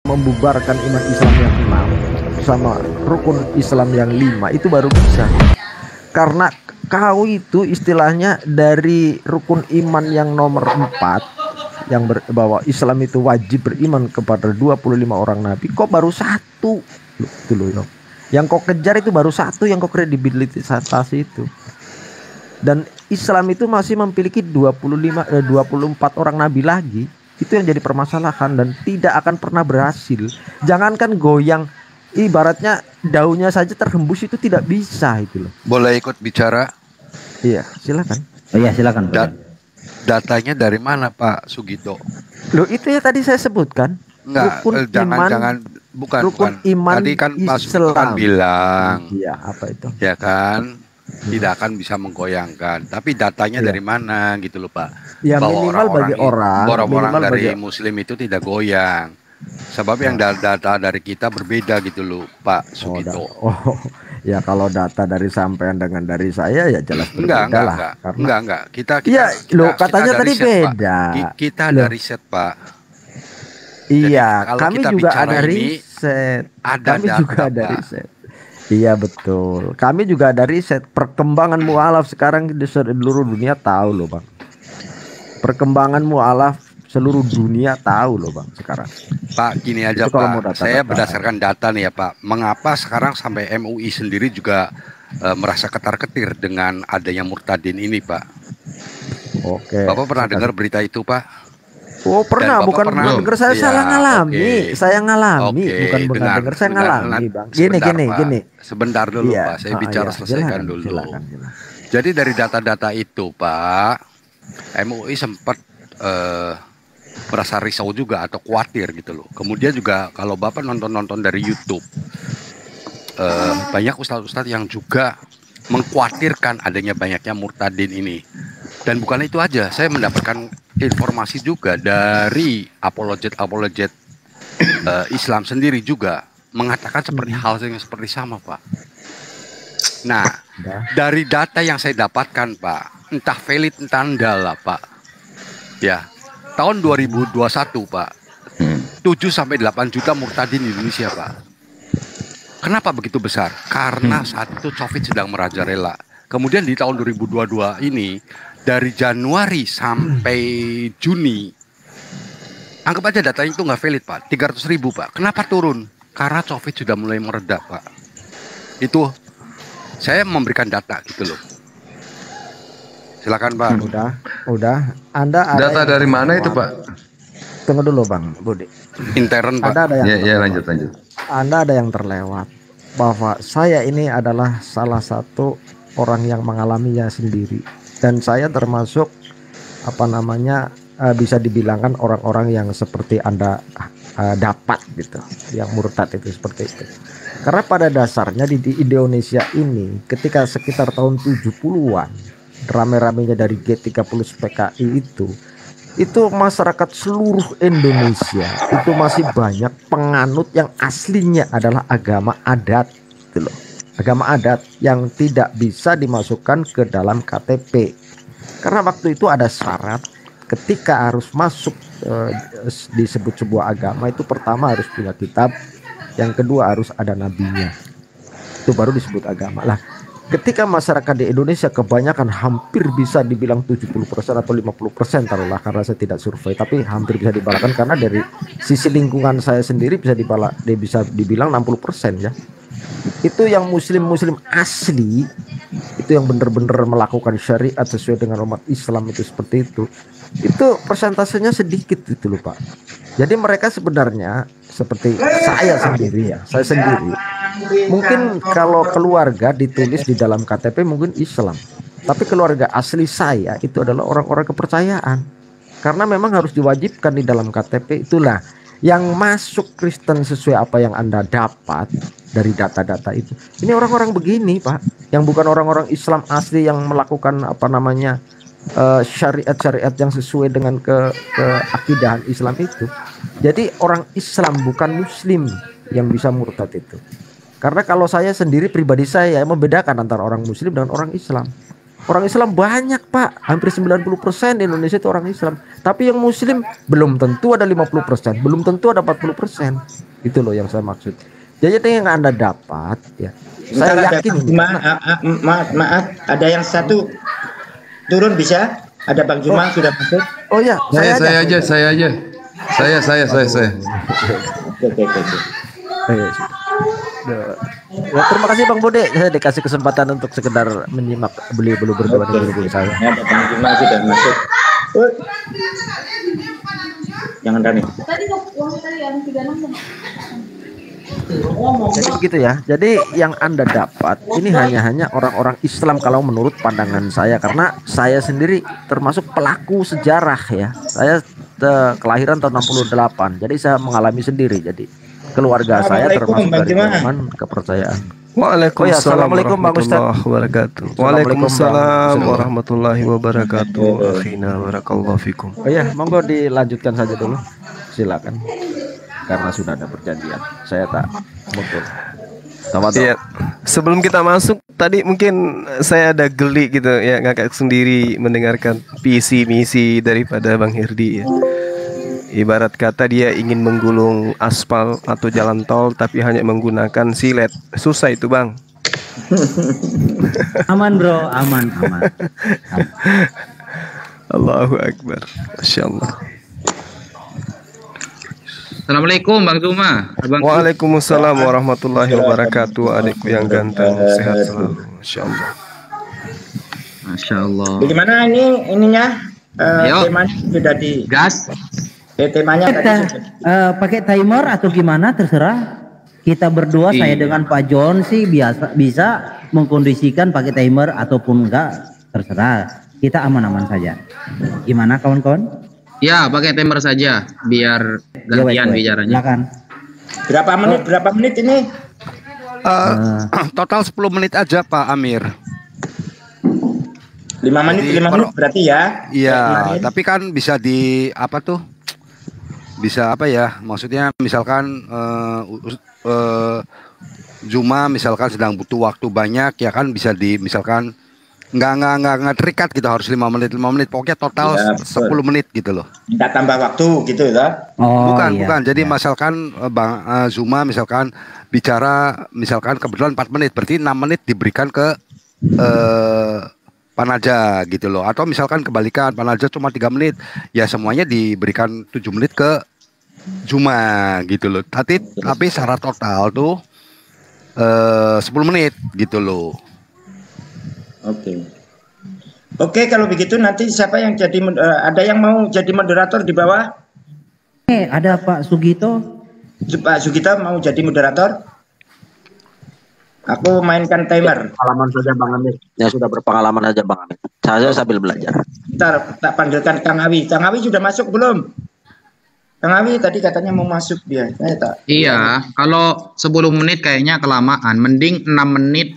membubarkan iman Islam yang 6 sama rukun Islam yang 5 itu baru bisa. Karena kau itu istilahnya dari rukun iman yang nomor 4 yang bahwa Islam itu wajib beriman kepada 25 orang nabi, kok baru satu itu loh. Yang kau kejar itu baru satu, yang kau kredibilitas itu. Dan Islam itu masih memiliki 24 orang nabi lagi. Itu yang jadi permasalahan dan tidak akan pernah berhasil. Jangankan goyang, ibaratnya daunnya saja terhembus itu tidak bisa itu loh. Boleh ikut bicara? Iya, silakan. Oh iya, silakan. Datanya dari mana Pak Sugito? Loh itu ya tadi saya sebutkan. Enggak, rukun iman, jangan bukan. Rukun iman tadi kan Pak Sugito kan bilang. Iya, apa itu? Ya kan, tidak akan bisa menggoyangkan. Tapi datanya dari mana gitu loh Pak? Ya bahwa minimal bagi orang dari Muslim itu tidak goyang. Sebab yang data dari kita berbeda gitu loh Pak Sugito. Ya kalau data dari sampean dengan dari saya ya jelas berbeda lah. Enggak. Kita ya loh katanya tadi riset, beda. Kita ada riset Pak. Iya, jadi, kami juga ada riset. Kami juga ada riset. Iya betul. Kami juga ada riset perkembangan mualaf sekarang di seluruh dunia tahu loh Bang. Perkembangan mualaf seluruh dunia tahu loh Bang sekarang. Pak gini aja Pak, saya berdasarkan data nih ya Pak. Mengapa sekarang sampai MUI sendiri juga merasa ketar-ketir dengan adanya murtadin ini Pak? Oke. Bapak pernah dengar berita itu Pak? Oh pernah, bukan dengar, saya salah ngalami. Saya ngalami, bukan dengar, saya ngalami Bang. Gini. Sebentar dulu Pak, saya bicara selesaikan dulu. Silakan. Jadi dari data-data itu Pak, MUI sempat merasa risau juga atau khawatir gitu loh. Kemudian juga kalau Bapak nonton dari YouTube, banyak ustadz-ustadz yang juga mengkhawatirkan adanya banyaknya murtadin ini. Dan bukan itu aja, saya mendapatkan informasi juga dari apologet Islam sendiri juga mengatakan seperti hal yang seperti sama Pak. Nah, dari data yang saya dapatkan Pak, entah valid entah enggak lah Pak. Ya, tahun 2021 Pak, 7 sampai 8 juta murtadin di Indonesia Pak. Kenapa begitu besar? Karena saat itu COVID sedang merajalela. Kemudian di tahun 2022 ini, dari Januari sampai Juni, anggap aja datanya itu nggak valid Pak, 300.000 Pak. Kenapa turun? Karena COVID sudah mulai meredak Pak. Itu saya memberikan data gitu loh. Silakan Pak. Udah. Anda ada data dari mana itu Pak? Tunggu dulu Bang Budi. Intern Pak. Lanjut. Anda ada yang terlewat bahwa saya ini adalah salah satu orang yang mengalaminya sendiri dan saya termasuk bisa dibilangkan orang-orang yang seperti Anda dapat gitu, yang murtad itu seperti itu. Karena pada dasarnya di Indonesia ini ketika sekitar tahun 70-an rame-ramenya dari G30 PKI itu masyarakat seluruh Indonesia itu masih banyak penganut yang aslinya adalah agama adat gitu loh. Agama adat yang tidak bisa dimasukkan ke dalam KTP. Karena waktu itu ada syarat ketika harus masuk disebut sebuah agama itu pertama harus punya kitab, yang kedua harus ada nabinya. Itu baru disebut agama. Lah, ketika masyarakat di Indonesia kebanyakan hampir bisa dibilang 70% atau 50% taruhlah, karena saya tidak survei, tapi hampir bisa dibalahkan karena dari sisi lingkungan saya sendiri bisa dibilang 60% ya. Itu yang muslim asli, itu yang benar-benar melakukan syariat sesuai dengan umat Islam itu seperti itu persentasenya sedikit gitu loh Pak. Jadi mereka sebenarnya seperti saya sendiri mungkin kalau keluarga ditulis di dalam KTP mungkin Islam, tapi keluarga asli saya itu adalah orang-orang kepercayaan, karena memang harus diwajibkan di dalam KTP. Itulah yang masuk Kristen sesuai apa yang Anda dapat dari data-data itu. Ini orang-orang begini Pak, yang bukan orang-orang Islam asli yang melakukan syariat-syariat yang sesuai dengan keakidahan Islam itu. Jadi orang Islam bukan Muslim yang bisa murtad itu. Karena kalau saya sendiri pribadi saya membedakan antara orang Muslim dengan orang Islam. Orang Islam banyak, Pak. Hampir 90% di Indonesia itu orang Islam. Tapi yang Muslim belum tentu ada 50%, belum tentu ada 40%. Itu loh yang saya maksud. Jadi yang Anda dapat, ya. Saya yakin ini. Maaf, ada yang satu turun bisa? Ada Bang Juma sudah masuk? Oh ya, Saya aja. Oke. Ya, terima kasih Bang Bode, saya dikasih kesempatan untuk sekedar menyimak beliau berdua dengan guru saya. Ada Bang Juma sudah masuk. Jangan Dani. Jadi begitu ya. Jadi yang Anda dapat ini hanya orang-orang Islam kalau menurut pandangan saya, karena saya sendiri termasuk pelaku sejarah ya. Saya kelahiran tahun 68. Jadi saya mengalami sendiri. Jadi keluarga saya termasuk dari golongan kepercayaan. Waalaikumsalam Assalamualaikum Bang Ustaz. wabarakatuh. Waalaikumsalam warahmatullahi wabarakatuh. Akhina barakallahu fikum. Oh ya, monggo dilanjutkan saja dulu. Silakan. Karena sudah ada perjanjian. Saya tak betul. Iya. Sebelum kita masuk tadi mungkin saya ada geli gitu ya, ngakak sendiri mendengarkan visi misi daripada Bang Hirdi ya. Ibarat kata dia ingin menggulung aspal atau jalan tol tapi hanya menggunakan silet. Susah itu, Bang. Aman bro, aman. Allahu Akbar. Masya Allah. Assalamualaikum Bang Zuma. Waalaikumsalam warahmatullahi wabarakatuh. Adikku yang ganteng, sehat selalu. Masya Allah. Masya Allah. Bagaimana ininya? Temanya sudah di gas. Temanya Pakai timer atau gimana terserah. Kita berdua saya dengan Pak John sih bisa mengkondisikan pakai timer ataupun enggak, terserah. Kita aman-aman saja. Gimana kawan-kawan? Ya, pakai timer saja biar gantian bicaranya. Silakan. Berapa menit ini? Total 10 menit aja Pak Amir. 5 menit berarti ya? Iya, tapi kan bisa di apa tuh? Bisa apa ya? Maksudnya misalkan Zuma misalkan sedang butuh waktu banyak ya kan, bisa di misalkan nggak terikat gitu harus 5 menit pokoknya total ya, 10 menit gitu loh. Minta tambah waktu gitu ya? Bukan. Jadi misalkan Bang Zuma misalkan bicara misalkan kebetulan 4 menit, berarti 6 menit diberikan ke Panaja gitu loh. Atau misalkan kebalikan, Panaja cuma 3 menit, ya semuanya diberikan 7 menit ke Zuma gitu loh. Tapi secara total tuh 10 menit gitu loh. Oke, kalau begitu nanti siapa yang jadi ada yang mau jadi moderator di bawah? Ada Pak Sugito. Pak Sugito mau jadi moderator? Aku mainkan timer. Pengalaman saja Bang Amir. Ya sudah berpengalaman saja Bang Amir. Saya sambil belajar. Ntar tak panggilkan Kang Awi. Kang Awi sudah masuk belum? Kang Awi tadi katanya mau masuk dia. Iya, kalau 10 menit kayaknya kelamaan. Mending 6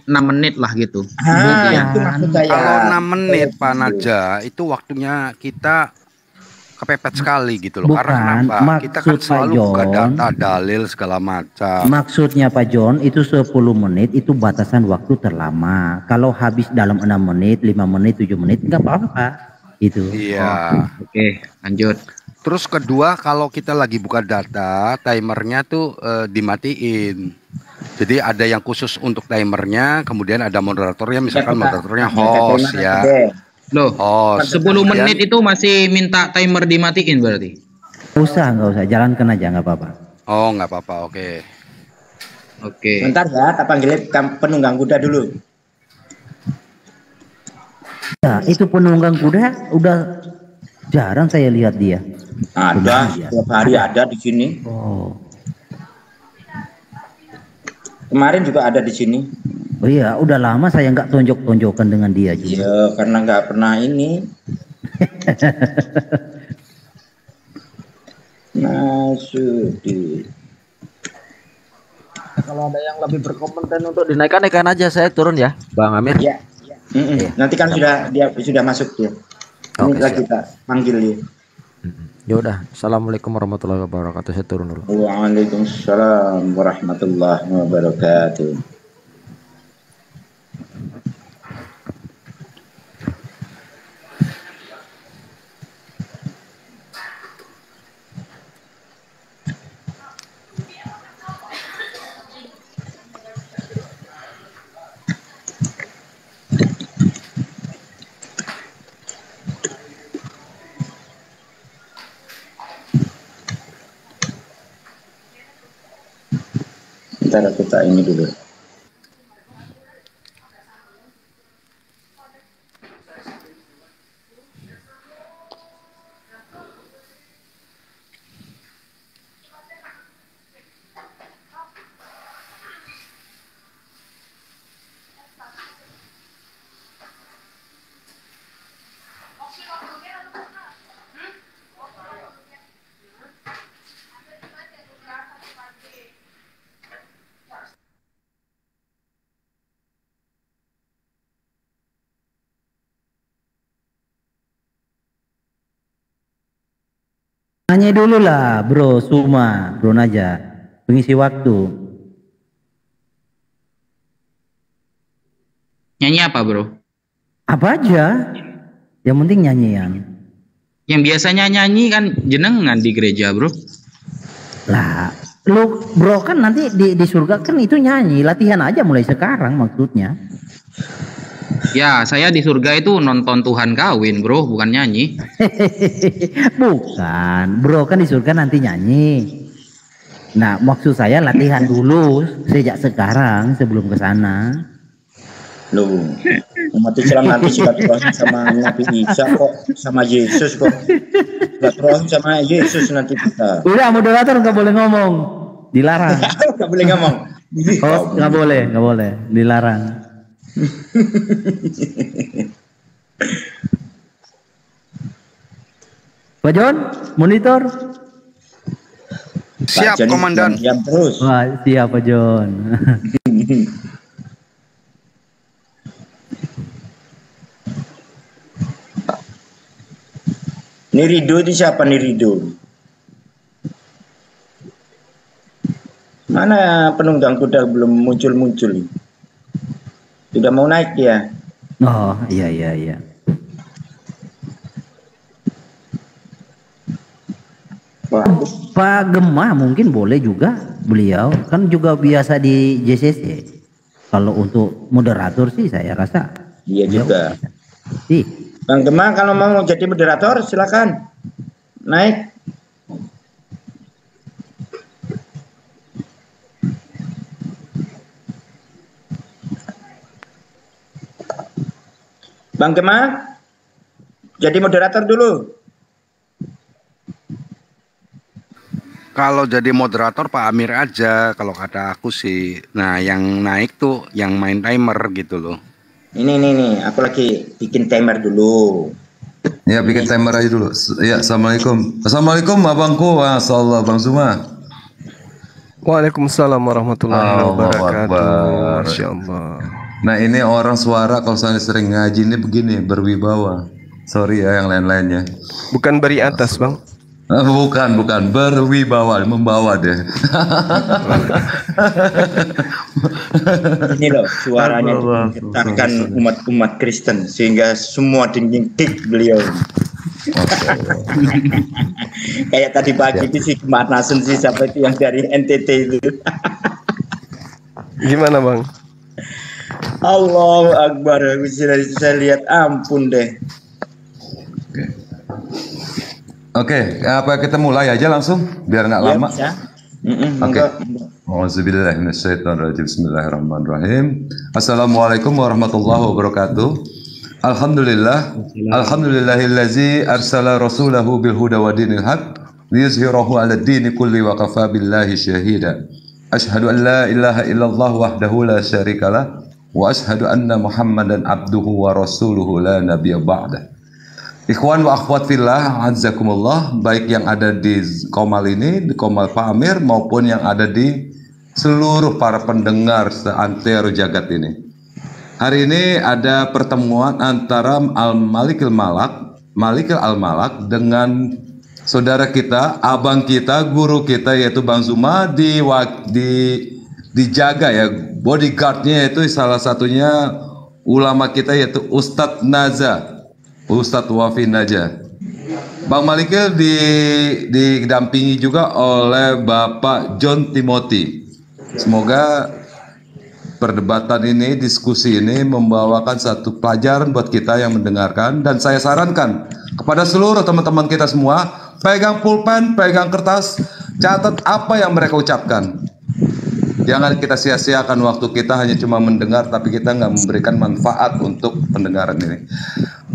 menit lah gitu. Itu maksud saya. Kalau 6 menit Pak Naja, itu waktunya kita kepepet sekali gitu loh. Bukan, karena kenapa? Kita kan selalu buka data, dalil segala macam. Maksudnya Pak John itu 10 menit itu batasan waktu terlama. Kalau habis dalam 6 menit, 5 menit, 7 menit nggak apa-apa. Itu. Iya. Oke, lanjut. Terus kedua, kalau kita lagi buka data, timernya tuh dimatiin. Jadi ada yang khusus untuk timernya, kemudian ada moderatornya, misalkan moderatornya host ya. Loh, host. 10 menit itu masih minta timer dimatiin berarti? Nggak usah, jalankan aja, nggak apa-apa. Oh, nggak apa-apa, oke. Bentar ya, kita panggil penunggang kuda dulu. Ya, itu penunggang kuda udah jarang saya lihat dia. Ada, setiap hari ada di sini. Kemarin juga ada di sini. Oh iya, udah lama saya nggak tonjok-tonjokan dengan dia juga. Iya, karena nggak pernah ini. Kalau ada yang lebih berkompeten untuk dinaikkan aja, saya turun ya, Bang Amir. Iya. Nanti kan dia sudah masuk dia. Ini lagi kita panggil dia. Ya udah, assalamualaikum warahmatullahi wabarakatuh. Saya turun dulu. Waalaikumsalam warahmatullahi wabarakatuh. Sebentar aku tak ini dulu. Nanya dulu lah bro Suma, bro Naja, pengisi waktu. Nyanyi apa bro? Apa aja, yang penting nyanyian. Yang biasanya nyanyi kan jenengan di gereja bro. Lah, lu bro kan nanti di surga kan itu nyanyi, latihan aja mulai sekarang maksudnya. Ya, saya di surga itu nonton Tuhan kawin bro, bukan nyanyi. Bukan, bro kan di surga nanti nyanyi. Nah, maksud saya latihan dulu sejak sekarang sebelum ke sana. Loh, umat Islam nanti silaturahmi sama Nabi Isa kok, sama Yesus kok. Silaturahmi sama Yesus nanti kita. Udah, moderator nggak boleh ngomong, dilarang. Nggak boleh ngomong. Oh, nggak boleh, dilarang. Pak John, monitor. Siap, Komandan. Diam terus. Wah, siap Pak John. Ini Rido itu siapa nih Rido? Mana penunggang kuda belum muncul-muncul? Sudah mau naik ya? Oh, iya. Wah, Pak Gemah mungkin boleh juga, beliau kan juga biasa di JCC. Kalau untuk moderator sih saya rasa iya juga. sih. Bang Gemang kalau mau jadi moderator silakan naik. Bang Gemang jadi moderator dulu. Kalau jadi moderator Pak Amir aja kalau kata aku sih. Nah, yang naik tuh yang main timer gitu loh. Ini nih, aku lagi bikin timer dulu. Ya, bikin timer aja dulu. Ya, assalamualaikum. Assalamualaikum abangku. Masyaallah Bang Zuma. Waalaikumsalam warahmatullahi Allahu wabarakatuh. Akbar. Masya Allah. Nah, ini orang suara kalau saya sering ngaji ini begini, berwibawa. Sorry ya yang lain-lainnya. Bukan beri atas bang. Bukan, berwibawa, membawa deh. Ini loh suaranya menggetarkan umat Kristen sehingga semua dingin-dik beliau. Kayak tadi pagi itu si Marnasen sih siapa itu yang dari NTT itu. Gimana bang? Allahu Akbar, saya lihat ampun deh. Oke, apa kita mulai aja langsung biar nggak lama. Oke. Auzubillahi minasyaitonirrajim. Bismillahirrahmanirrahim. Assalamualaikum warahmatullahi wabarakatuh. Alhamdulillahillazi arsala rasulahu bil huda wa dinil haq liyuzhirahu 'ala ad-dini kulli wa kafa billahi syahida. Asyhadu an la ilaha illallah wahdahu la syarikalah wa asyhadu anna Muhammadan abduhu wa rasuluhu la nabiyya ba'dah. Ikhwan wa akhwat fillah, azzakumullah, baik yang ada di Komal ini, di Komal Pak Amir, maupun yang ada di seluruh para pendengar seantero jagat ini. Hari ini ada pertemuan antara Malikil Al-Malak dengan saudara kita, abang kita, guru kita yaitu Bang Zuma dijaga ya, bodyguardnya yaitu salah satunya ulama kita yaitu Ustadz Naza. Ustadz Wafi Naja. Bang Malikil didampingi juga oleh Bapak John Timothy. Semoga perdebatan ini, diskusi ini membawakan satu pelajaran buat kita yang mendengarkan. Dan saya sarankan kepada seluruh teman-teman kita semua, pegang pulpen, pegang kertas, catat apa yang mereka ucapkan. Jangan kita sia-siakan waktu kita hanya cuma mendengar, tapi kita nggak memberikan manfaat untuk pendengaran ini.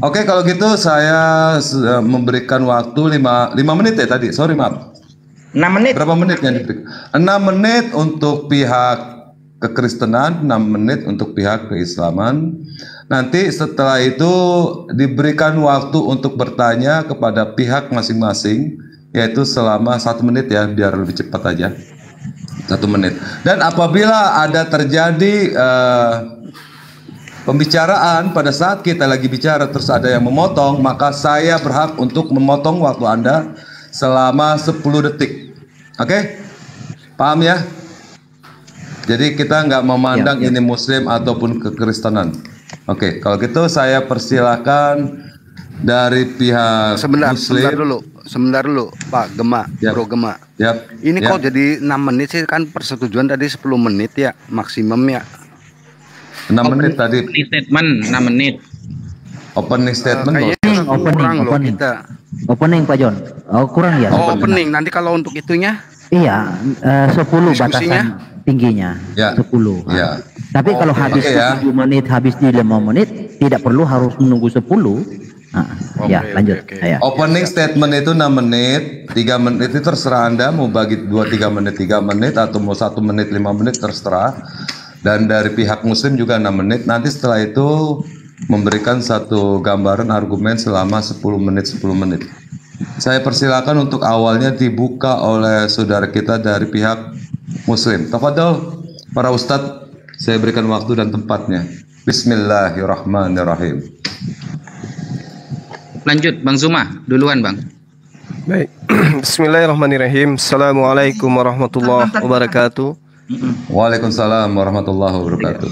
Oke, kalau gitu saya memberikan waktu 5 menit ya tadi. Sorry, maaf. 6 menit. Berapa menit yang diberikan? 6 menit untuk pihak kekristenan, 6 menit untuk pihak keislaman. Nanti setelah itu diberikan waktu untuk bertanya kepada pihak masing-masing, yaitu selama 1 menit ya, biar lebih cepat aja. 1 menit. Dan apabila ada terjadi pembicaraan pada saat kita lagi bicara terus ada yang memotong, maka saya berhak untuk memotong waktu Anda selama 10 detik. Oke? Paham ya? Jadi kita nggak memandang ini Muslim ataupun kekristenan. Oke, kalau gitu saya persilakan dari pihak Muslim. Sebentar dulu, Pak Gema, Bro Gema. Ini kok jadi 6 menit sih, kan persetujuan tadi 10 menit ya maksimum ya. 6 menit tadi. Statement 6 menit. Opening statement. Opening Pak John. Oh, kurang ya. Oh, opening. Nanti kalau untuk itunya? Iya, 10 batasan tingginya. Ya. 10. Ya. Tapi kalau habis 7 menit, habis di 5 menit, tidak perlu harus menunggu 10. Lanjut. Opening statement itu 6 menit, 3 menit itu terserah Anda mau bagi 2-3 menit 3 menit atau mau 1 menit 5 menit terserah. Dan dari pihak Muslim juga 6 menit. Nanti setelah itu memberikan satu gambaran argumen selama 10 menit 10 menit. Saya persilakan untuk awalnya dibuka oleh saudara kita dari pihak Muslim. Tafadhol para ustadz, saya berikan waktu dan tempatnya. Bismillahirrahmanirrahim. Lanjut Bang Zuma, duluan Bang. Baik. Bismillahirrahmanirrahim. Assalamualaikum warahmatullahi wabarakatuh. Waalaikumsalam warahmatullahi wabarakatuh.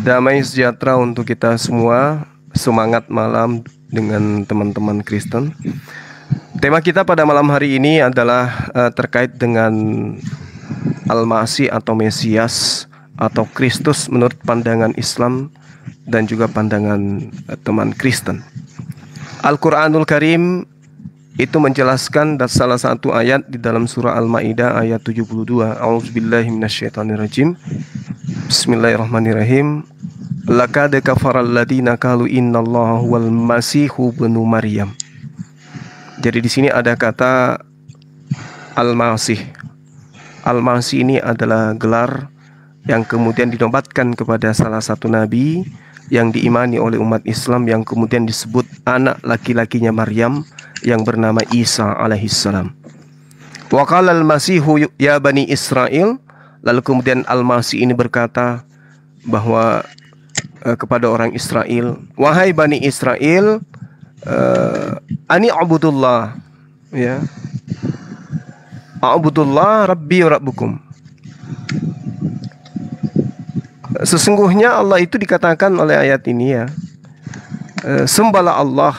Damai sejahtera untuk kita semua. Semangat malam dengan teman-teman Kristen. Tema kita pada malam hari ini adalah terkait dengan Al-Masih atau Mesias atau Kristus menurut pandangan Islam dan juga pandangan teman Kristen. Al-Quranul Karim itu menjelaskan dan salah satu ayat di dalam surah Al-Maidah ayat 72. A'udzubillahi minasyaitonirrajim. Bismillahirrahmanirrahim. Laqad kafaral ladina qalu innallaha huwal masihu ibnu Maryam. Jadi di sini ada kata Al-Masih. Al-Masih ini adalah gelar yang kemudian dinobatkan kepada salah satu nabi yang diimani oleh umat Islam, yang kemudian disebut anak laki-lakinya Maryam yang bernama Isa alaihissalam. Wa qala al-Masihu ya bani Israel. Lalu kemudian Al-Masih ini berkata bahwa kepada orang Israel, wahai bani Israel, ani abudullah, ya, abudullah rabbi wa rabbukum. Sesungguhnya Allah itu dikatakan oleh ayat ini ya, sembahlah Allah,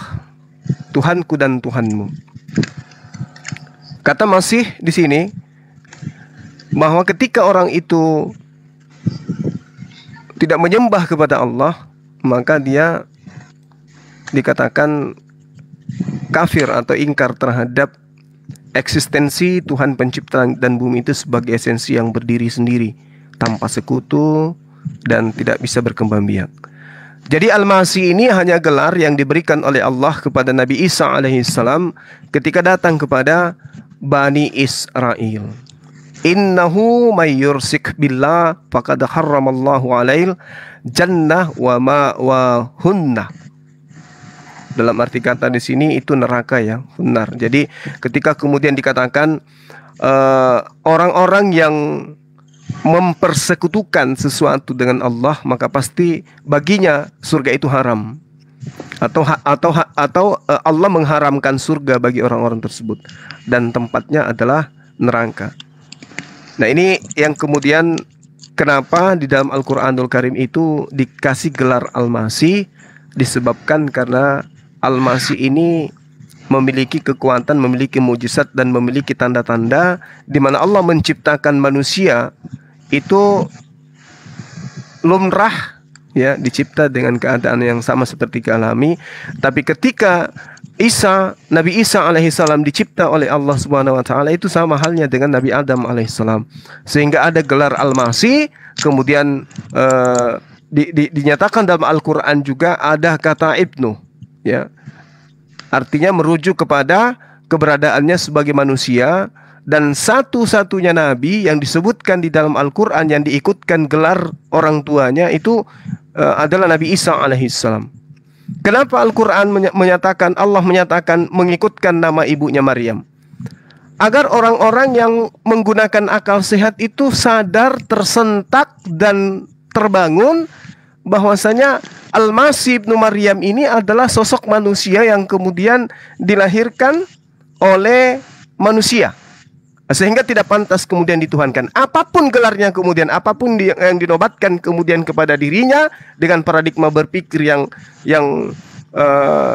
Tuhanku dan Tuhanmu. Kata Masih di sini bahwa ketika orang itu tidak menyembah kepada Allah, maka dia dikatakan kafir atau ingkar terhadap eksistensi Tuhan pencipta dan bumi itu sebagai esensi yang berdiri sendiri tanpa sekutu dan tidak bisa berkembang biak. Jadi Al-Masih ini hanya gelar yang diberikan oleh Allah kepada Nabi Isa alaihissalam ketika datang kepada Bani Israel. Innahu may yursik billah faqad harramallahu alail jannah wa ma'wahunna. Dalam arti kata di sini itu neraka ya, benar. Jadi ketika kemudian dikatakan orang-orang yang mempersekutukan sesuatu dengan Allah, maka pasti baginya surga itu haram. Atau Allah mengharamkan surga bagi orang-orang tersebut dan tempatnya adalah neraka. Nah, ini yang kemudian kenapa di dalam Al-Quranul Karim itu dikasih gelar Al-Masih, disebabkan karena Al-Masih ini memiliki kekuatan, memiliki mujizat dan memiliki tanda-tanda di mana Allah menciptakan manusia itu lumrah ya, dicipta dengan keadaan yang sama seperti alami, tapi ketika Nabi Isa alaihissalam dicipta oleh Allah Subhanahu wa taala itu sama halnya dengan Nabi Adam alaihissalam. Sehingga ada gelar Al-Masih, kemudian dinyatakan dalam Al-Qur'an juga ada kata ibnu, ya. Artinya merujuk kepada keberadaannya sebagai manusia, dan satu-satunya nabi yang disebutkan di dalam Al-Qur'an yang diikutkan gelar orang tuanya itu adalah Nabi Isa alaihissalam. Kenapa Al-Quran menyatakan, Allah menyatakan mengikutkan nama ibunya Maryam? Agar orang-orang yang menggunakan akal sehat itu sadar, tersentak, dan terbangun bahwasanya Al-Masih ibnu Maryam ini adalah sosok manusia yang kemudian dilahirkan oleh manusia, sehingga tidak pantas kemudian dituhankan. Apapun gelarnya kemudian, apapun yang dinobatkan kemudian kepada dirinya dengan paradigma berpikir yang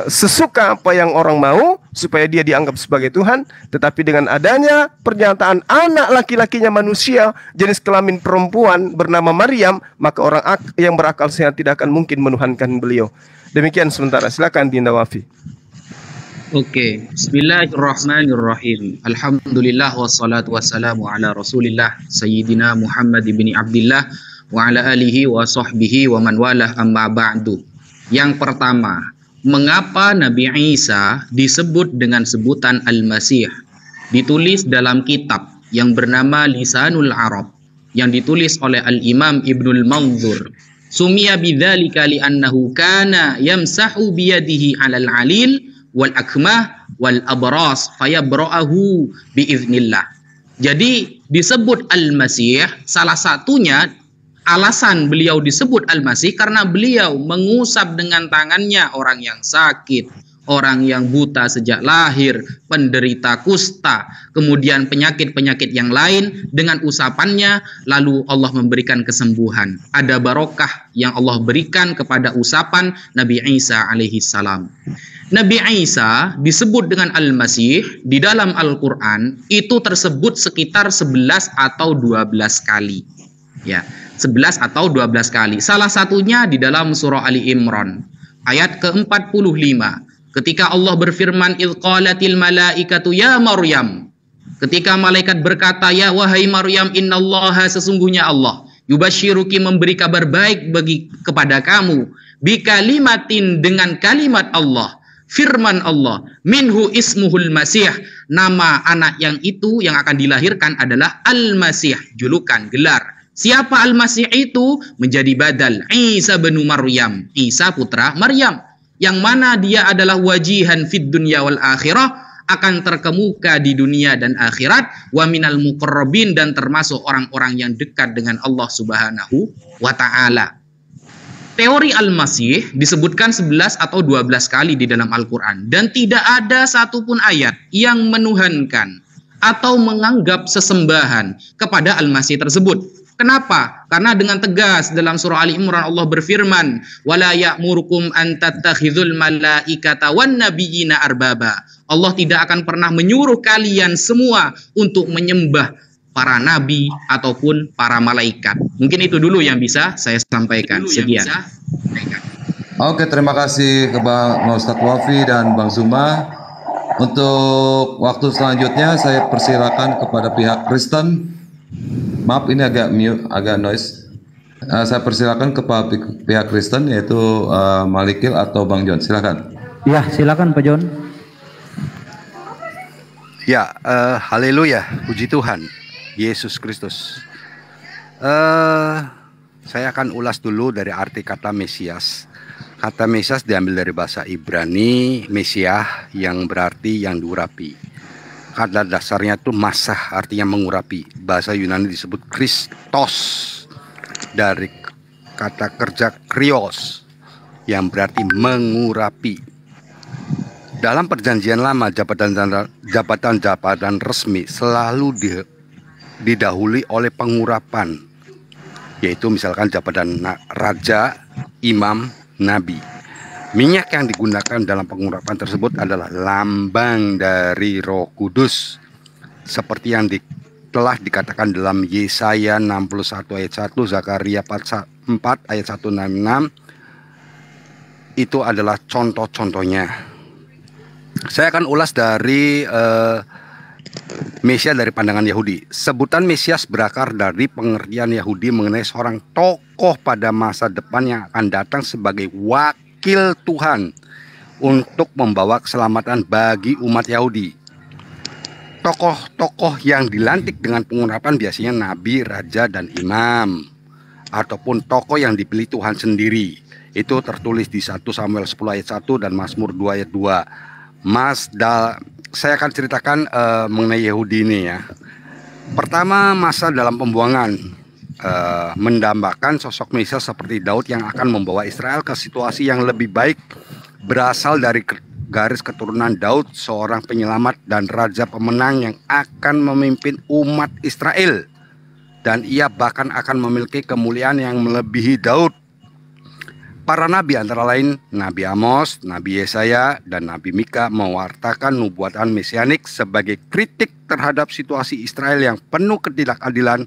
sesuka apa yang orang mau supaya dia dianggap sebagai Tuhan. Tetapi dengan adanya pernyataan anak laki-lakinya manusia jenis kelamin perempuan bernama Maryam, maka orang yang berakal sehat tidak akan mungkin menuhankan beliau. Demikian sementara, silakan Dinda Wafi. Oke, bismillahirrahmanirrahim. Alhamdulillah wassalatu wassalamu ala Rasulillah Sayyidina Muhammad ibn Abdillah wa ala alihi wa sahbihi wa man walah, amma ba'du. Yang pertama, mengapa Nabi Isa disebut dengan sebutan Al-Masih? Ditulis dalam kitab yang bernama Lisanul Arab yang ditulis oleh Al-Imam Ibnul Manzur. Sumiya bidzalika li'annahu kana yamsahu biyadihi 'alal 'alil wal akmah wal abras fayabra'ahu biiznillah. Jadi disebut Al-Masih, salah satunya alasan beliau disebut Al-Masih karena beliau mengusap dengan tangannya orang yang sakit, orang yang buta sejak lahir, penderita kusta, kemudian penyakit-penyakit yang lain. Dengan usapannya lalu Allah memberikan kesembuhan. Ada barokah yang Allah berikan kepada usapan Nabi Isa alaihi salam. Nabi Isa disebut dengan Al-Masih di dalam Al-Quran itu tersebut sekitar 11 atau 12 kali. Ya, 11 atau 12 kali. Salah satunya di dalam surah Ali Imran ayat ke-45. Ketika Allah berfirman, "Idz qalatil malaikatu ya Maryam." Ketika malaikat berkata, "Ya wahai Maryam, innallaha, sesungguhnya Allah, yubasyiruki, memberi kabar baik kepada kamu, bi kalimatin, dengan kalimat Allah, firman Allah, minhu ismuhul Masih, nama anak yang itu yang akan dilahirkan adalah Al-Masih, julukan, gelar. Siapa Al-Masih itu? Menjadi badal Isa bin Maryam, Isa putra Maryam, yang mana dia adalah wajihan fid dunya wal akhirah, akan terkemuka di dunia dan akhirat, wa minal muqarrabin, dan termasuk orang-orang yang dekat dengan Allah Subhanahu wa ta'ala. Teori Al-Masih disebutkan 11 atau 12 kali di dalam Al-Quran, dan tidak ada satupun ayat yang menuhankan atau menganggap sesembahan kepada Al-Masih tersebut. Kenapa? Karena dengan tegas dalam surah Ali Imran Allah berfirman, "Wala ya'murukum an tattakhidhul malaikata wan nabiyina arbaba." Allah tidak akan pernah menyuruh kalian semua untuk menyembah para nabi ataupun para malaikat. Mungkin itu dulu yang bisa saya sampaikan. Sekian. Oke, terima kasih ke Bang Ustadz Wafi dan Bang Zuma. Untuk waktu selanjutnya saya persilakan kepada pihak Kristen. Maaf, ini agak mute, agak noise. Saya persilakan kepada pihak Kristen, yaitu Malikil atau Bang John. Silakan. Ya, silakan Pak John. Ya, haleluya, puji Tuhan Yesus Kristus. Saya akan ulas dulu dari arti kata Mesias. Kata Mesias diambil dari bahasa Ibrani, Mesiah, yang berarti yang diurapi. Kata dasarnya itu masah, artinya mengurapi. Bahasa Yunani disebut Kristos, dari kata kerja krios, yang berarti mengurapi. Dalam perjanjian lama, jabatan-jabatan resmi selalu didahului oleh pengurapan, yaitu misalkan jabatan raja, imam, nabi. Minyak yang digunakan dalam pengurapan tersebut adalah lambang dari Roh Kudus, seperti yang telah dikatakan dalam Yesaya 61 ayat 1, Zakaria 4 ayat 1-6. Itu adalah contoh-contohnya. Saya akan ulas dari Mesias dari pandangan Yahudi. Sebutan Mesias berakar dari pengertian Yahudi mengenai seorang tokoh pada masa depan yang akan datang sebagai wakil Tuhan untuk membawa keselamatan bagi umat Yahudi. Tokoh-tokoh yang dilantik dengan pengurapan biasanya nabi, raja, dan imam, ataupun tokoh yang dipilih Tuhan sendiri. Itu tertulis di 1 Samuel 10 ayat 1 dan Mazmur 2 ayat 2. Saya akan ceritakan mengenai Yahudi ini ya. Pertama, masa dalam pembuangan mendambakan sosok Mesias seperti Daud yang akan membawa Israel ke situasi yang lebih baik, berasal dari garis keturunan Daud, seorang penyelamat dan raja pemenang yang akan memimpin umat Israel, dan ia bahkan akan memiliki kemuliaan yang melebihi Daud. Para nabi antara lain Nabi Amos, Nabi Yesaya, dan Nabi Mika mewartakan nubuatan mesianik sebagai kritik terhadap situasi Israel yang penuh ketidakadilan,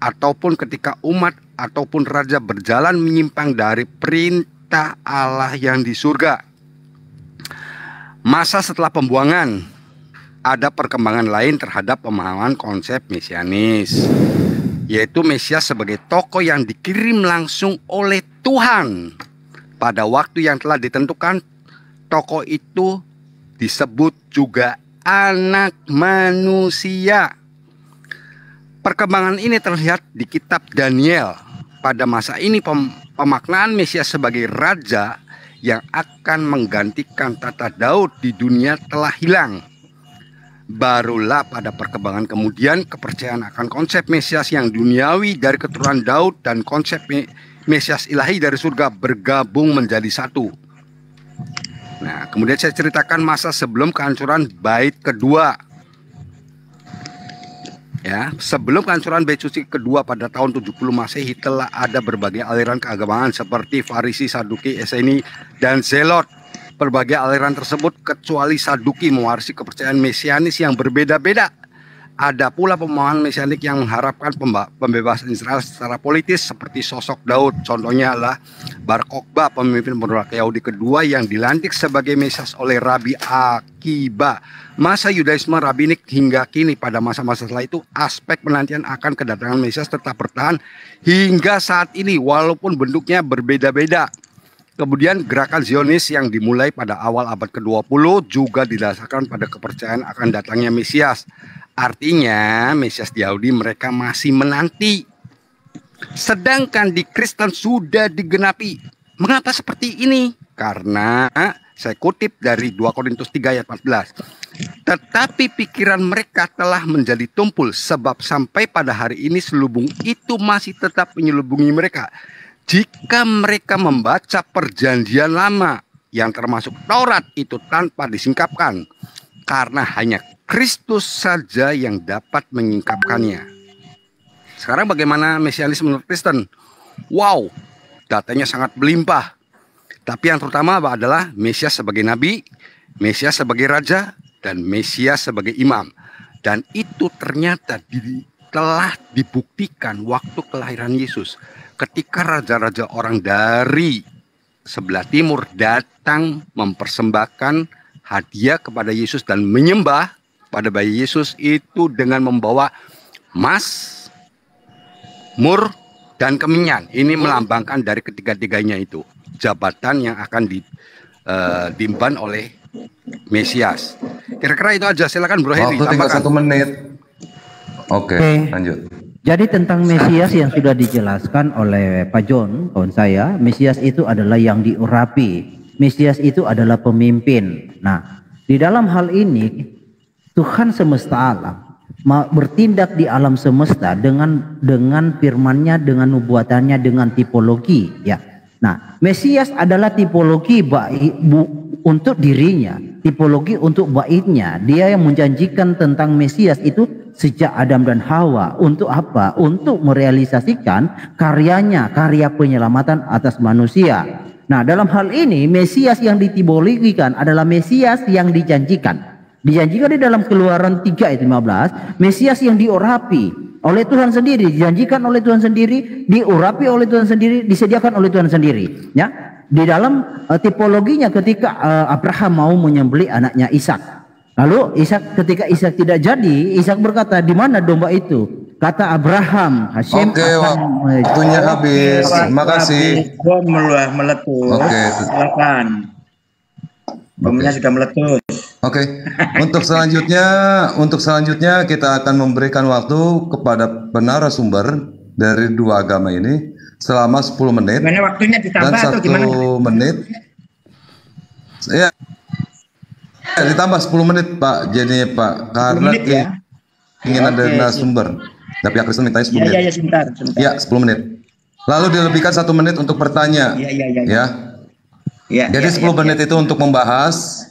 ataupun ketika umat ataupun raja berjalan menyimpang dari perintah Allah yang di surga. Masa setelah pembuangan, ada perkembangan lain terhadap pemahaman konsep mesianis, yaitu Mesias sebagai tokoh yang dikirim langsung oleh Tuhan pada waktu yang telah ditentukan. Tokoh itu disebut juga anak manusia. Perkembangan ini terlihat di kitab Daniel. Pada masa ini pemaknaan Mesias sebagai raja yang akan menggantikan tata Daud di dunia telah hilang. Barulah pada perkembangan kemudian kepercayaan akan konsep Mesias yang duniawi dari keturunan Daud dan konsep Mesias ilahi dari surga bergabung menjadi satu. Nah, kemudian saya ceritakan masa sebelum kehancuran bait kedua. Ya, sebelum kehancuran bait suci kedua pada tahun 70 Masehi telah ada berbagai aliran keagamaan seperti Farisi, Saduki, Eseni, dan Zelot. Berbagai aliran tersebut kecuali Saduki mewarisi kepercayaan mesianis yang berbeda-beda. Ada pula pemahaman mesianik yang mengharapkan pembebasan Israel secara politis seperti sosok Daud. Contohnya adalah Bar Kokhba, pemimpin pemberontak Yahudi kedua yang dilantik sebagai Mesias oleh Rabi Akiba. Masa Yudaisme rabbinik hingga kini, pada masa-masa setelah itu aspek penantian akan kedatangan Mesias tetap bertahan hingga saat ini walaupun bentuknya berbeda-beda. Kemudian gerakan Zionis yang dimulai pada awal abad ke-20 juga didasarkan pada kepercayaan akan datangnya Mesias. Artinya Mesias di Yahudi mereka masih menanti, sedangkan di Kristen sudah digenapi. Mengapa seperti ini? Karena saya kutip dari 2 Korintus 3 ayat 14. Tetapi pikiran mereka telah menjadi tumpul, sebab sampai pada hari ini selubung itu masih tetap menyelubungi mereka. Jika mereka membaca perjanjian lama yang termasuk Taurat itu tanpa disingkapkan, karena hanya Kristus saja yang dapat menyingkapkannya. Sekarang bagaimana mesianis menurut Kristen? Wow, datanya sangat berlimpah. Tapi yang terutama adalah Mesias sebagai nabi, Mesias sebagai raja, dan Mesias sebagai imam. Dan itu ternyata telah dibuktikan waktu kelahiran Yesus. Ketika raja-raja orang dari sebelah timur datang mempersembahkan hadiah kepada Yesus dan menyembah pada bayi Yesus itu dengan membawa emas, mur, dan kemenyan. Ini melambangkan dari ketiga-tiganya itu jabatan yang akan diemban oleh Mesias. Kira-kira itu aja. Silakan Bro Hedi. Waktu tinggal 1 menit. Oke, lanjut. Jadi tentang Mesias yang sudah dijelaskan oleh Pak John, kawan saya, Mesias itu adalah yang diurapi. Mesias itu adalah pemimpin. Nah, di dalam hal ini Tuhan semesta alam bertindak di alam semesta dengan firman-Nya, dengan nubuatannya, dengan tipologi, ya. Nah, Mesias adalah tipologi untuk dirinya, tipologi untuk baitnya. Dia yang menjanjikan tentang Mesias itu sejak Adam dan Hawa. Untuk apa? Untuk merealisasikan karyanya, karya penyelamatan atas manusia. Nah, dalam hal ini Mesias yang ditipologikan adalah Mesias yang dijanjikan. Dijanjikan di dalam Keluaran 3 ayat 15, Mesias yang diurapi oleh Tuhan sendiri, dijanjikan oleh Tuhan sendiri, diurapi oleh Tuhan sendiri, disediakan oleh Tuhan sendiri, ya. di dalam tipologinya ketika Abraham mau menyembelih anaknya Ishak. Lalu ketika Ishak tidak jadi, Ishak berkata, di mana domba itu? Kata Abraham, Hashem akan waktunya habis. Makasih. Bom meletus. Oke. Silakan. Bomnya sudah meletus. Oke. Untuk selanjutnya kita akan memberikan waktu kepada penarasumber dari dua agama ini selama 10 menit. Gimana waktunya ditambah dan atau gimana? 1 menit. Ya. Ditambah 10 menit Pak. Jadi Pak, karena ingin ada narasumber. Tapi Kristen mintanya 10 menit. Iya, sebentar. Ya, 10 menit. Lalu dilebihkan 1 menit untuk bertanya. Iya. Ya. Jadi 10 menit itu untuk membahas.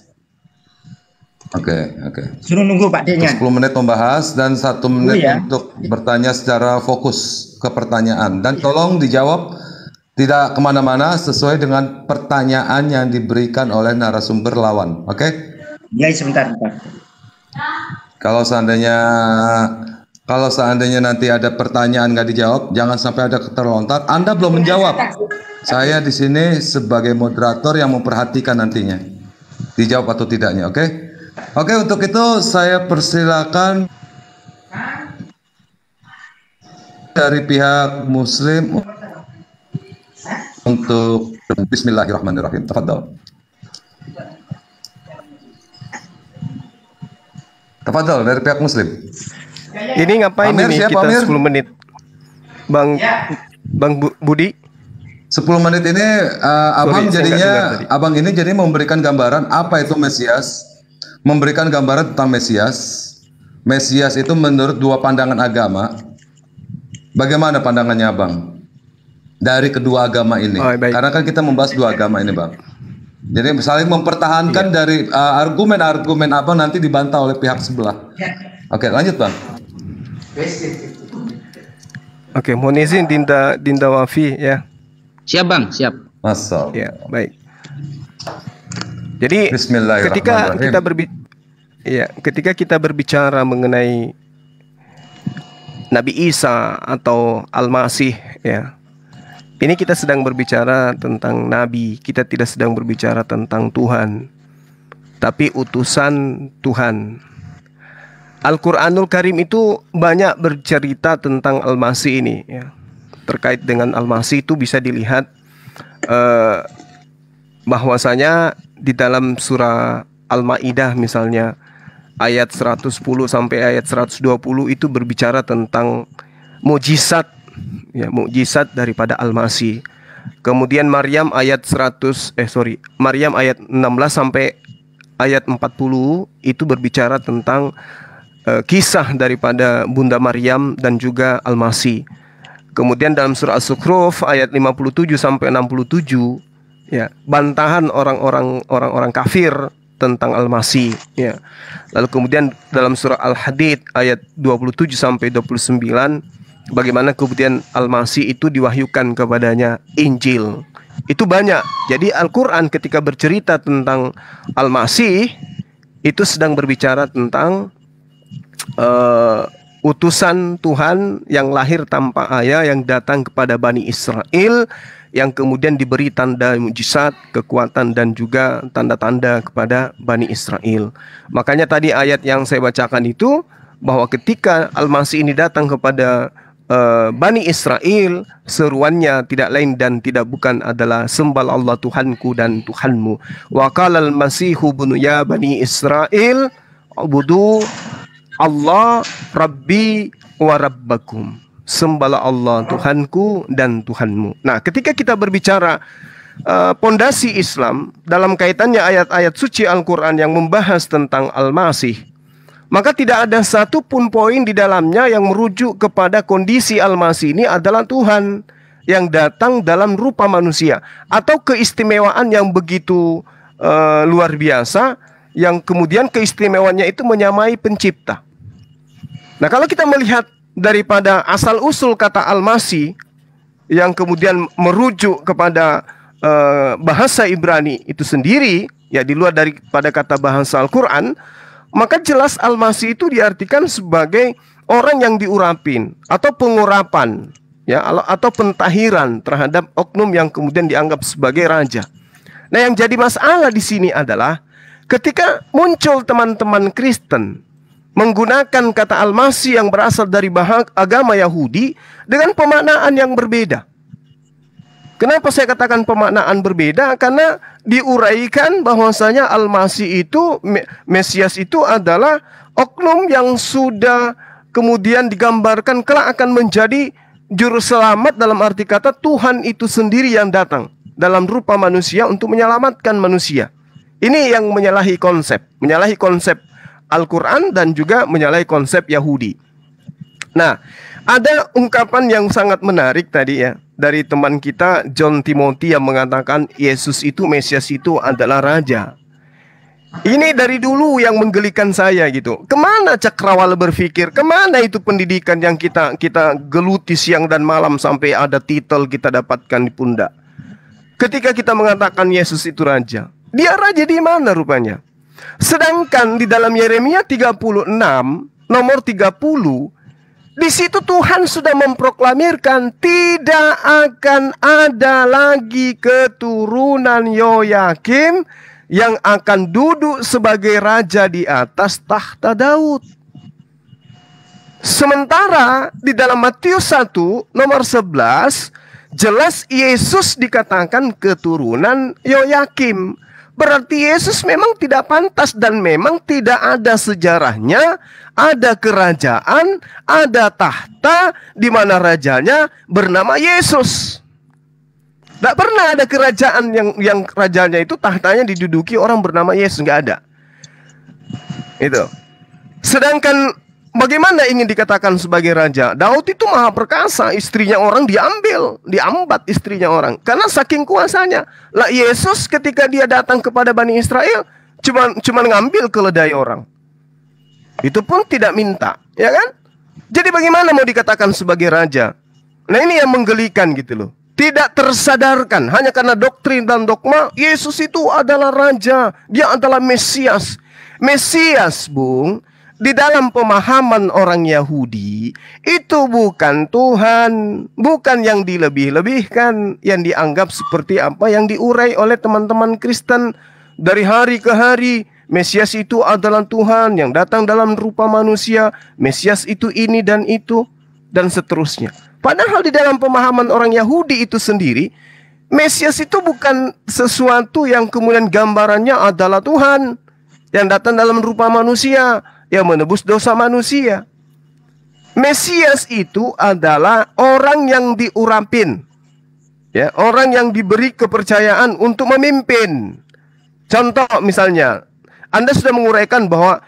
Oke. Suruh nunggu Pak D-nya. 10 menit membahas dan 1 menit untuk bertanya secara fokus ke pertanyaan. Dan tolong dijawab tidak kemana-mana sesuai dengan pertanyaan yang diberikan oleh narasumber lawan. Oke? Ya, sebentar. Kalau seandainya nanti ada pertanyaan nggak dijawab, jangan sampai ada terlontar. Anda belum menjawab. Saya di sini sebagai moderator yang memperhatikan nantinya dijawab atau tidaknya. Oke? Oke, untuk itu saya persilakan dari pihak Muslim untuk Bismillahirrahmanirrahim. Tafadhol. Tafadhol dari pihak Muslim. Ini ngapain Amir, ini siapa, kita Amir? 10 menit? Bang Budi? 10 menit ini abang ini jadi memberikan gambaran apa itu Mesias, memberikan gambaran tentang Mesias. Mesias itu menurut dua pandangan agama. Bagaimana pandangannya Abang dari kedua agama ini? Karena kan kita membahas dua agama ini Bang. Jadi saling mempertahankan dari argumen-argumen Abang nanti dibantah oleh pihak sebelah. Oke, lanjut Bang. Oke, mohon izin Dinda Wafi ya. Siap Bang, siap. Masal. Ya, baik. Jadi ketika kita berbicara mengenai Nabi Isa atau Al-Masih ya. Ini kita sedang berbicara tentang nabi, kita tidak sedang berbicara tentang Tuhan. Tapi utusan Tuhan. Al-Qur'anul Karim itu banyak bercerita tentang Al-Masih ini ya. Terkait dengan Al-Masih itu bisa dilihat bahwasanya di dalam surah Al-Maidah misalnya ayat 110 sampai ayat 120 itu berbicara tentang mukjizat ya, mukjizat daripada Al-Masih. Kemudian Maryam ayat Maryam ayat 16 sampai ayat 40 itu berbicara tentang kisah daripada Bunda Maryam dan juga Al-Masih. Kemudian dalam surah As-Zukhruf ayat 57 sampai 67 ya, bantahan orang-orang kafir tentang Al-Masih ya. Lalu kemudian dalam surah Al-Hadid ayat 27 sampai 29 bagaimana kemudian Al-Masih itu diwahyukan kepadanya Injil. Itu banyak. Jadi Al-Qur'an ketika bercerita tentang Al-Masih itu sedang berbicara tentang utusan Tuhan yang lahir tanpa ayah yang datang kepada Bani Israel, yang kemudian diberi tanda mujizat, kekuatan dan juga tanda-tanda kepada Bani Israel. Makanya tadi ayat yang saya bacakan itu bahwa ketika Al-Masih ini datang kepada Bani Israel, seruannya tidak lain dan tidak bukan adalah sembahlah Allah Tuhanku dan Tuhanmu. Wa qala al-Masihu ibnu ya Bani Israel ubudu Allah Rabbi wa Rabbakum. Sembahlah Allah Tuhanku dan Tuhanmu. Nah, ketika kita berbicara pondasi Islam dalam kaitannya ayat-ayat suci Al-Quran yang membahas tentang Al-Masih, maka tidak ada satu pun poin di dalamnya yang merujuk kepada kondisi Al-Masih ini adalah Tuhan yang datang dalam rupa manusia atau keistimewaan yang begitu luar biasa, yang kemudian keistimewaannya itu menyamai pencipta. Nah, kalau kita melihat daripada asal-usul kata Al-Masih yang kemudian merujuk kepada bahasa Ibrani itu sendiri, ya di luar daripada kata bahasa Al-Quran, maka jelas Al-Masih itu diartikan sebagai orang yang diurapin atau pengurapan ya, atau pentahiran terhadap oknum yang kemudian dianggap sebagai raja. Nah, yang jadi masalah di sini adalah ketika muncul teman-teman Kristen menggunakan kata Al-Masih yang berasal dari agama Yahudi dengan pemaknaan yang berbeda. Kenapa saya katakan pemaknaan berbeda? Karena diuraikan bahwasanya Al-Masih itu, Mesias itu adalah oknum yang sudah kemudian digambarkan kelak akan menjadi juru selamat, dalam arti kata Tuhan itu sendiri yang datang dalam rupa manusia untuk menyelamatkan manusia. Ini yang menyalahi konsep Al-Quran dan juga menyalahi konsep Yahudi. Nah, ada ungkapan yang sangat menarik tadi ya dari teman kita John Timothy yang mengatakan Yesus itu, Mesias itu adalah raja. Ini dari dulu yang menggelikan saya gitu. Kemana cakrawala berpikir? Kemana itu pendidikan yang kita geluti siang dan malam sampai ada titel kita dapatkan di pundak? Ketika kita mengatakan Yesus itu raja, dia raja di mana rupanya? Sedangkan di dalam Yeremia 36 nomor 30, di situ Tuhan sudah memproklamirkan tidak akan ada lagi keturunan Yoyakim yang akan duduk sebagai raja di atas tahta Daud. Sementara di dalam Matius 1 nomor 11 jelas Yesus dikatakan keturunan Yoyakim. Berarti Yesus memang tidak pantas dan memang tidak ada sejarahnya, ada kerajaan, ada tahta di mana rajanya bernama Yesus. Tidak pernah ada kerajaan yang rajanya itu tahtanya diduduki orang bernama Yesus, nggak ada. Itu. Sedangkan bagaimana ingin dikatakan sebagai raja? Daud itu maha perkasa, istrinya orang diambat istrinya orang karena saking kuasanya. Lah Yesus ketika dia datang kepada Bani Israel cuma ngambil keledai orang. Itu pun tidak minta, ya kan? Jadi bagaimana mau dikatakan sebagai raja? Nah, ini yang menggelikan gitu loh. Tidak tersadarkan hanya karena doktrin dan dogma Yesus itu adalah raja, dia adalah Mesias. Mesias, Bung, di dalam pemahaman orang Yahudi itu bukan Tuhan, bukan yang dilebih-lebihkan, yang dianggap seperti apa yang diurai oleh teman-teman Kristen dari hari ke hari. Mesias itu adalah Tuhan yang datang dalam rupa manusia, Mesias itu ini dan itu dan seterusnya. Padahal di dalam pemahaman orang Yahudi itu sendiri, Mesias itu bukan sesuatu yang kemudian gambarannya adalah Tuhan yang datang dalam rupa manusia, yang menebus dosa manusia. Mesias itu adalah orang yang diurapin, ya, orang yang diberi kepercayaan untuk memimpin. Contoh misalnya, Anda sudah menguraikan bahwa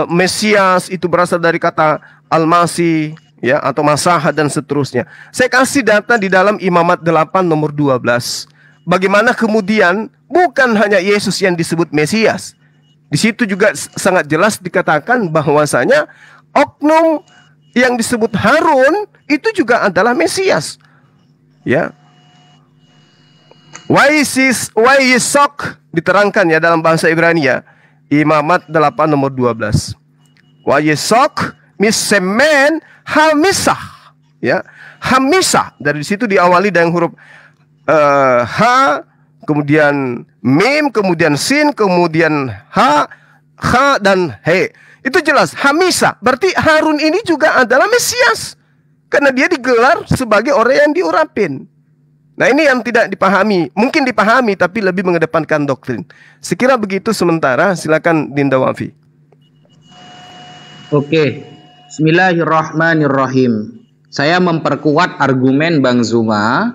Mesias itu berasal dari kata Al-Masih, ya, atau Masaha dan seterusnya. Saya kasih data di dalam Imamat 8 nomor 12. Bagaimana kemudian bukan hanya Yesus yang disebut Mesias. Di situ juga sangat jelas dikatakan bahwasanya oknum yang disebut Harun itu juga adalah Mesias. Ya. Wayisok diterangkan ya dalam bahasa Ibrania, Imamat 8 nomor 12. Wayisok misemen hamisah, ya, hamisah. Dari situ diawali dengan huruf H, kemudian mim, kemudian sin, kemudian H dan he. Itu jelas hamisah. Berarti Harun ini juga adalah Mesias karena dia digelar sebagai orang yang diurapin. Nah, ini yang tidak dipahami. Mungkin dipahami tapi lebih mengedepankan doktrin. Sekira begitu sementara. Silakan Dinda Wafi. Oke. Bismillahirrahmanirrahim. Saya memperkuat argumen Bang Zuma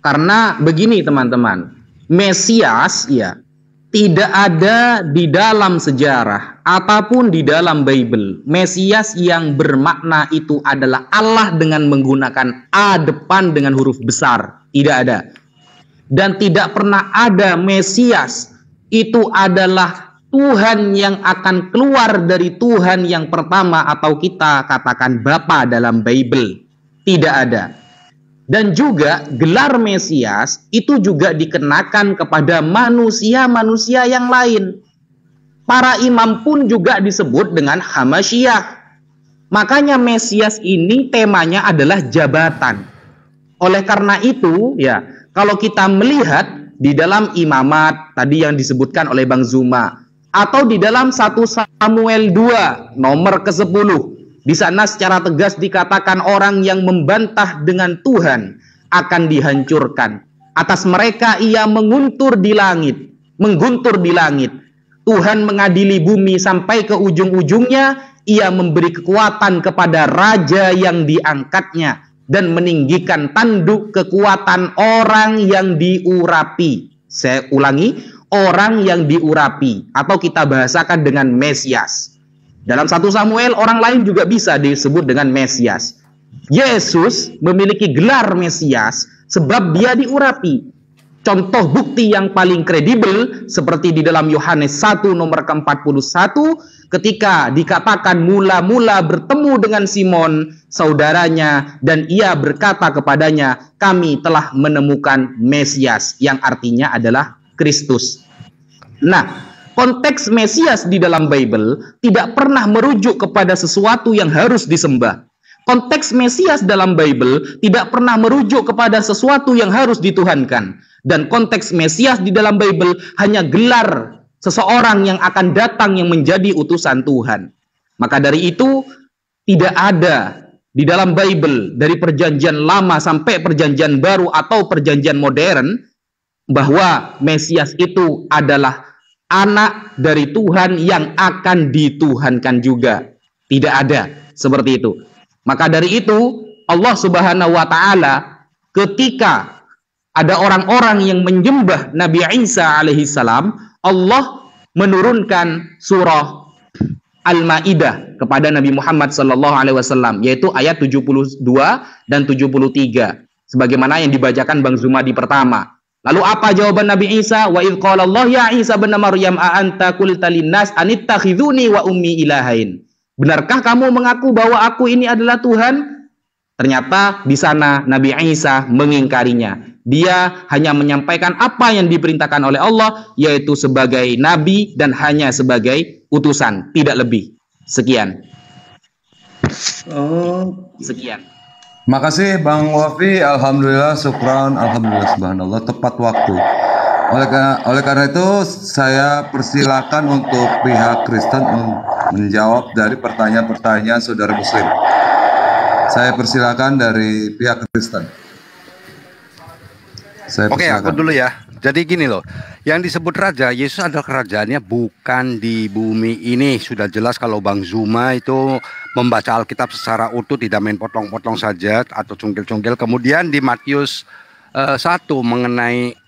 karena begini teman-teman. Mesias ya tidak ada di dalam sejarah ataupun di dalam Bible. Mesias yang bermakna itu adalah Allah dengan menggunakan A depan dengan huruf besar. Tidak ada. Dan tidak pernah ada Mesias itu adalah Tuhan yang akan keluar dari Tuhan yang pertama atau kita katakan Bapa dalam Bible. Tidak ada. Dan juga gelar Mesias itu juga dikenakan kepada manusia-manusia yang lain. Para imam pun juga disebut dengan Hamasyiah. Makanya Mesias ini temanya adalah jabatan. Oleh karena itu, ya, kalau kita melihat di dalam imamat tadi yang disebutkan oleh Bang Zuma, atau di dalam 1 Samuel 2 nomor ke-10, di sana secara tegas dikatakan orang yang membantah dengan Tuhan akan dihancurkan. Atas mereka ia mengguntur di langit. Tuhan mengadili bumi sampai ke ujung-ujungnya. Ia memberi kekuatan kepada raja yang diangkatnya dan meninggikan tanduk kekuatan orang yang diurapi. Saya ulangi, orang yang diurapi, atau kita bahasakan dengan Mesias. Dalam 1 Samuel orang lain juga bisa disebut dengan Mesias. Yesus memiliki gelar Mesias sebab dia diurapi. Contoh bukti yang paling kredibel seperti di dalam Yohanes 1 nomor ke-41, ketika dikatakan mula-mula bertemu dengan Simon saudaranya dan ia berkata kepadanya, kami telah menemukan Mesias, yang artinya adalah Kristus. Nah, konteks Mesias di dalam Bible tidak pernah merujuk kepada sesuatu yang harus disembah. Konteks Mesias dalam Bible tidak pernah merujuk kepada sesuatu yang harus dituhankan. Dan konteks Mesias di dalam Bible hanya gelar seseorang yang akan datang yang menjadi utusan Tuhan. Maka dari itu tidak ada di dalam Bible dari perjanjian lama sampai perjanjian baru atau perjanjian modern bahwa Mesias itu adalah anak dari Tuhan yang akan dituhankan juga. Tidak ada seperti itu. Maka dari itu Allah Subhanahu wa taala ketika ada orang-orang yang menyembah Nabi Isa alaihissalam, Allah menurunkan surah Al-Maidah kepada Nabi Muhammad sallallahu alaihi wasallam, yaitu ayat 72 dan 73 sebagaimana yang dibacakan Bang Zuma di pertama. Lalu apa jawaban Nabi Isa? Wa idz qala Allah ya Isa bin Maryam a anta qulta linnas anittakhiduni wa ummi ilahain. Benarkah kamu mengaku bahwa aku ini adalah Tuhan? Ternyata di sana Nabi Isa mengingkarinya. Dia hanya menyampaikan apa yang diperintahkan oleh Allah, yaitu sebagai nabi dan hanya sebagai utusan, tidak lebih. Sekian. Sekian. Makasih Bang Wafi, alhamdulillah, syukran, alhamdulillah, subhanallah, tepat waktu. Oleh karena itu saya persilakan untuk pihak Kristen menjawab dari pertanyaan-pertanyaan saudara Muslim. Saya persilakan dari pihak Kristen. Oke, aku dulu ya. Jadi gini loh, yang disebut raja, Yesus adalah kerajaannya bukan di bumi ini. Sudah jelas kalau Bang Zuma itu membaca Alkitab secara utuh, tidak main potong-potong saja atau cungkil-cungkil. Kemudian di Matius 1 mengenai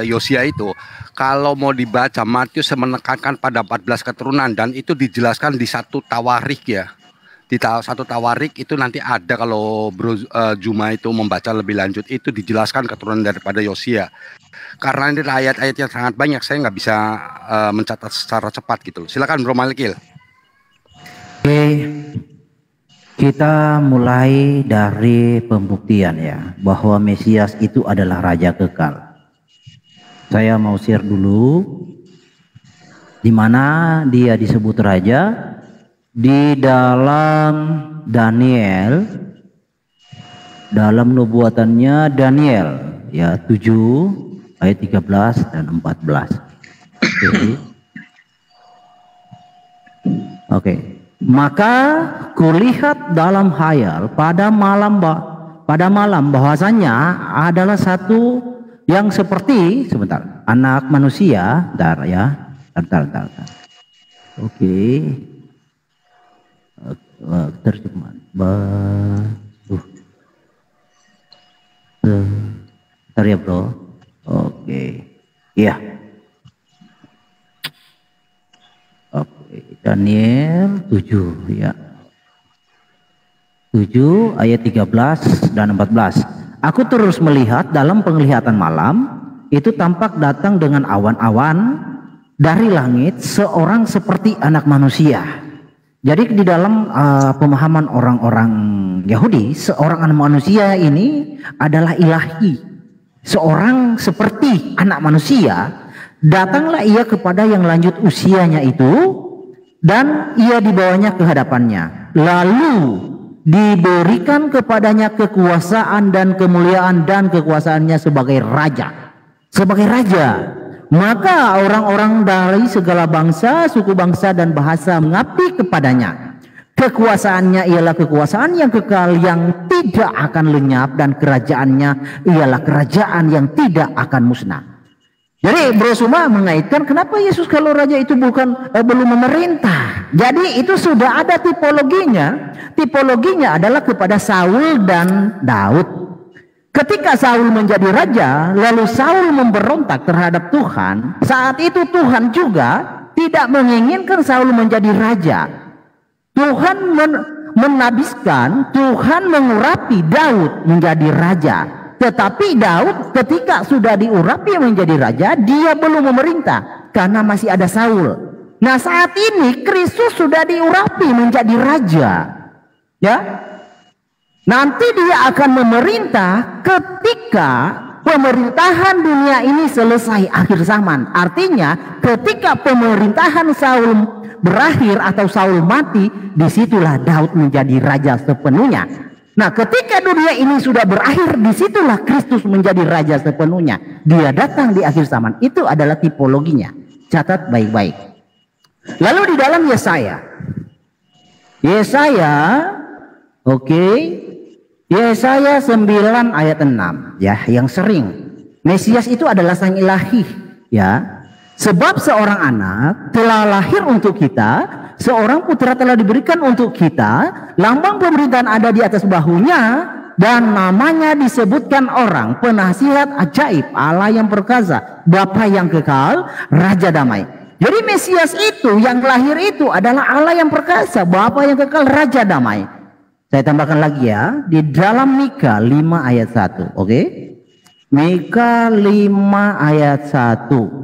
Yosia itu, kalau mau dibaca, Matius menekankan pada 14 keturunan dan itu dijelaskan di 1 Tawarik ya. Di 1 Tawarik itu nanti ada, kalau Bro Zuma itu membaca lebih lanjut, itu dijelaskan keturunan daripada Yosia. Karena ini ayat-ayat yang sangat banyak, saya nggak bisa mencatat secara cepat gitu. Silakan Bro Malikil. Oke, kita mulai dari pembuktian ya, bahwa Mesias itu adalah Raja Kekal. Saya mau share dulu di mana dia disebut Raja. Di dalam Daniel, dalam nubuatannya Daniel ya 7 ayat 13 dan 14. Oke. Maka kulihat dalam hayal pada malam bahwasanya adalah satu yang seperti anak manusia, bentar. Oke. Terjemahan bentar ya bro. Oke. Iya. Oke, Daniel 7 ya. 7 ayat 13 dan 14. Aku terus melihat dalam penglihatan malam, itu tampak datang dengan awan-awan dari langit seorang seperti anak manusia. Jadi di dalam pemahaman orang-orang Yahudi, seorang anak manusia ini adalah ilahi. Seorang seperti anak manusia, datanglah ia kepada yang lanjut usianya itu, dan ia dibawanya ke hadapannya. Lalu diberikan kepadanya kekuasaan dan kemuliaan dan kekuasaannya sebagai raja. Sebagai raja. Maka orang-orang dari segala bangsa, suku bangsa dan bahasa mengabdi kepadanya. Kekuasaannya ialah kekuasaan yang kekal yang tidak akan lenyap, dan kerajaannya ialah kerajaan yang tidak akan musnah. Jadi Bro Suma mengaitkan kenapa Yesus kalau raja itu belum memerintah. Jadi itu sudah ada tipologinya. Tipologinya adalah kepada Saul dan Daud. Ketika Saul menjadi raja, lalu Saul memberontak terhadap Tuhan, saat itu Tuhan juga tidak menginginkan Saul menjadi raja. Tuhan menabiskan, Tuhan mengurapi Daud menjadi raja. Tetapi Daud ketika sudah diurapi menjadi raja, dia belum memerintah karena masih ada Saul. Nah, saat ini Kristus sudah diurapi menjadi raja. Ya. Nanti dia akan memerintah ketika pemerintahan dunia ini selesai akhir zaman. Artinya ketika pemerintahan Saul berakhir atau Saul mati, disitulah Daud menjadi raja sepenuhnya. Nah, ketika dunia ini sudah berakhir, disitulah Kristus menjadi raja sepenuhnya. Dia datang di akhir zaman. Itu adalah tipologinya. Catat baik-baik. Lalu di dalam Yesaya, oke, Yesaya 9 ayat 6, ya, yang sering. Mesias itu adalah sang ilahi, ya. Sebab seorang anak telah lahir untuk kita, seorang putra telah diberikan untuk kita, lambang pemerintahan ada di atas bahunya, dan namanya disebutkan orang, penasihat ajaib, Allah yang perkasa, Bapa yang kekal, Raja damai. Jadi Mesias itu yang lahir itu adalah Allah yang perkasa, Bapa yang kekal, Raja damai. Saya tambahkan lagi ya, di dalam Mika 5 ayat 1, oke? Mika 5 ayat 1.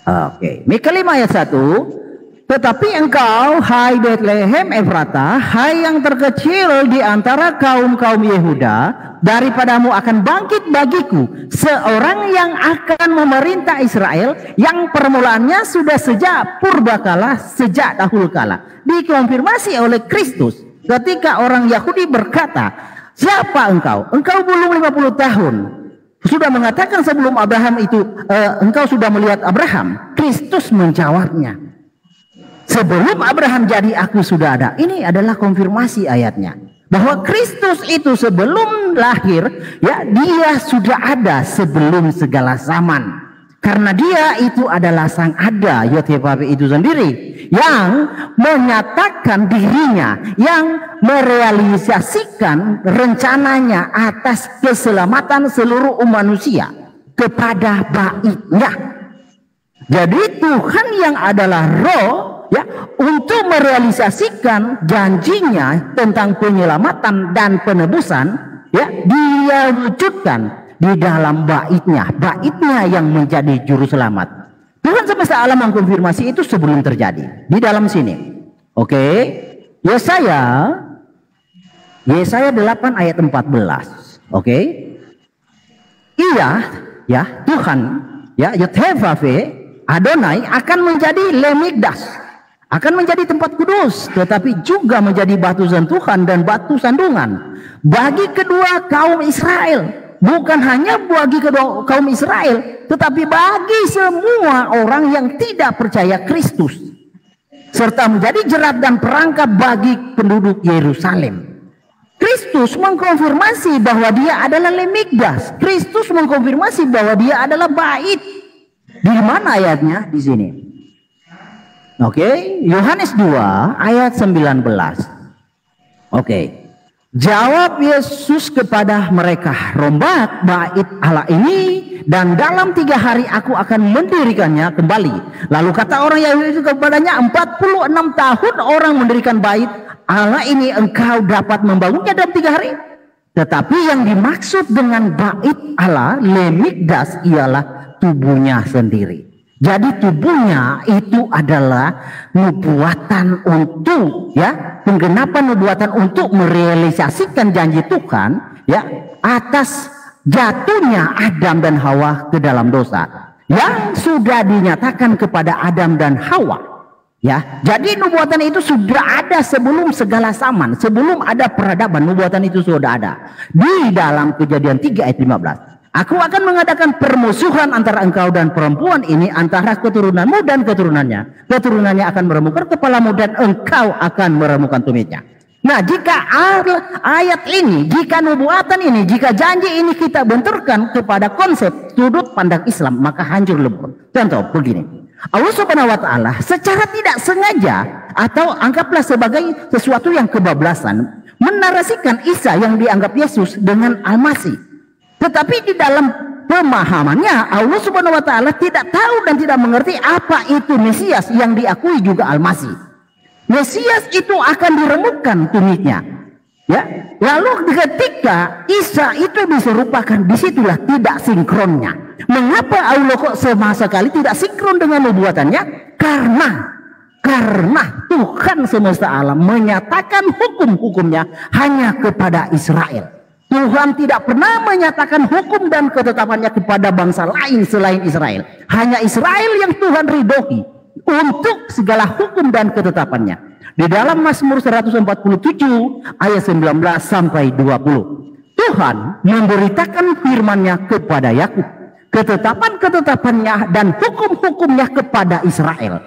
Oke, Mika 5 ayat 1. Tetapi engkau, hai Bethlehem Efrata, hai yang terkecil di antara kaum-kaum Yehuda, daripadamu akan bangkit bagiku seorang yang akan memerintah Israel, yang permulaannya sudah sejak purbakala, sejak dahulu kala. Dikonfirmasi oleh Kristus ketika orang Yahudi berkata, siapa engkau? Engkau belum 50 tahun. Sudah mengatakan sebelum Abraham itu, engkau sudah melihat Abraham. Kristus menjawabnya, sebelum Abraham jadi aku sudah ada. Ini adalah konfirmasi ayatnya, bahwa Kristus itu sebelum lahir, ya, dia sudah ada sebelum segala zaman. Karena dia itu adalah sang ada, Yod-Heh-Vav-He itu sendiri, yang menyatakan dirinya, yang merealisasikan rencananya atas keselamatan seluruh umat manusia kepada baitnya. Jadi Tuhan yang adalah roh, ya, untuk merealisasikan janjinya tentang penyelamatan dan penebusan, ya, dia wujudkan di dalam baitnya yang menjadi juru selamat. Tuhan semesta alam mengkonfirmasi itu sebelum terjadi di dalam sini. Oke, Yesaya 8 ayat 14. Oke, iya, ya, Tuhan, ya, Yod-Heh-Vav-He Adonai akan menjadi Lemikdas, akan menjadi tempat kudus, tetapi juga menjadi batu sentuhan dan batu sandungan bagi kedua kaum Israel. Bukan hanya bagi kedua kaum Israel, tetapi bagi semua orang yang tidak percaya Kristus, serta menjadi jerat dan perangkap bagi penduduk Yerusalem. Kristus mengkonfirmasi bahwa dia adalah Lemikdas. Kristus mengkonfirmasi bahwa dia adalah bait. Di mana ayatnya? Di sini. Oke, Yohanes 2 ayat 19. Oke. Jawab Yesus kepada mereka, rombak bait Allah ini, dan dalam 3 hari aku akan mendirikannya kembali. Lalu kata orang Yahudi kepadanya, 46 tahun orang mendirikan bait Allah ini, engkau dapat membangunnya dalam 3 hari? Tetapi yang dimaksud dengan bait Allah, Lemikdas, ialah tubuhnya sendiri. Jadi tubuhnya itu adalah nubuatan untuk, ya, penggenapan nubuatan untuk merealisasikan janji Tuhan, ya, atas jatuhnya Adam dan Hawa ke dalam dosa yang sudah dinyatakan kepada Adam dan Hawa, Ya, jadi nubuatan itu sudah ada sebelum segala zaman, sebelum ada peradaban, nubuatan itu sudah ada. Di dalam Kejadian 3 ayat 15. Aku akan mengadakan permusuhan antara engkau dan perempuan ini, antara keturunanmu dan keturunannya. Keturunannya akan meremukkan kepalamu dan engkau akan meremukkan tumitnya. Nah, jika ayat ini, jika nubuatan ini, jika janji ini kita benturkan kepada konsep sudut pandang Islam, maka hancur lebur. Contoh begini. Allah Subhanahu wa taala secara tidak sengaja atau anggaplah sebagai sesuatu yang kebablasan menarasikan Isa yang dianggap Yesus dengan Al-Masih. Tetapi di dalam pemahamannya Allah Subhanahu wa taala tidak tahu dan tidak mengerti apa itu Mesias yang diakui juga Al-Masih. Mesias itu akan diremukkan tumitnya. Ya, lalu ketika Isa itu diserupakan, disitulah tidak sinkronnya. Mengapa Allah kok sama sekali tidak sinkron dengan nubuatannya? Karena Tuhan semesta alam menyatakan hukum-hukumnya hanya kepada Israel. Tuhan tidak pernah menyatakan hukum dan ketetapannya kepada bangsa lain selain Israel. Hanya Israel yang Tuhan ridhoi untuk segala hukum dan ketetapannya. Di dalam Mazmur 147 ayat 19 sampai 20. Tuhan memberitakan firman-Nya kepada Yakub, ketetapan-ketetapannya dan hukum-hukumnya kepada Israel.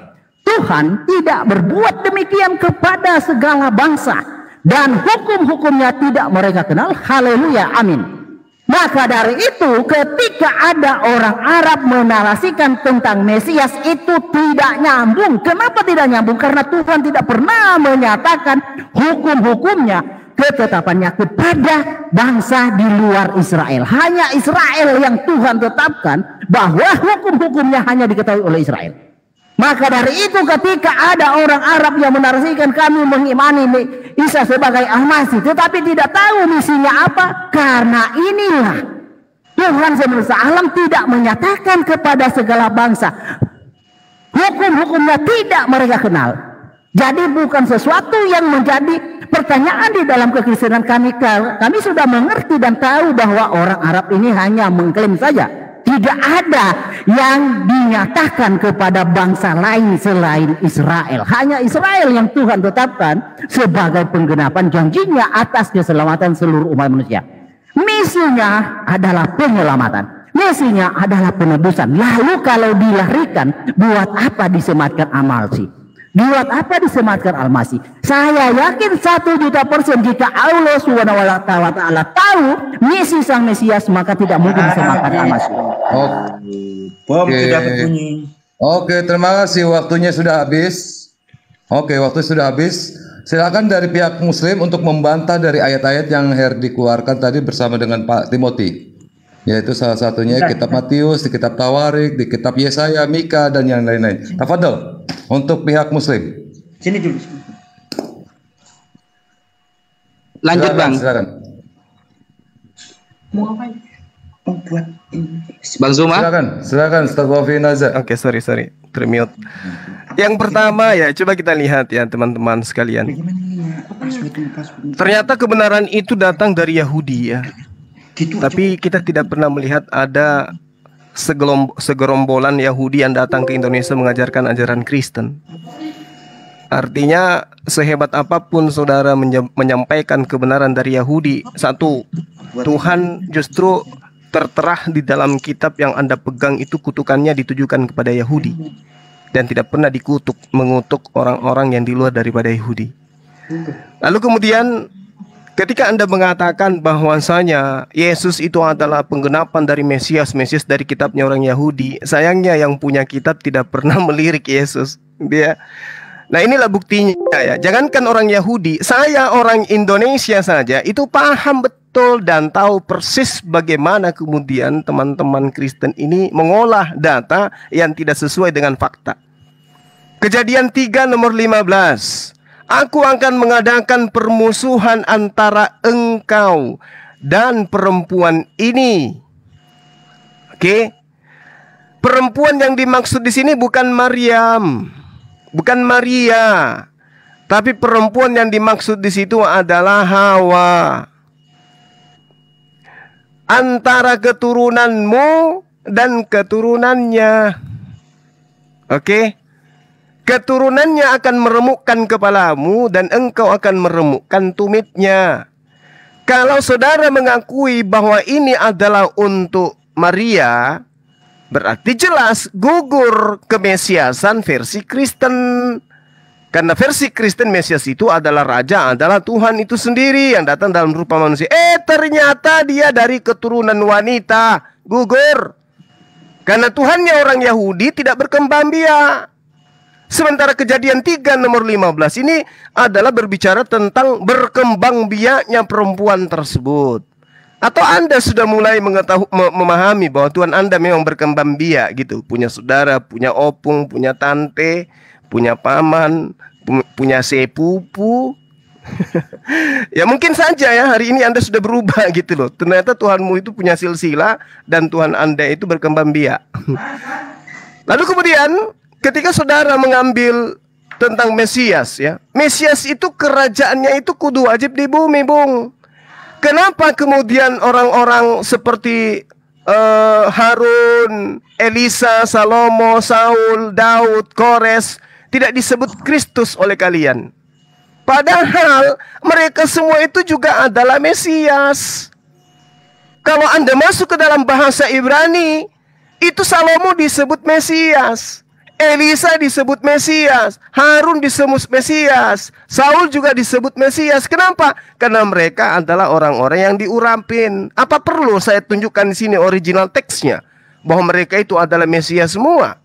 Tuhan tidak berbuat demikian kepada segala bangsa dan hukum-hukumnya tidak mereka kenal. Haleluya, amin. Maka dari itu ketika ada orang Arab menarasikan tentang Mesias itu tidak nyambung. Kenapa tidak nyambung? Karena Tuhan tidak pernah menyatakan hukum-hukumnya, ketetapannya kepada bangsa di luar Israel. Hanya Israel yang Tuhan tetapkan bahwa hukum-hukumnya hanya diketahui oleh Israel. Maka dari itu ketika ada orang Arab yang menarasikan kami mengimani Isa sebagai Al-Masih, tetapi tidak tahu misinya apa, karena inilah Tuhan semesta alam tidak menyatakan kepada segala bangsa, hukum-hukumnya tidak mereka kenal. Jadi bukan sesuatu yang menjadi pertanyaan di dalam kekristenan kami. Kami sudah mengerti dan tahu bahwa orang Arab ini hanya mengklaim saja. Tidak ada yang dinyatakan kepada bangsa lain selain Israel. Hanya Israel yang Tuhan tetapkan sebagai penggenapan janjinya atas keselamatan seluruh umat manusia. Misinya adalah penyelamatan. Misinya adalah penebusan. Lalu kalau dilarikan, buat apa disematkan amal sih? Buat apa disematkan Al-Masih? Saya yakin 1.000.000% jika Allah Subhanahu wa taala tahu misi sang Mesias, maka tidak mungkin disematkan Al-Masih. Bom sudah berbunyi. Oke, terima kasih. Waktunya sudah habis. Oke, waktu sudah habis. Silakan dari pihak Muslim untuk membantah dari ayat-ayat yang Herdi keluarkan tadi bersama dengan Pak Timothy. Yaitu salah satunya kitab Matius, di kitab Tawarik, di kitab Yesaya, Mika, dan yang lain-lain. Tafadhol untuk pihak Muslim. Sini dulu. Lanjut, silakan, Bang. Silakan. Mau ngapain? Mau buat ini. Bang Zuma. Silakan, Ustaz Wafi Nazar. Oke, sorry, termute. Yang pertama ya, coba kita lihat ya teman-teman sekalian. Ternyata kebenaran itu datang dari Yahudi ya. Tapi kita tidak pernah melihat ada segerombolan Yahudi yang datang ke Indonesia mengajarkan ajaran Kristen. Artinya sehebat apapun saudara menyampaikan kebenaran dari Yahudi, satu, Tuhan justru tertera di dalam kitab yang Anda pegang itu kutukannya ditujukan kepada Yahudi, dan tidak pernah mengutuk orang-orang yang di luar daripada Yahudi. Lalu kemudian ketika Anda mengatakan bahwasanya Yesus itu adalah penggenapan dari Mesias dari kitabnya orang Yahudi, sayangnya yang punya kitab tidak pernah melirik Yesus. Nah inilah buktinya ya. Jangankan orang Yahudi, saya orang Indonesia saja itu paham betul dan tahu persis bagaimana kemudian teman-teman Kristen ini mengolah data yang tidak sesuai dengan fakta. Kejadian 3 nomor 15. Aku akan mengadakan permusuhan antara engkau dan perempuan ini. Oke. Perempuan yang dimaksud di sini bukan Maryam, bukan Maria. Tapi perempuan yang dimaksud di situ adalah Hawa. Antara keturunanmu dan keturunannya. Oke. keturunannya akan meremukkan kepalamu dan engkau akan meremukkan tumitnya. Kalau saudara mengakui bahwa ini adalah untuk Maria, berarti jelas gugur kemesiasan versi Kristen. Karena versi Kristen Mesias itu adalah raja, adalah Tuhan itu sendiri yang datang dalam rupa manusia. Ternyata dia dari keturunan wanita, gugur. Karena Tuhannya orang Yahudi tidak berkembang biak. Sementara Kejadian 3 nomor 15 ini adalah berbicara tentang berkembang biaknya perempuan tersebut. Atau Anda sudah mulai memahami bahwa Tuhan Anda memang berkembang biak gitu. Punya saudara, punya opung, punya tante, punya paman, punya sepupu. Ya mungkin saja ya hari ini Anda sudah berubah gitu loh. Ternyata Tuhanmu itu punya silsilah dan Tuhan Anda itu berkembang biak. Lalu kemudian ketika saudara mengambil tentang Mesias ya, Mesias itu kerajaannya itu kudu wajib di bumi, Bung. Kenapa kemudian orang-orang seperti Harun, Elisa, Salomo, Saul, Daud, Kores tidak disebut Kristus oleh kalian? Padahal mereka semua itu juga adalah Mesias. Kalau Anda masuk ke dalam bahasa Ibrani, itu Salomo disebut Mesias, Elisa disebut Mesias, Harun disebut Mesias, Saul juga disebut Mesias. Kenapa? Karena mereka adalah orang-orang yang diurapin. Apa perlu saya tunjukkan di sini original teksnya bahwa mereka itu adalah Mesias semua?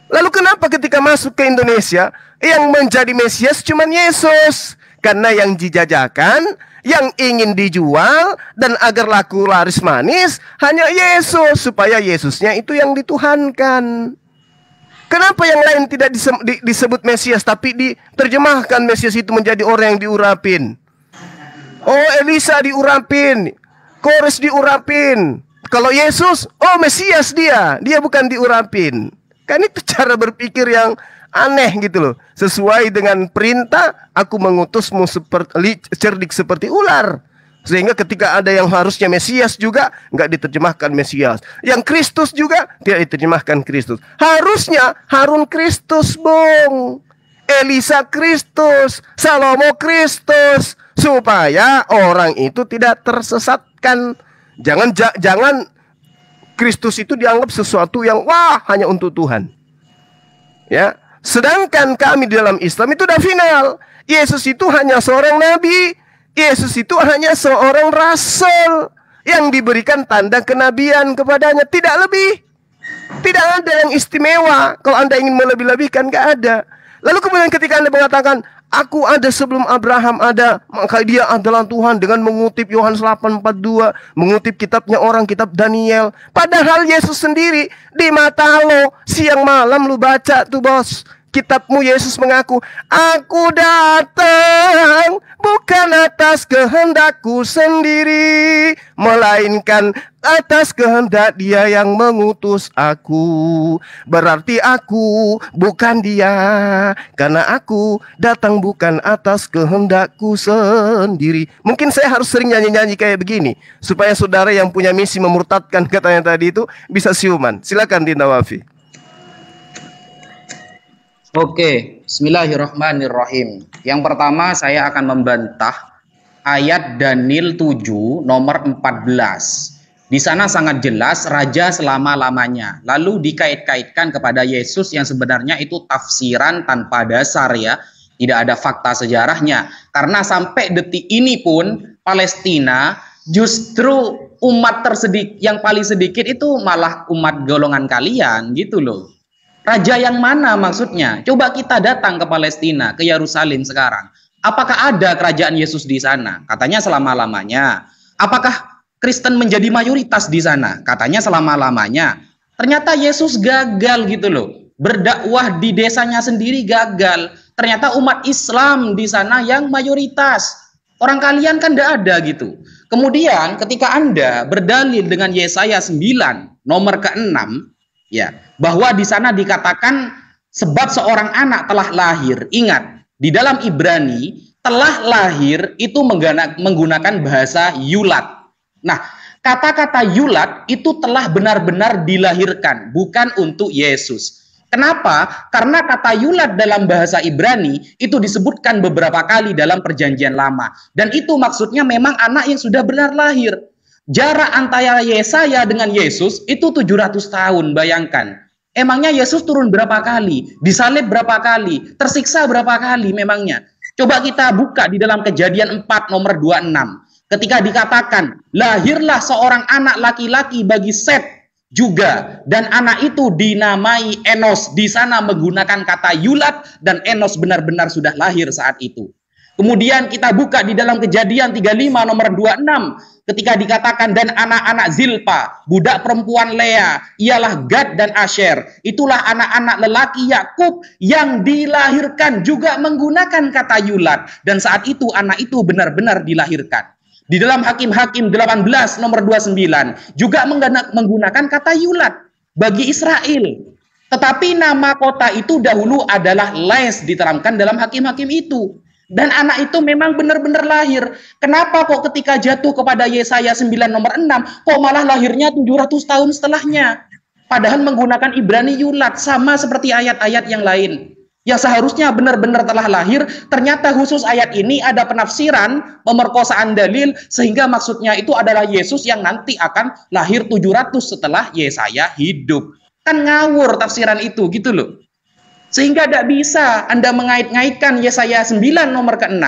Lalu kenapa ketika masuk ke Indonesia yang menjadi Mesias cuma Yesus? Karena yang dijajakan, yang ingin dijual dan agar laku laris manis hanya Yesus, supaya Yesusnya itu yang dituhankan. Kenapa yang lain tidak disebut Mesias tapi diterjemahkan Mesias itu menjadi orang yang diurapin? Oh, Elisa diurapin, Kores diurapin. Kalau Yesus, oh Mesias dia bukan diurapin. Kan itu cara berpikir yang aneh gitu loh. Sesuai dengan perintah, aku mengutusmu cerdik seperti ular. Sehingga ketika ada yang harusnya Mesias juga nggak diterjemahkan Mesias. Yang Kristus juga tidak diterjemahkan Kristus. Harusnya Harun Kristus, Bung. Elisa Kristus, Salomo Kristus, supaya orang itu tidak tersesatkan. Jangan Kristus itu dianggap sesuatu yang wah hanya untuk Tuhan. Ya, sedangkan kami di dalam Islam itu udah final. Yesus itu hanya seorang nabi. Yesus itu hanya seorang rasul yang diberikan tanda kenabian kepadanya, tidak lebih. Tidak ada yang istimewa. Kalau Anda ingin melebih-lebihkan, gak ada. Lalu kemudian ketika Anda mengatakan aku ada sebelum Abraham ada, maka dia adalah Tuhan, dengan mengutip Yohanes 8:42, mengutip kitabnya orang, kitab Daniel. Padahal Yesus sendiri di mata lo siang malam lu baca tuh bos kitabmu, Yesus mengaku, aku datang bukan atas kehendakku sendiri, melainkan atas kehendak Dia yang mengutus aku. Berarti aku bukan Dia, karena aku datang bukan atas kehendakku sendiri. Mungkin saya harus sering nyanyi-nyanyi kayak begini supaya saudara yang punya misi memurtadkan katanya tadi itu bisa siuman. Silakan Dinda Wafi. Oke, bismillahirrahmanirrahim. Yang pertama saya akan membantah ayat Daniel 7 nomor 14. Di sana sangat jelas raja selama-lamanya. Lalu dikait-kaitkan kepada Yesus yang sebenarnya itu tafsiran tanpa dasar ya. Tidak ada fakta sejarahnya. Karena sampai detik ini pun Palestina justru umat yang paling sedikit itu malah umat golongan kalian gitu loh. Raja yang mana maksudnya? Coba kita datang ke Palestina, ke Yerusalem sekarang. Apakah ada kerajaan Yesus di sana? Katanya selama-lamanya. Apakah Kristen menjadi mayoritas di sana? Katanya selama-lamanya. Ternyata Yesus gagal gitu loh. Berdakwah di desanya sendiri gagal. Ternyata umat Islam di sana yang mayoritas. Orang kalian kan tidak ada gitu. Kemudian ketika Anda berdalil dengan Yesaya 9 nomor ke-6, ya, bahwa di sana dikatakan sebab seorang anak telah lahir. Ingat, di dalam Ibrani telah lahir itu menggunakan bahasa yulat. Nah, kata-kata yulat itu telah benar-benar dilahirkan, bukan untuk Yesus. Kenapa? Karena kata yulad dalam bahasa Ibrani itu disebutkan beberapa kali dalam perjanjian lama. Dan itu maksudnya memang anak yang sudah benar lahir. Jarak antara Yesaya dengan Yesus itu 700 tahun, bayangkan. Emangnya Yesus turun berapa kali? Disalib berapa kali? Tersiksa berapa kali memangnya? Coba kita buka di dalam Kejadian 4 nomor 26. Ketika dikatakan, lahirlah seorang anak laki-laki bagi Set juga, dan anak itu dinamai Enos. Di sana menggunakan kata yulad, dan Enos benar-benar sudah lahir saat itu. Kemudian kita buka di dalam Kejadian 35 nomor 26, ketika dikatakan dan anak-anak Zilpa, budak perempuan Lea, ialah Gad dan Asher. Itulah anak-anak lelaki Yakub yang dilahirkan juga menggunakan kata yulad, dan saat itu anak itu benar-benar dilahirkan. Di dalam Hakim-Hakim 18 nomor 29 juga menggunakan kata yulad bagi Israel. Tetapi nama kota itu dahulu adalah Les, diterangkan dalam Hakim-Hakim itu. Dan anak itu memang benar-benar lahir. Kenapa kok ketika jatuh kepada Yesaya 9 nomor 6 kok malah lahirnya 700 tahun setelahnya? Padahal menggunakan Ibrani yulad, sama seperti ayat-ayat yang lain. Yang seharusnya benar-benar telah lahir, ternyata khusus ayat ini ada penafsiran, pemerkosaan dalil, sehingga maksudnya itu adalah Yesus yang nanti akan lahir 700 setelah Yesaya hidup. Kan ngawur tafsiran itu, gitu loh. Sehingga tidak bisa Anda mengait-ngaitkan Yesaya 9 nomor ke-6,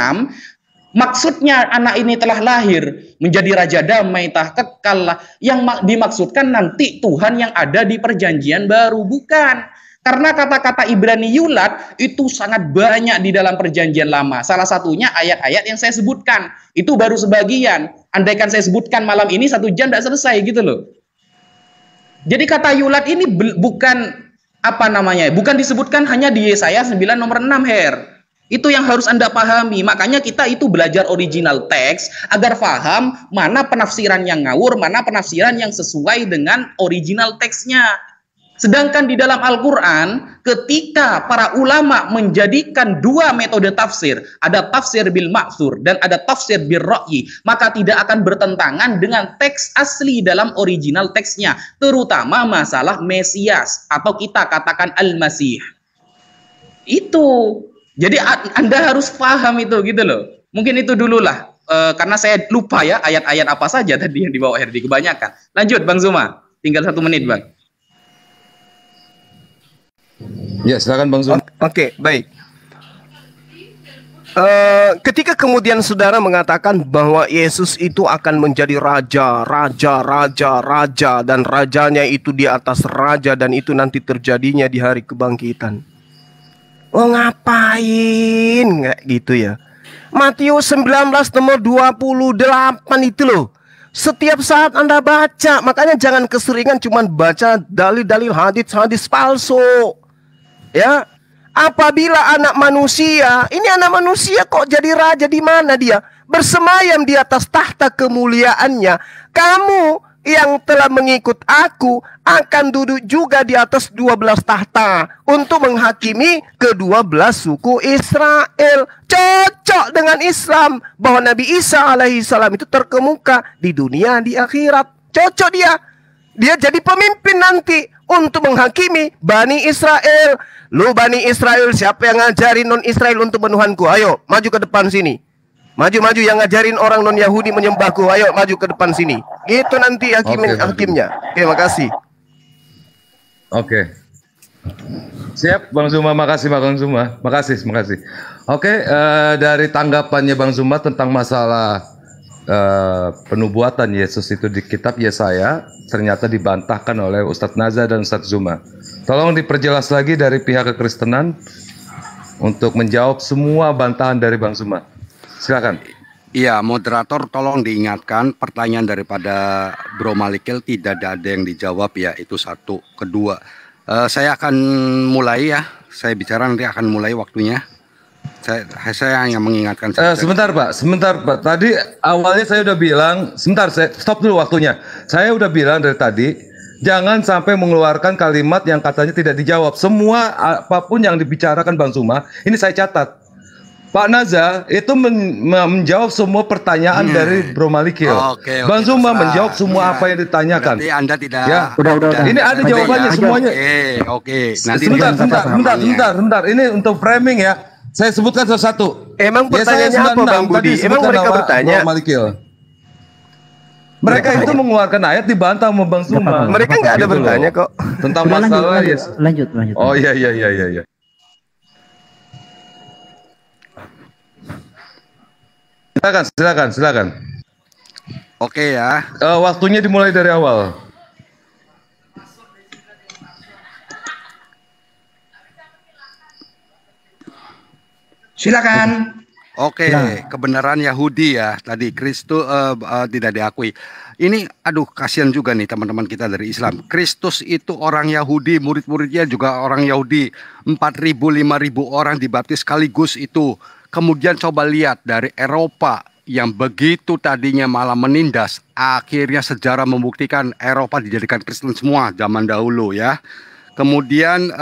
maksudnya anak ini telah lahir menjadi raja damai, tak kekal, yang dimaksudkan nanti Tuhan yang ada di perjanjian baru. Bukan. Karena kata-kata Ibrani yulad itu sangat banyak di dalam perjanjian lama. Salah satunya ayat-ayat yang saya sebutkan. Itu baru sebagian. Andaikan saya sebutkan malam ini 1 jam tidak selesai, gitu loh. Jadi kata yulad ini bukan bukan disebutkan hanya di Yesaya 9 nomor 6, Her. Itu yang harus Anda pahami. Makanya kita itu belajar original teks agar paham mana penafsiran yang ngawur, mana penafsiran yang sesuai dengan original teksnya. Sedangkan di dalam Al-Quran, ketika para ulama menjadikan dua metode tafsir, ada tafsir bil ma'thur dan ada tafsir bil ra'yi, maka tidak akan bertentangan dengan teks asli dalam original teksnya, terutama masalah Mesias, atau kita katakan Al-Masih. Itu. Jadi Anda harus paham itu, gitu loh. Mungkin itu dululah, karena saya lupa ya ayat-ayat apa saja tadi yang dibawa Herdi, kebanyakan. Lanjut Bang Zuma, tinggal 1 menit Bang. Ya, silakan Bang Zul. Oke, baik. Ketika kemudian saudara mengatakan bahwa Yesus itu akan menjadi raja, dan rajanya itu di atas raja, dan itu nanti terjadinya di hari kebangkitan. Oh, ngapain nggak gitu ya? Matius 19 nomor 28 itu loh. Setiap saat Anda baca, makanya jangan keseringan cuman baca dalil-dalil hadis-hadis palsu. Ya, apabila anak manusia, ini anak manusia kok jadi raja, di mana dia? Bersemayam di atas tahta kemuliaannya. Kamu yang telah mengikut aku akan duduk juga di atas 12 tahta untuk menghakimi ke-12 suku Israel. Cocok dengan Islam bahwa Nabi Isa alaihissalam itu terkemuka di dunia, di akhirat. Cocok dia. Dia jadi pemimpin nanti untuk menghakimi Bani Israel. Lu Bani Israel, siapa yang ngajarin non-Israel untuk menuhanku? Ayo, maju ke depan sini. Maju-maju yang ngajarin orang non-Yahudi menyembahku. Ayo, maju ke depan sini. Gitu nanti hakimnya. Oke, makasih. Oke. Siap, Bang Zuma. Makasih, Bang Zuma. Makasih. Oke, dari tanggapannya Bang Zuma tentang masalah penubuatan Yesus itu di kitab Yesaya, ternyata dibantahkan oleh Ustadz Naza dan Ustadz Zuma. Tolong diperjelas lagi dari pihak kekristenan untuk menjawab semua bantahan dari Bang Zuma. Silakan. Iya, moderator tolong diingatkan pertanyaan daripada Bro Malikil tidak ada yang dijawab ya, itu satu. Kedua, saya akan mulai ya. Saya bicara nanti akan mulai waktunya. Saya hanya mengingatkan. Sebentar Pak. Tadi awalnya saya udah bilang, sebentar, saya stop dulu waktunya. Saya udah bilang dari tadi, jangan sampai mengeluarkan kalimat yang katanya tidak dijawab. Semua apapun yang dibicarakan Bang Zuma, ini saya catat. Pak Naza itu menjawab semua pertanyaan dari Bro Malikil. Oke, Bang Zuma terserah. menjawab semua apa yang ditanyakan. Berarti Anda tidak. Ya. Udah. Ini ada Oke, jawabannya ya. semuanya. Oke. Nanti Sebentar. Ini untuk framing ya. Saya sebutkan satu-satu. Emang Ya, saya pertanyaannya apa 96 Bang tadi Budi? Emang disebutkan mereka sama bertanya? Bro Malikil. Mereka itu mengeluarkan ayat dibantah sama Bang Zuma. Mereka nggak ada Gitu bertanya loh. kok. Tentang Udah, masalah lanjut. Oh iya. Silakan. Oke ya. Waktunya dimulai dari awal. Silakan. Oke, kebenaran Yahudi ya tadi Kristus tidak diakui. Ini aduh kasihan juga nih teman-teman kita dari Islam. Kristus itu orang Yahudi, murid-muridnya juga orang Yahudi. 4.000 5.000 orang dibaptis sekaligus itu. Kemudian coba lihat dari Eropa yang begitu tadinya malah menindas, akhirnya sejarah membuktikan Eropa dijadikan Kristen semua zaman dahulu ya. Kemudian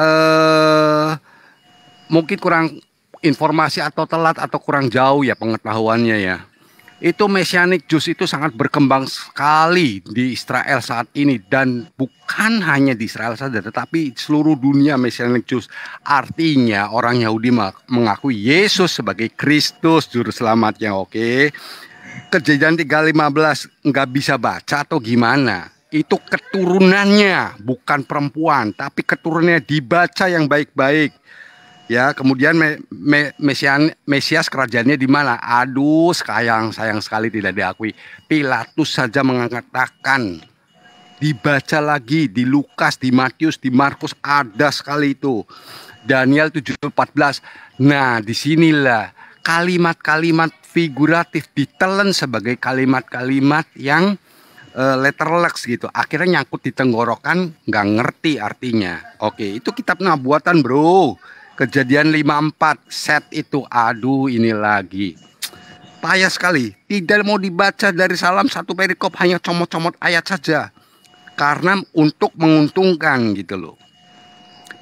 mungkin kurang informasi atau telat atau kurang jauh ya pengetahuannya ya. Itu Messianic Jews itu sangat berkembang sekali di Israel saat ini, dan bukan hanya di Israel saja tetapi seluruh dunia Messianic Jews. Artinya orang Yahudi mengakui Yesus sebagai Kristus juru selamatnya. Oke. Kejadian 3:15 nggak bisa baca atau gimana? Itu keturunannya, bukan perempuan, tapi keturunannya dibaca yang baik-baik. Ya, kemudian Mesias kerajaannya di mana? Aduh, sayang sekali tidak diakui. Pilatus saja mengatakan, dibaca lagi di Lukas, di Matius, di Markus ada sekali itu. Daniel 7:14. Nah, disinilah kalimat-kalimat figuratif ditelan sebagai kalimat-kalimat yang letterleks gitu. Akhirnya nyangkut di tenggorokan, nggak ngerti artinya. Oke, itu kitab nubuatan, bro. Kejadian 5:4 set itu, aduh ini lagi payah sekali, tidak mau dibaca dari salam satu perikop, hanya comot-comot ayat saja karena untuk menguntungkan gitu loh.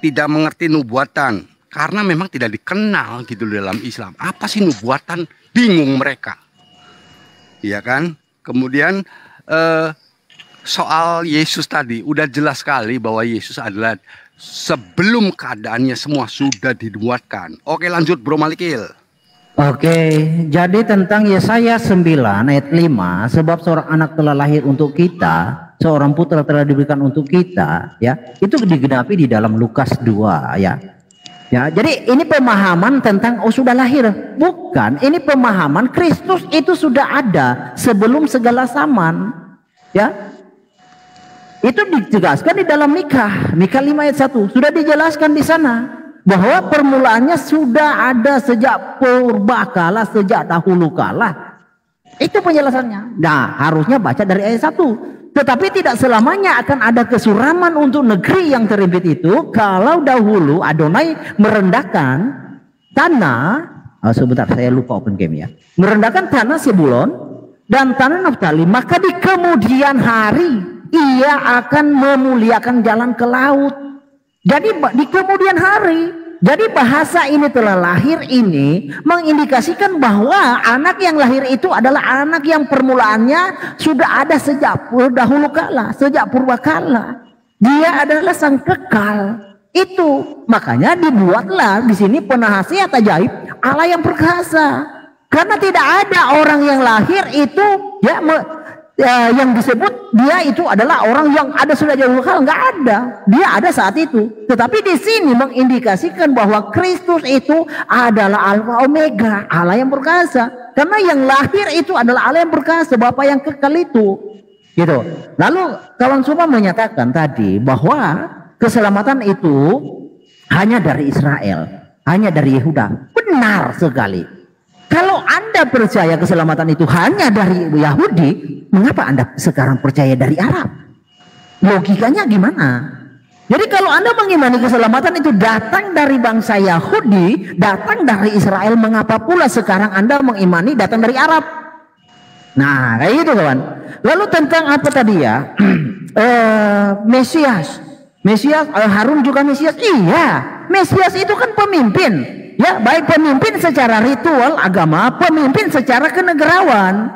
Tidak mengerti nubuatan karena memang tidak dikenal gitu dalam Islam. Apa sih nubuatan? Bingung mereka, iya kan? Kemudian soal Yesus tadi udah jelas sekali bahwa Yesus adalah sebelum keadaannya semua sudah dibuatkan. Oke, lanjut Bro Malikil. Oke, jadi tentang Yesaya 9 ayat 5, sebab seorang anak telah lahir untuk kita, seorang putra telah diberikan untuk kita, ya. Itu digenapi di dalam Lukas 2 ya. Ya, jadi ini pemahaman tentang sudah lahir. Bukan, ini pemahaman Kristus itu sudah ada sebelum segala zaman. Ya. Itu dijelaskan di dalam Mika 5 ayat 1. Sudah dijelaskan di sana bahwa permulaannya sudah ada sejak purbakala, sejak dahulu kala. Itu penjelasannya. Nah, harusnya baca dari ayat 1. Tetapi tidak selamanya akan ada kesuraman untuk negeri yang terimpit itu kalau dahulu Adonai merendahkan tanah, sebentar saya lupa open game ya. Merendahkan tanah Sebulon dan tanah Naftali, maka di kemudian hari ia akan memuliakan jalan ke laut. Jadi di kemudian hari. Jadi bahasa ini telah lahir ini mengindikasikan bahwa anak yang lahir itu adalah anak yang permulaannya sudah ada sejak dahulu kala, sejak purbakala. Dia adalah sang kekal. Itu makanya dibuatlah di sini penasihat ajaib, Allah yang perkasa. Karena tidak ada orang yang lahir itu ya yang disebut dia itu adalah orang yang ada sudah jauh kala, nggak ada. Dia ada saat itu. Tetapi di sini mengindikasikan bahwa Kristus itu adalah Alfa Omega, Allah yang perkasa. Karena yang lahir itu adalah Allah yang perkasa, Bapa yang kekal itu. Gitu. Lalu kawan semua menyatakan tadi bahwa keselamatan itu hanya dari Israel, hanya dari Yehuda. Benar sekali. Kalau Anda percaya keselamatan itu hanya dari Yahudi, mengapa Anda sekarang percaya dari Arab? Logikanya gimana? Jadi kalau Anda mengimani keselamatan itu datang dari bangsa Yahudi, datang dari Israel, mengapa pula sekarang Anda mengimani datang dari Arab? Nah, kayak gitu kawan. Lalu tentang apa tadi ya? Mesias, Harun juga Mesias. Iya, Mesias itu kan pemimpin. ya, baik pemimpin secara ritual agama, pemimpin secara kenegarawan.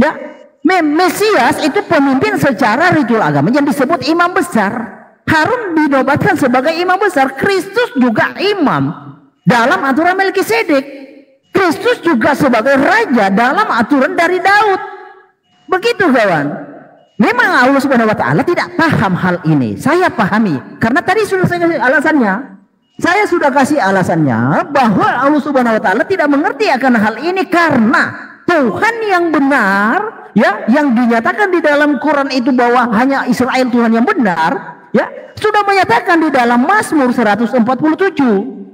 Ya, Mesias itu pemimpin secara ritual agama yang disebut imam besar. Harun dinobatkan sebagai imam besar. Kristus juga imam dalam aturan Melkisedek. Kristus juga sebagai raja dalam aturan dari Daud. Begitu kawan. Memang Allah Subhanahu wa taala tidak paham hal ini. Saya pahami karena tadi sudah saya kasih alasannya. Saya sudah kasih alasannya bahwa Allah Subhanahu wa taala tidak mengerti akan hal ini karena Tuhan yang benar, ya, yang dinyatakan di dalam Quran itu bahwa hanya Israel Tuhan yang benar, ya, sudah menyatakan di dalam Mazmur 147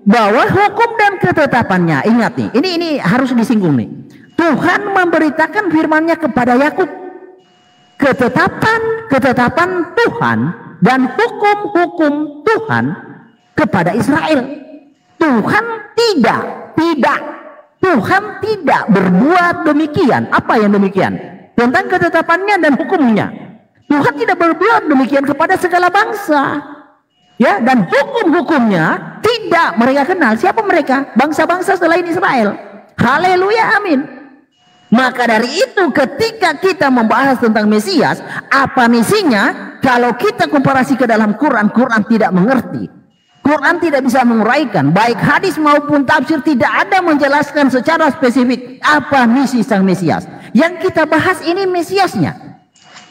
bahwa hukum dan ketetapannya, ingat nih, ini harus disinggung nih. Tuhan memberitakan firman-Nya kepada Yakub, ketetapan Tuhan dan hukum-hukum Tuhan kepada Israel. Tuhan tidak berbuat demikian. Apa yang demikian? Tentang ketetapannya dan hukumnya. Tuhan tidak berbuat demikian kepada segala bangsa. Ya, dan hukum-hukumnya tidak mereka kenal. Siapa mereka? Bangsa-bangsa selain Israel. Haleluya, amin. Maka dari itu ketika kita membahas tentang Mesias, apa misinya? Kalau kita komparasi ke dalam Quran, Quran tidak mengerti. Quran tidak bisa menguraikan, baik hadis maupun tafsir tidak ada menjelaskan secara spesifik apa misi sang Mesias. Yang kita bahas ini Mesiasnya,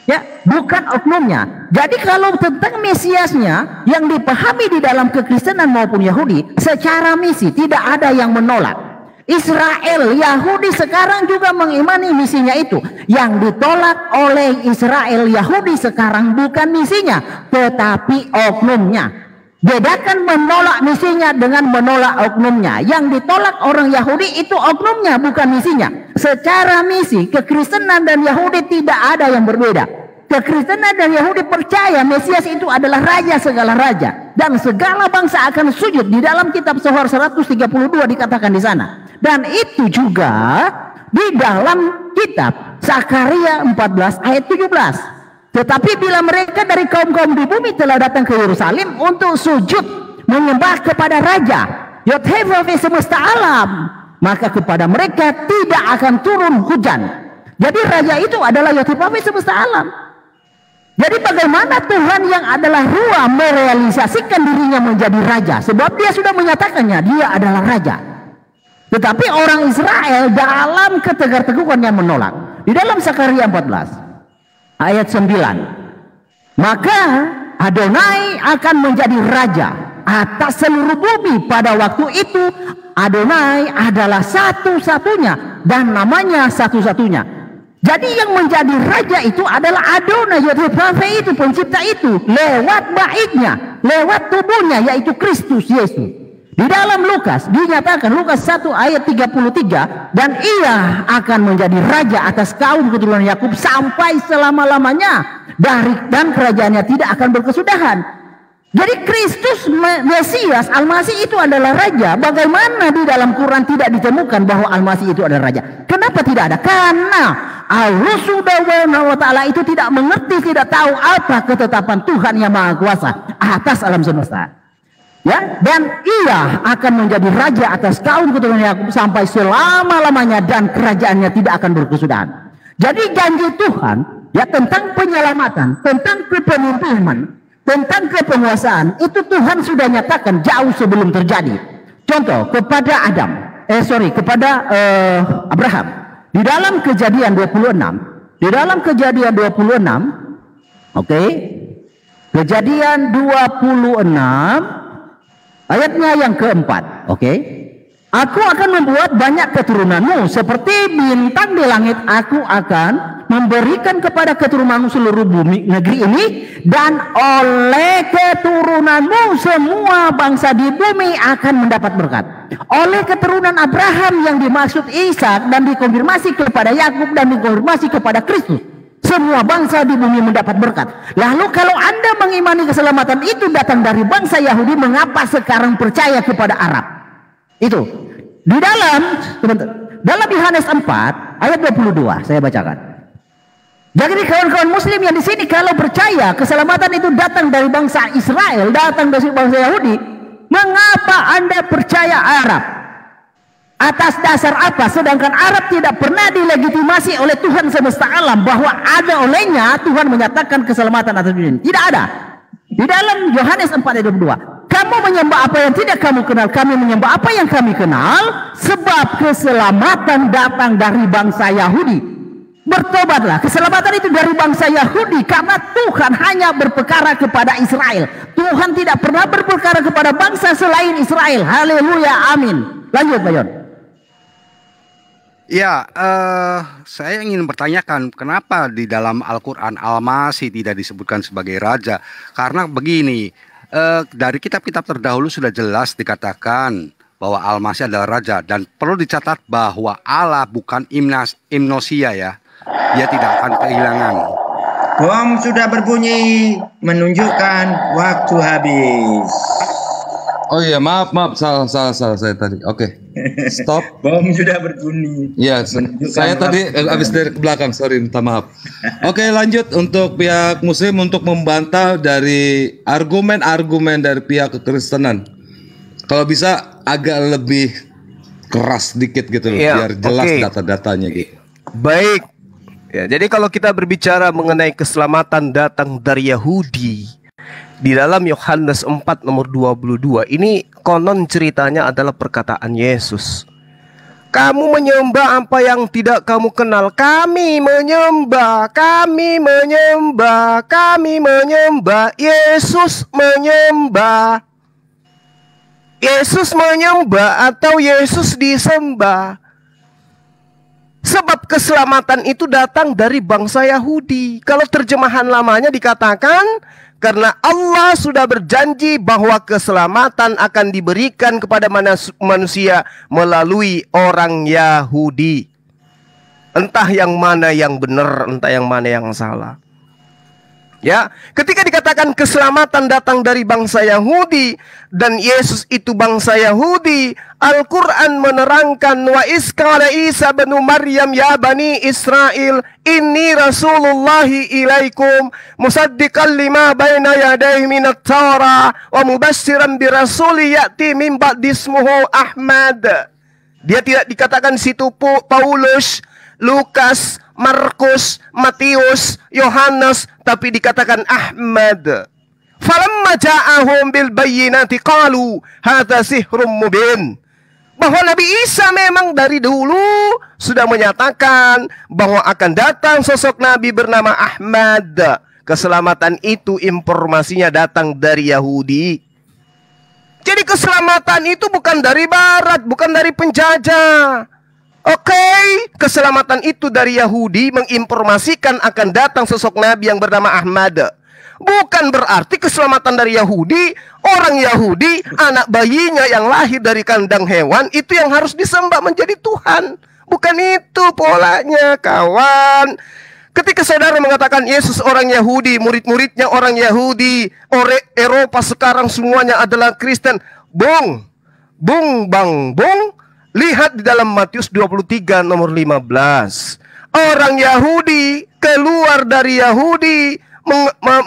ya, bukan oknumnya. Jadi kalau tentang Mesiasnya yang dipahami di dalam kekristenan maupun Yahudi, secara misi tidak ada yang menolak. Israel, Yahudi sekarang juga mengimani misinya itu. Yang ditolak oleh Israel, Yahudi sekarang bukan misinya, tetapi oknumnya. Bedakan menolak misinya dengan menolak oknumnya. Yang ditolak orang Yahudi itu oknumnya, bukan misinya. Secara misi, kekristenan dan Yahudi tidak ada yang berbeda. Kekristenan dan Yahudi percaya Mesias itu adalah raja segala raja. Dan segala bangsa akan sujud. Di dalam kitab Zohar 132 dikatakan di sana. Dan itu juga di dalam kitab Zakaria 14 ayat 17. Tetapi bila mereka dari kaum-kaum di bumi telah datang ke Yerusalem untuk sujud menyembah kepada Raja Yod-Heh-Vav-Veh semesta alam, maka kepada mereka tidak akan turun hujan. Jadi Raja itu adalah Yod-Heh-Vav-Veh semesta alam. Jadi bagaimana Tuhan yang adalah Ruah merealisasikan dirinya menjadi Raja? Sebab dia sudah menyatakannya, dia adalah Raja. Tetapi orang Israel dalam ketegar-teguhannya menolak. Di dalam Zakaria 14 ayat 9, maka Adonai akan menjadi raja atas seluruh bumi. Pada waktu itu Adonai adalah satu-satunya dan namanya satu-satunya. Jadi yang menjadi raja itu adalah Adonai, Yod-Heh-Vav-Veh itu, pencipta itu, lewat baitnya, lewat tubuhnya, yaitu Kristus Yesus. Di dalam Lukas dinyatakan, Lukas 1 ayat 33, dan ia akan menjadi raja atas kaum keturunan Yakub sampai selama-lamanya, dan kerajaannya tidak akan berkesudahan. Jadi Kristus Mesias Al-Masih itu adalah raja. Bagaimana di dalam Quran tidak ditemukan bahwa Al-Masih itu adalah raja? Kenapa tidak ada? Karena Allah Subhanahu wa taala itu tidak mengerti, tidak tahu apa ketetapan Tuhan yang Maha Kuasa atas alam semesta. Ya, dan ia akan menjadi raja atas kaum keturunan Yakub sampai selama-lamanya, dan kerajaannya tidak akan berkesudahan. Jadi janji Tuhan, ya, tentang penyelamatan, tentang kepemimpinan, tentang kepenguasaan itu Tuhan sudah nyatakan jauh sebelum terjadi. Contoh kepada Abraham di dalam Kejadian 26, oke, Kejadian 26 ayatnya yang keempat, oke. Aku akan membuat banyak keturunanmu seperti bintang di langit. Aku akan memberikan kepada keturunanmu seluruh bumi negeri ini, dan oleh keturunanmu semua bangsa di bumi akan mendapat berkat. Oleh keturunan Abraham yang dimaksud Ishak dan dikonfirmasi kepada Yakub dan dikonfirmasi kepada Kristus, semua bangsa di bumi mendapat berkat. Lalu kalau Anda mengimani keselamatan itu datang dari bangsa Yahudi, mengapa sekarang percaya kepada Arab? Itu di dalam Yohanes 4 ayat 22 saya bacakan. Jadi kawan-kawan muslim yang di sini, kalau percaya keselamatan itu datang dari bangsa Israel, datang dari bangsa Yahudi, mengapa Anda percaya Arab? Atas dasar apa? Sedangkan Arab tidak pernah dilegitimasi oleh Tuhan semesta alam bahwa ada olehnya Tuhan menyatakan keselamatan atas dunia. Tidak ada. Di dalam Yohanes 4 ayat 22, kamu menyembah apa yang tidak kamu kenal, kami menyembah apa yang kami kenal, sebab keselamatan datang dari bangsa Yahudi. Bertobatlah. Keselamatan itu dari bangsa Yahudi karena Tuhan hanya berperkara kepada Israel. Tuhan tidak pernah berperkara kepada bangsa selain Israel. Haleluya, amin. Lanjut, Pak Yon. Ya, saya ingin bertanyakan kenapa di dalam Al-Quran Al-Masih tidak disebutkan sebagai raja. Karena begini, dari kitab-kitab terdahulu sudah jelas dikatakan bahwa Al-Masih adalah raja. Dan perlu dicatat bahwa Allah bukan imnosia ya. Dia tidak akan kehilangan. Bom sudah berbunyi, menunjukkan waktu habis. Oh iya, maaf, salah saya tadi. Oke. Stop. Bom sudah berbunyi. Ya, saya tadi habis dari ke belakang, sorry, minta maaf. Oke, lanjut untuk pihak Muslim untuk membantah dari argumen-argumen dari pihak kekristenan. Kalau bisa agak lebih keras dikit gitu loh, Ya, biar jelas oke. data-datanya gitu. Baik. Ya, jadi kalau kita berbicara mengenai keselamatan datang dari Yahudi di dalam Yohanes 4 nomor 22, ini konon ceritanya adalah perkataan Yesus. Kamu menyembah apa yang tidak kamu kenal. Kami menyembah, kami menyembah, kami menyembah. Yesus menyembah. Yesus menyembah atau Yesus disembah. Sebab keselamatan itu datang dari bangsa Yahudi. Kalau terjemahan lamanya dikatakan, karena Allah sudah berjanji bahwa keselamatan akan diberikan kepada manusia melalui orang Yahudi. Entah yang mana yang benar, entah yang mana yang salah. Ya, ketika dikatakan keselamatan datang dari bangsa Yahudi dan Yesus itu bangsa Yahudi, Al-Quran menerangkan wa isqala Isa bin Maryam ya bani Israel inni rasulullahi ilaikum musaddiqan lima baina yadayhi minat Taurah wa mubassiran bi rasuli ya'ti min ba'di ismuhu Ahmad. Dia tidak dikatakan situ Paulus, Lukas, Markus, Matius, Yohanes, tapi dikatakan Ahmad. Falamma ja'ahum bil bayyinati qalu hadza sihrun mubin. Bahwa Nabi Isa memang dari dulu sudah menyatakan bahwa akan datang sosok Nabi bernama Ahmad. Keselamatan itu informasinya datang dari Yahudi. Jadi keselamatan itu bukan dari barat, bukan dari penjajah. Oke, keselamatan itu dari Yahudi menginformasikan akan datang sosok Nabi yang bernama Ahmad. Bukan berarti keselamatan dari Yahudi, orang Yahudi, anak bayinya yang lahir dari kandang hewan, itu yang harus disembah menjadi Tuhan. Bukan itu polanya, kawan. Ketika saudara mengatakan Yesus orang Yahudi, murid-muridnya orang Yahudi, Eropa sekarang semuanya adalah Kristen. Bung. Lihat di dalam Matius 23 nomor 15. Orang Yahudi keluar dari Yahudi,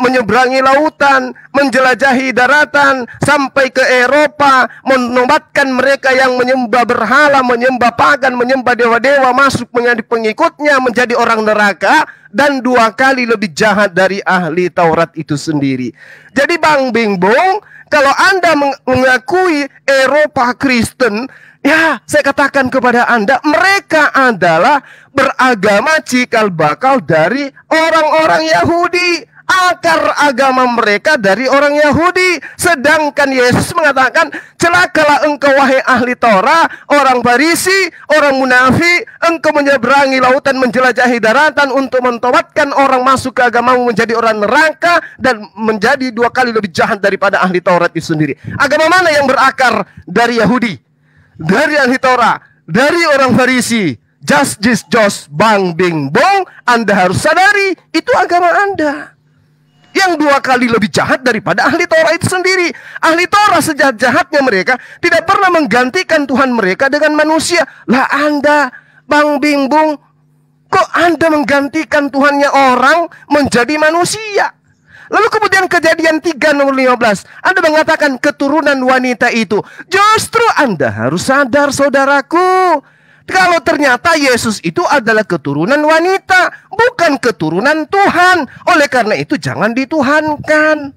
menyeberangi lautan, menjelajahi daratan sampai ke Eropa, menobatkan mereka yang menyembah berhala, menyembah pagan, menyembah dewa-dewa, masuk menjadi pengikutnya, menjadi orang neraka, dan 2 kali lebih jahat dari ahli Taurat itu sendiri. Jadi Bang Bingbong, kalau Anda mengakui Eropa Kristen, ya, saya katakan kepada Anda, mereka adalah beragama cikal bakal dari orang-orang Yahudi. Akar agama mereka dari orang Yahudi. Sedangkan Yesus mengatakan, celakalah engkau wahai ahli Torah, orang Farisi, orang munafik, engkau menyeberangi lautan, menjelajahi daratan untuk mentobatkan orang masuk ke agamamu menjadi orang neraka dan menjadi 2 kali lebih jahat daripada ahli Taurat itu sendiri. Agama mana yang berakar dari Yahudi? Dari ahli Torah, dari orang Farisi. Just Bang Bingbong, Anda harus sadari itu agama Anda yang 2 kali lebih jahat daripada ahli Torah itu sendiri. Ahli Torah sejahat-jahatnya mereka tidak pernah menggantikan Tuhan mereka dengan manusia. Lah Anda, Bang Bingbong, kok Anda menggantikan Tuhannya orang menjadi manusia? Lalu kemudian Kejadian 3 nomor 15. Anda mengatakan keturunan wanita itu. Justru Anda harus sadar, saudaraku. Kalau ternyata Yesus itu adalah keturunan wanita, bukan keturunan Tuhan. Oleh karena itu jangan dituhankan.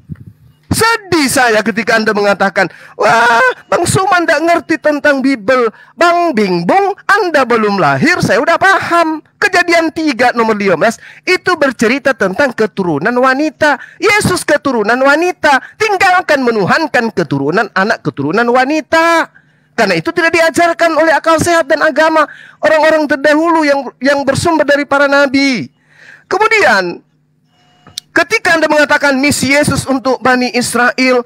Sedih saya ketika Anda mengatakan, wah, Bang Suman tidak ngerti tentang Bible. Bang Bingbung, Anda belum lahir, saya udah paham. Kejadian 3 nomor 15 itu bercerita tentang keturunan wanita. Yesus keturunan wanita. Tinggalkan menuhankan keturunan anak keturunan wanita. Karena itu tidak diajarkan oleh akal sehat dan agama orang-orang terdahulu yang bersumber dari para nabi. Kemudian ketika Anda mengatakan misi Yesus untuk Bani Israel,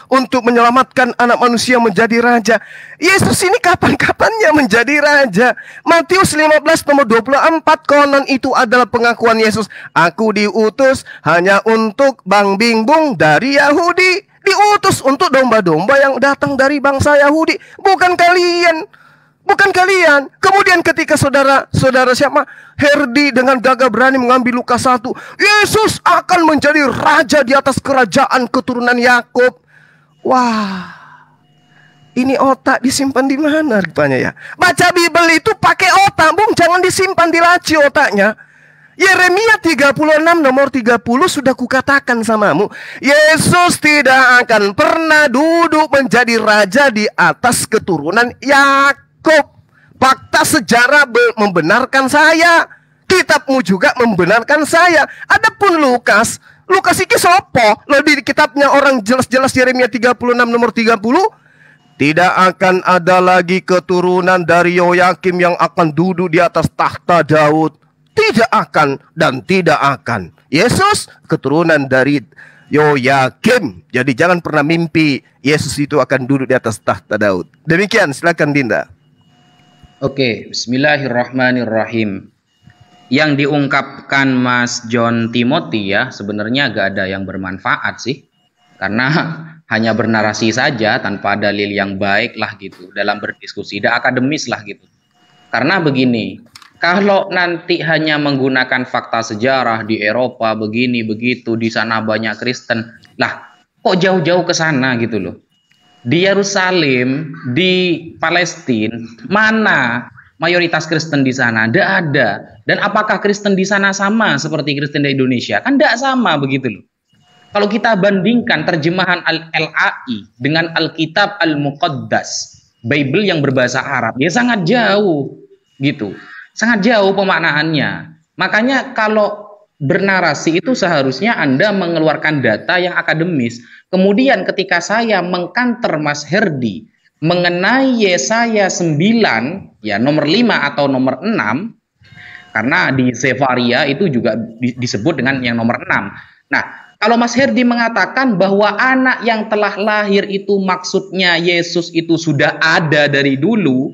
untuk menyelamatkan anak manusia menjadi raja. Yesus ini kapan-kapannya menjadi raja. Matius 15 nomor 24, konon itu adalah pengakuan Yesus. Aku diutus hanya untuk Bang Bingbung dari Yahudi. Diutus untuk domba-domba yang datang dari bangsa Yahudi. Bukan kalian. Bukan kalian. Kemudian ketika saudara siapa? Herdi dengan gagah berani mengambil Lukas 1. Yesus akan menjadi raja di atas kerajaan keturunan Yakub. Wah. Ini otak disimpan di mana rupanya ya? Baca Bible itu pakai otak, Bung. Jangan disimpan di laci otaknya. Yeremia 36 nomor 30 sudah kukatakan samamu. Yesus tidak akan pernah duduk menjadi raja di atas keturunan Yakub. Fakta sejarah membenarkan saya. Kitabmu juga membenarkan saya. Adapun Lukas ini sopo. Lebih di kitabnya orang jelas-jelas Yeremia 36 nomor 30. Tidak akan ada lagi keturunan dari Yoyakim yang akan duduk di atas tahta Daud. Tidak akan dan tidak akan. Yesus keturunan dari Yoyakim. Jadi jangan pernah mimpi Yesus itu akan duduk di atas tahta Daud. Demikian, silakan Dinda. Oke, bismillahirrahmanirrahim. Yang diungkapkan Mas John Timothy ya, sebenarnya gak ada yang bermanfaat sih. Karena hanya bernarasi saja tanpa dalil yang baik lah gitu. Dalam berdiskusi, tidak akademis lah gitu. Karena begini, kalau nanti hanya menggunakan fakta sejarah di Eropa begini begitu, di sana banyak Kristen, lah kok jauh-jauh ke sana gitu loh. Di Yerusalem, di Palestina, mana mayoritas Kristen di sana? Tidak ada. Dan apakah Kristen di sana sama seperti Kristen di Indonesia? Kan tidak sama begitu loh. Kalau kita bandingkan terjemahan Al-LAI dengan Alkitab Al-Muqaddas, Bible yang berbahasa Arab, ya sangat jauh gitu. Sangat jauh pemaknaannya. Makanya kalau bernarasi itu seharusnya Anda mengeluarkan data yang akademis. Kemudian ketika saya mengkanter Mas Herdi mengenai Yesaya 9, ya nomor 5 atau nomor 6, karena di Zefaria itu juga disebut dengan yang nomor 6. Nah, kalau Mas Herdi mengatakan bahwa anak yang telah lahir itu maksudnya Yesus itu sudah ada dari dulu,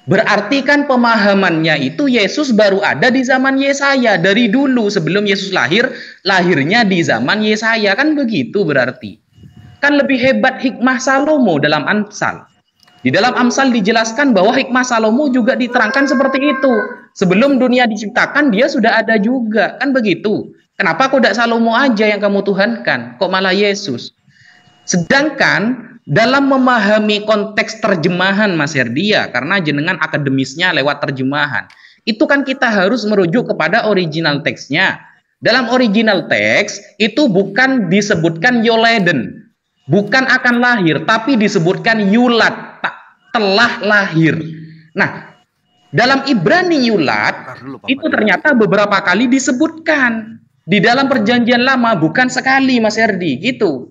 berarti kan pemahamannya itu Yesus baru ada di zaman Yesaya. Dari dulu sebelum Yesus lahir, lahirnya di zaman Yesaya. Kan begitu berarti. Kan lebih hebat hikmah Salomo dalam Amsal. Di dalam Amsal dijelaskan bahwa hikmah Salomo juga diterangkan seperti itu. Sebelum dunia diciptakan dia sudah ada juga. Kan begitu. Kenapa kok tidak Salomo aja yang kamu tuhankan? Kok malah Yesus? Sedangkan dalam memahami konteks terjemahan Mas Herdia, karena jenengan akademisnya lewat terjemahan, itu kan kita harus merujuk kepada original teksnya. Dalam original teks itu bukan disebutkan Yoleden, bukan akan lahir, tapi disebutkan Yulat, telah lahir. Nah, dalam Ibrani Yulat itu ternyata beberapa kali disebutkan di dalam Perjanjian Lama, bukan sekali Mas Herdi, gitu.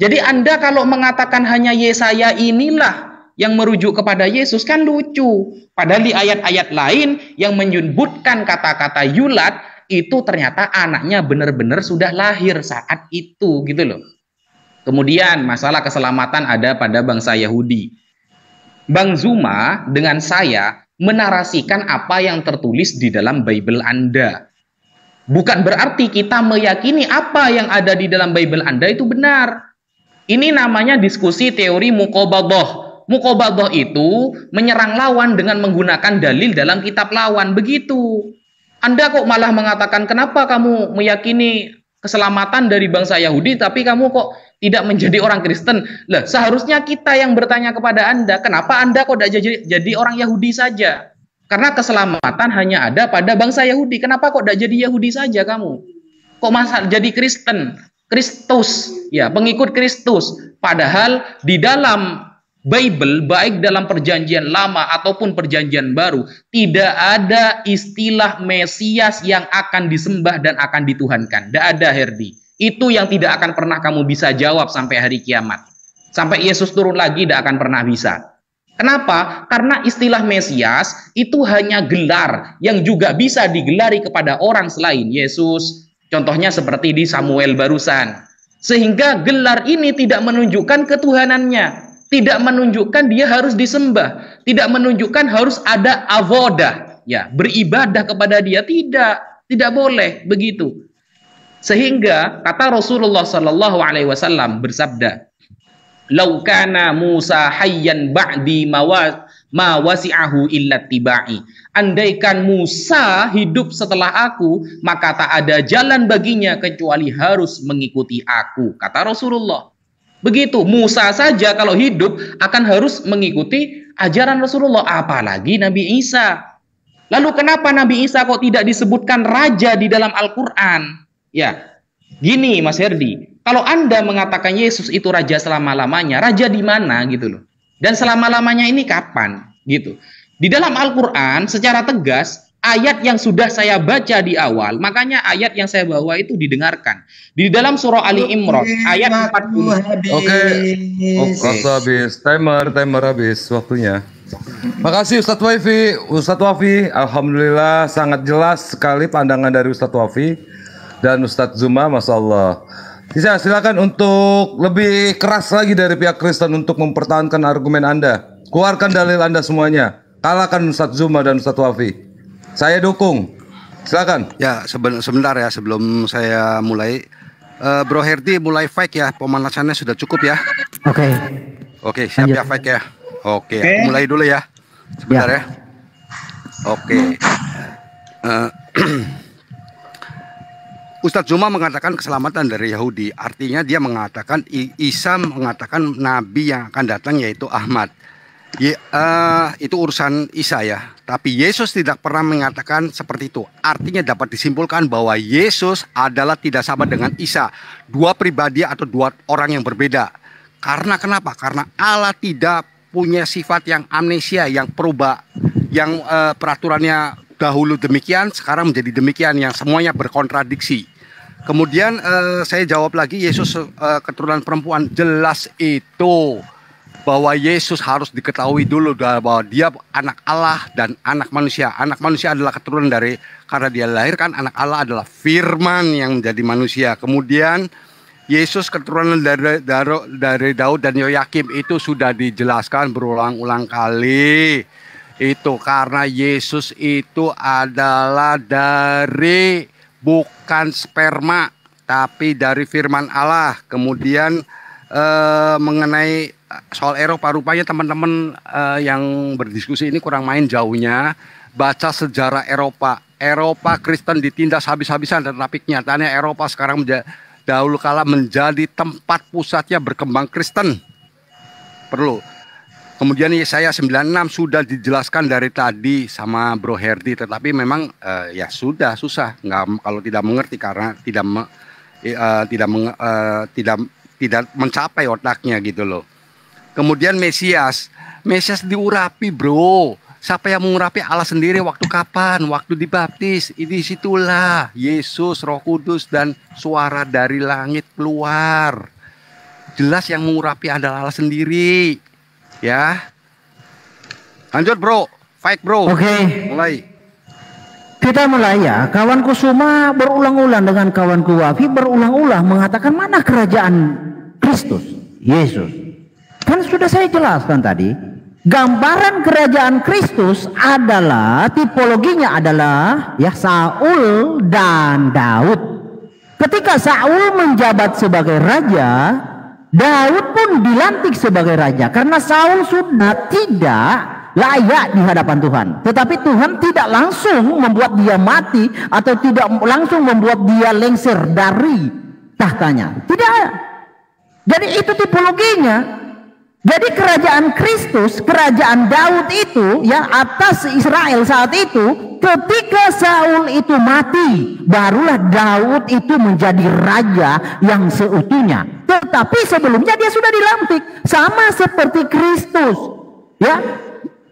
Jadi Anda kalau mengatakan hanya Yesaya inilah yang merujuk kepada Yesus kan lucu. Padahal di ayat-ayat lain yang menyebutkan kata-kata Yulat itu ternyata anaknya benar-benar sudah lahir saat itu gitu loh. Kemudian masalah keselamatan ada pada bangsa Yahudi. Bang Zuma dengan saya menarasikan apa yang tertulis di dalam Bible Anda. Bukan berarti kita meyakini apa yang ada di dalam Bible Anda itu benar. Ini namanya diskusi teori muqabadah. Muqabadah itu menyerang lawan dengan menggunakan dalil dalam kitab lawan. Begitu. Anda kok malah mengatakan kenapa kamu meyakini keselamatan dari bangsa Yahudi, tapi kamu kok tidak menjadi orang Kristen. Lah, seharusnya kita yang bertanya kepada Anda, kenapa Anda kok tidak jadi orang Yahudi saja? Karena keselamatan hanya ada pada bangsa Yahudi. Kenapa kok tidak jadi Yahudi saja kamu? Kok masa jadi Kristen? Kristus, ya, pengikut Kristus. Padahal di dalam Bible, baik dalam perjanjian lama ataupun perjanjian baru, tidak ada istilah Mesias yang akan disembah dan akan dituhankan. Tidak ada, Herdi. Itu yang tidak akan pernah kamu bisa jawab sampai hari kiamat. Sampai Yesus turun lagi tidak akan pernah bisa. Kenapa? Karena istilah Mesias itu hanya gelar yang juga bisa digelari kepada orang selain Yesus. Contohnya seperti di Samuel barusan. Sehingga gelar ini tidak menunjukkan ketuhanannya. Tidak menunjukkan dia harus disembah. Tidak menunjukkan harus ada avodah. Ya, beribadah kepada dia. Tidak. Tidak boleh begitu. Sehingga kata Rasulullah SAW bersabda, "Lau kana Musa hayyan ba'di ma wasi'ahu illa tiba'i." Andaikan Musa hidup setelah aku, maka tak ada jalan baginya kecuali harus mengikuti aku, kata Rasulullah. Begitu, Musa saja kalau hidup akan harus mengikuti ajaran Rasulullah, apalagi Nabi Isa. Lalu kenapa Nabi Isa kok tidak disebutkan raja di dalam Al-Quran? Ya, gini Mas Herdi, kalau Anda mengatakan Yesus itu raja selama-lamanya, raja di mana gitu loh? Dan selama-lamanya ini kapan gitu? Di dalam Al-Quran secara tegas, ayat yang sudah saya baca di awal, makanya ayat yang saya bawa itu didengarkan. Di dalam surah Ali Imran, ayat 40. Oke. Waktu habis, timer habis waktunya. Makasih Ustadz Wafi. Alhamdulillah sangat jelas sekali pandangan dari Ustadz Wafi dan Ustadz Zuma, Masya Allah. Silakan untuk lebih keras lagi dari pihak Kristen untuk mempertahankan argumen Anda. Keluarkan dalil Anda semuanya. Kalahkan Ustadz Zuma dan Ustadz Wafi. Saya dukung. Silakan. Ya, sebentar ya sebelum saya mulai. Bro Herdi mulai fake ya. Pemanasannya sudah cukup ya. Oke, siap ya fake ya. Oke, aku mulai dulu ya. Sebentar ya. Oke. Ustadz Zuma mengatakan keselamatan dari Yahudi. Artinya dia mengatakan Isa mengatakan nabi yang akan datang yaitu Ahmad. Itu urusan Isa ya. Tapi Yesus tidak pernah mengatakan seperti itu. Artinya dapat disimpulkan bahwa Yesus adalah tidak sama dengan Isa. Dua pribadi atau dua orang yang berbeda. Karena kenapa? Karena Allah tidak punya sifat yang amnesia, yang perubah, yang peraturannya dahulu demikian, sekarang menjadi demikian, yang semuanya berkontradiksi. Kemudian saya jawab lagi, Yesus keturunan perempuan, jelas itu bahwa Yesus harus diketahui dulu bahwa dia anak Allah dan anak manusia. Anak manusia adalah keturunan dari, karena dia lahirkan, anak Allah adalah firman yang menjadi manusia. Kemudian Yesus keturunan dari Daud dan Yoyakim, itu sudah dijelaskan berulang-ulang kali. Itu karena Yesus itu adalah dari bukan sperma, tapi dari firman Allah. Kemudian mengenai soal Eropa, rupanya teman-teman yang berdiskusi ini kurang main jauhnya. Baca sejarah Eropa. Eropa Kristen ditindas habis-habisan, tetapi kenyataannya Eropa sekarang dahulu kala menjadi tempat pusatnya berkembang Kristen. Perlu. Kemudian Yesaya 96 sudah dijelaskan dari tadi sama Bro Herdi, tetapi memang ya sudah susah kalau tidak mengerti karena tidak mencapai otaknya gitu loh. Kemudian Mesias diurapi bro. Siapa yang mengurapi? Allah sendiri. Waktu kapan? Waktu dibaptis. Di situlah Yesus, Roh Kudus dan suara dari langit keluar. Jelas yang mengurapi adalah Allah sendiri. Ya, lanjut bro, fight bro. Oke. Mulai. Kita mulai ya. Kawan Kusuma berulang-ulang dengan kawanku Wafi berulang-ulang mengatakan mana kerajaan Kristus, Yesus. Kan sudah saya jelaskan tadi. Gambaran kerajaan Kristus adalah tipologinya adalah ya Saul dan Daud. Ketika Saul menjabat sebagai raja, Daud pun dilantik sebagai raja karena Saul sudah tidak layak di hadapan Tuhan. Tetapi Tuhan tidak langsung membuat dia mati atau tidak langsung membuat dia lengser dari tahtanya. Tidak. Jadi itu tipologinya. Jadi kerajaan Kristus, kerajaan Daud itu ya atas Israel saat itu, ketika Saul itu mati, barulah Daud itu menjadi raja yang seutuhnya. Tetapi sebelumnya dia sudah dilantik, sama seperti Kristus. Ya,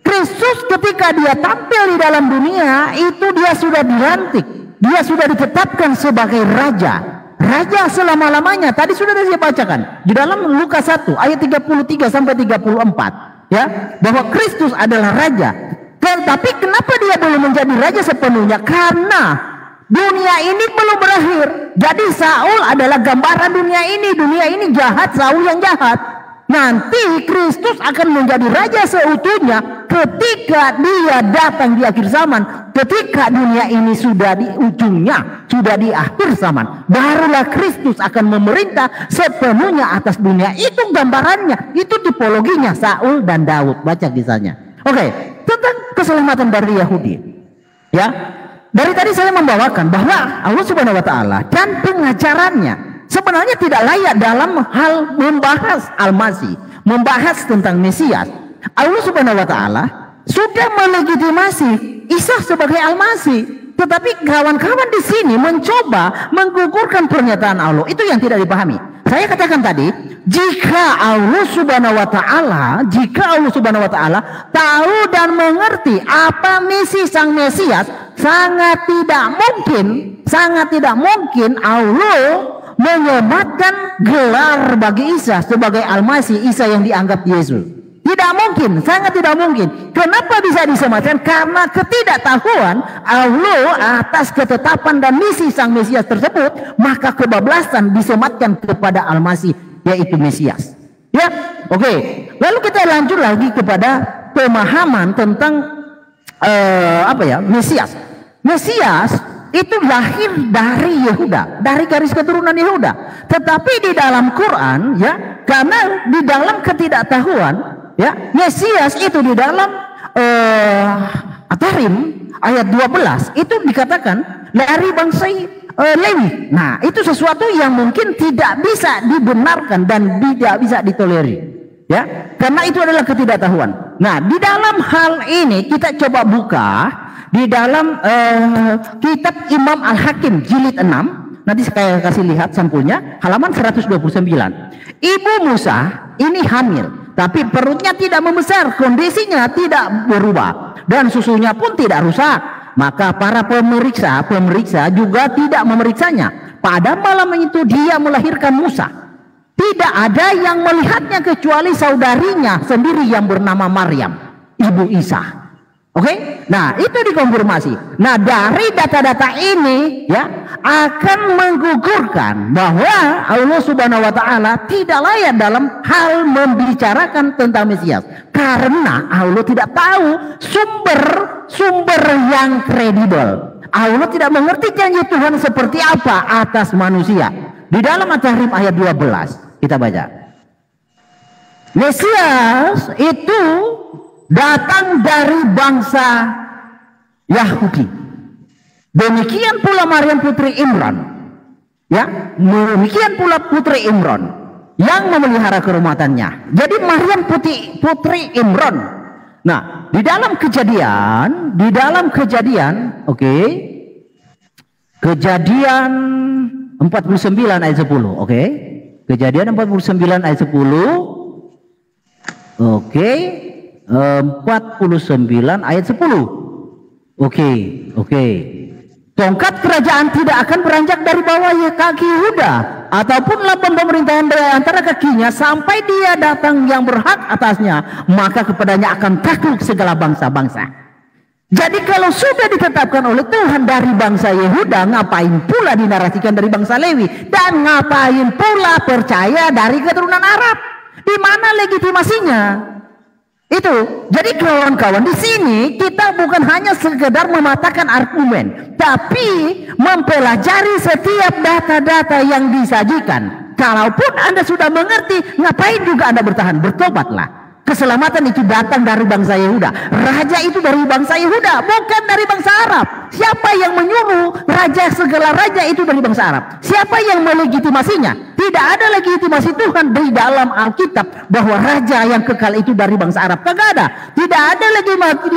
Kristus ketika dia tampil di dalam dunia itu dia sudah dilantik, dia sudah ditetapkan sebagai raja. Raja selama-lamanya. Tadi sudah saya bacakan di dalam Lukas 1 ayat 33 sampai 34 ya, bahwa Kristus adalah raja. Tapi kenapa dia belum menjadi raja sepenuhnya? Karena dunia ini belum berakhir. Jadi Saul adalah gambaran dunia ini jahat, Saul yang jahat. Nanti Kristus akan menjadi raja seutuhnya ketika dia datang di akhir zaman. Ketika dunia ini sudah di ujungnya, sudah di akhir zaman, barulah Kristus akan memerintah sepenuhnya atas dunia. Itu gambarannya, itu tipologinya Saul dan Daud. Baca kisahnya. Oke, tentang keselamatan dari Yahudi. Ya, dari tadi saya membawakan bahwa Allah Subhanahu Wa Taala dan pengajarannya sebenarnya tidak layak dalam hal membahas Al-Masih, membahas tentang Mesias. Allah Subhanahu Wa Taala sudah melegitimasi Isa sebagai Al-Masih, tetapi kawan-kawan di sini mencoba menggugurkan pernyataan Allah. Itu yang tidak dipahami. Saya katakan tadi, jika Allah Subhanahu Wa Taala tahu dan mengerti apa misi sang Mesias, sangat tidak mungkin Allah menyematkan gelar bagi Isa sebagai Al-Masih, Isa yang dianggap Yesus. Tidak mungkin, sangat tidak mungkin. Kenapa bisa disematkan? Karena ketidaktahuan Allah atas ketetapan dan misi sang Mesias tersebut, maka kebablasan disematkan kepada Al-Masih, yaitu Mesias. Ya, oke. Lalu kita lanjut lagi kepada pemahaman tentang Mesias. Mesias itu lahir dari Yehuda, dari garis keturunan Yehuda. Tetapi di dalam Quran, ya, karena di dalam ketidaktahuan, ya, Mesias itu di dalam At-Tahrim ayat 12 itu dikatakan dari bangsa Lewi. Nah, itu sesuatu yang mungkin tidak bisa dibenarkan dan tidak bisa ditolerir, ya, karena itu adalah ketidaktahuan. Nah, di dalam hal ini kita coba buka di dalam kitab Imam Al-Hakim jilid 6. Nanti saya kasih lihat sampulnya, halaman 129. Ibu Musa ini hamil, tapi perutnya tidak membesar, kondisinya tidak berubah, dan susunya pun tidak rusak. Maka para pemeriksa juga tidak memeriksanya. Pada malam itu dia melahirkan Musa. Tidak ada yang melihatnya kecuali saudarinya sendiri yang bernama Maryam, ibu Isa. Oke, nah itu dikonfirmasi. Nah, dari data-data ini ya akan menggugurkan bahwa Allah Subhanahu Wa Taala tidak layak dalam hal membicarakan tentang Mesias, karena Allah tidak tahu sumber yang kredibel. Allah tidak mengerti janji Tuhan seperti apa atas manusia. Di dalam At-Tahrim ayat 12 kita baca, Mesias itu datang dari bangsa Yahudi. Demikian pula Maryam putri Imran. Ya, demikian pula putri Imran yang memelihara kerumatannya. Jadi Maryam putri Imran. Nah, di dalam kejadian, oke. Kejadian 49 ayat 10, oke. Kejadian 49 ayat 10. Oke. 49 ayat 10. Oke. Tongkat kerajaan tidak akan beranjak dari bawah kaki Yehuda ataupun lambang pemerintahan dari antara kakinya sampai dia datang yang berhak atasnya, maka kepadanya akan takluk segala bangsa-bangsa. Jadi kalau sudah ditetapkan oleh Tuhan dari bangsa Yehuda, ngapain pula dinarasikan dari bangsa Lewi, dan ngapain pula percaya dari keturunan Arab? Di mana legitimasinya? Itu. Jadi kawan-kawan, di sini kita bukan hanya sekedar mematahkan argumen, tapi mempelajari setiap data-data yang disajikan. Kalaupun Anda sudah mengerti, ngapain juga Anda bertahan? Bertobatlah. Keselamatan itu datang dari bangsa Yehuda. Raja itu dari bangsa Yehuda, bukan dari bangsa Arab. Siapa yang menyuruh raja, segala raja itu dari bangsa Arab? Siapa yang melegitimasinya? Tidak ada legitimasi Tuhan di dalam Alkitab bahwa raja yang kekal itu dari bangsa Arab. Kagak ada. Tidak ada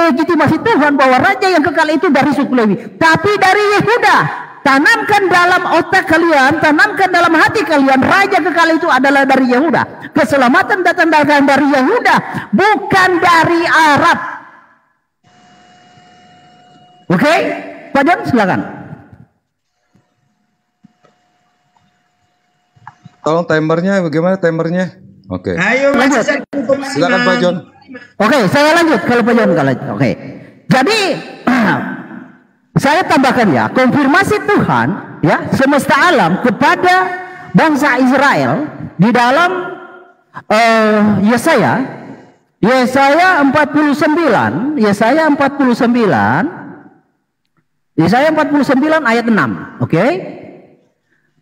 legitimasi Tuhan bahwa raja yang kekal itu dari suku Lewi, tapi dari Yehuda. Tanamkan dalam otak kalian, tanamkan dalam hati kalian, raja kekal itu adalah dari Yehuda. Keselamatan datang dari Yehuda, bukan dari Arab. Oke, Pak John silakan. Tolong timernya, bagaimana timernya? Oke. Ayo, Lanjut. Silakan Pak John. Oke, saya lanjut kalau Pak John kalau oke. Jadi saya tambahkan ya, konfirmasi Tuhan ya semesta alam kepada bangsa Israel di dalam Yesaya 49 ayat 6. Oke.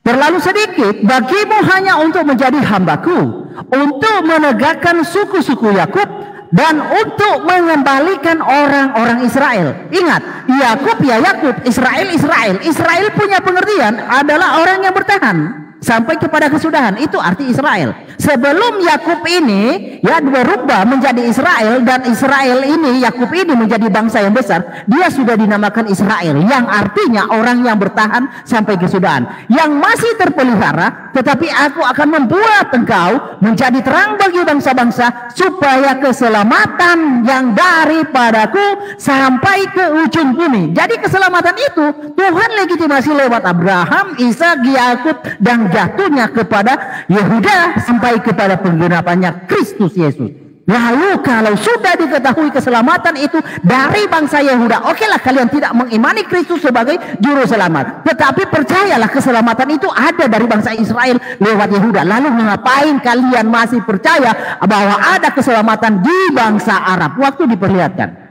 Terlalu sedikit bagimu hanya untuk menjadi hambaku, untuk menegakkan suku-suku Yakub, dan untuk mengembalikan orang-orang Israel. Ingat, Yakub ya Yakub, Israel Israel. Israel punya pengertian adalah orang yang bertahan sampai kepada kesudahan. Itu arti Israel. Sebelum Yakub ini ya berubah menjadi Israel, dan Israel ini, Yakub ini menjadi bangsa yang besar, dia sudah dinamakan Israel, yang artinya orang yang bertahan sampai kesudahan, yang masih terpelihara. Tetapi aku akan membuat engkau menjadi terang bagi bangsa-bangsa, supaya keselamatan yang daripadaku sampai ke ujung bumi. Jadi keselamatan itu Tuhan legitimasi lewat Abraham, Ishak, Yakub, dan jatuhnya kepada Yehuda sampai kepada penggenapannya Kristus Yesus. Lalu kalau sudah diketahui keselamatan itu dari bangsa Yehuda, okelah kalian tidak mengimani Kristus sebagai juru selamat, tetapi percayalah keselamatan itu ada dari bangsa Israel lewat Yehuda. Lalu mengapain kalian masih percaya bahwa ada keselamatan di bangsa Arab? Waktu diperlihatkan.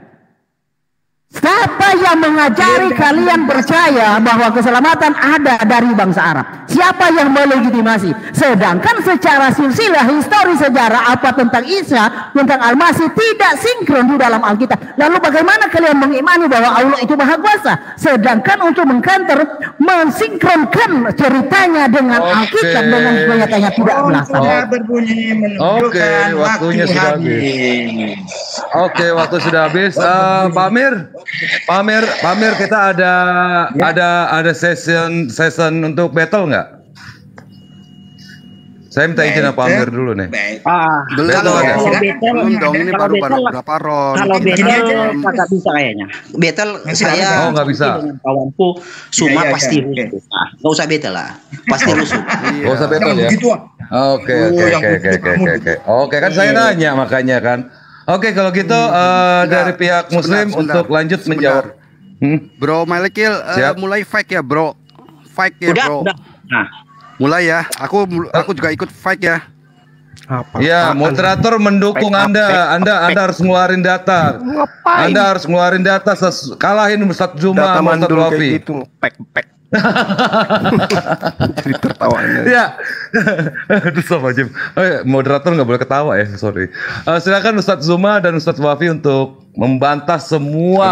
Siapa yang mengajari kalian percaya bahwa keselamatan ada dari bangsa Arab? Siapa yang melegitimasi? Sedangkan secara silsilah histori sejarah apa tentang Isa, tentang Al-Masih tidak sinkron di dalam Alkitab. Lalu bagaimana kalian mengimani bahwa Allah itu Maha Kuasa? Sedangkan untuk mengkanter, mensinkronkan ceritanya dengan Alkitab dengan nyatanya tidak melaksanakan. Berbunyi Oke, menunjukkan waktunya sudah habis. Oke, waktu sudah habis. Pak Amir, kita ada session untuk battle nggak? Saya minta izin Pak Amir dulu nih. Belum dong, ini baru berapa round. Kalau battle nggak bisa kayaknya. Battle saya nggak bisa. Dengan kawanku Suma pasti rusuh. Nggak usah battle lah, pasti rusuh. Nggak usah battle ya. Oke. Oke, kan saya nanya makanya kan. Oke, kalau gitu dari pihak Muslim untuk lanjut menjawab. Bro Malekil, mulai fight ya bro. Fight ya bro. Udah. Nah. Mulai ya. Aku juga ikut fight ya. Ya, moderator mendukung Anda. Anda harus ngeluarin data. Anda harus ngeluarin data. Kalahin Ustadz Zuma sama Ustadz Wafi. Pek. Jadi tertawanya. Ya, itu sama Jim. Moderator nggak boleh ketawa ya, sorry. Silakan Ustadz Zuma dan Ustadz Wafi untuk membantah semua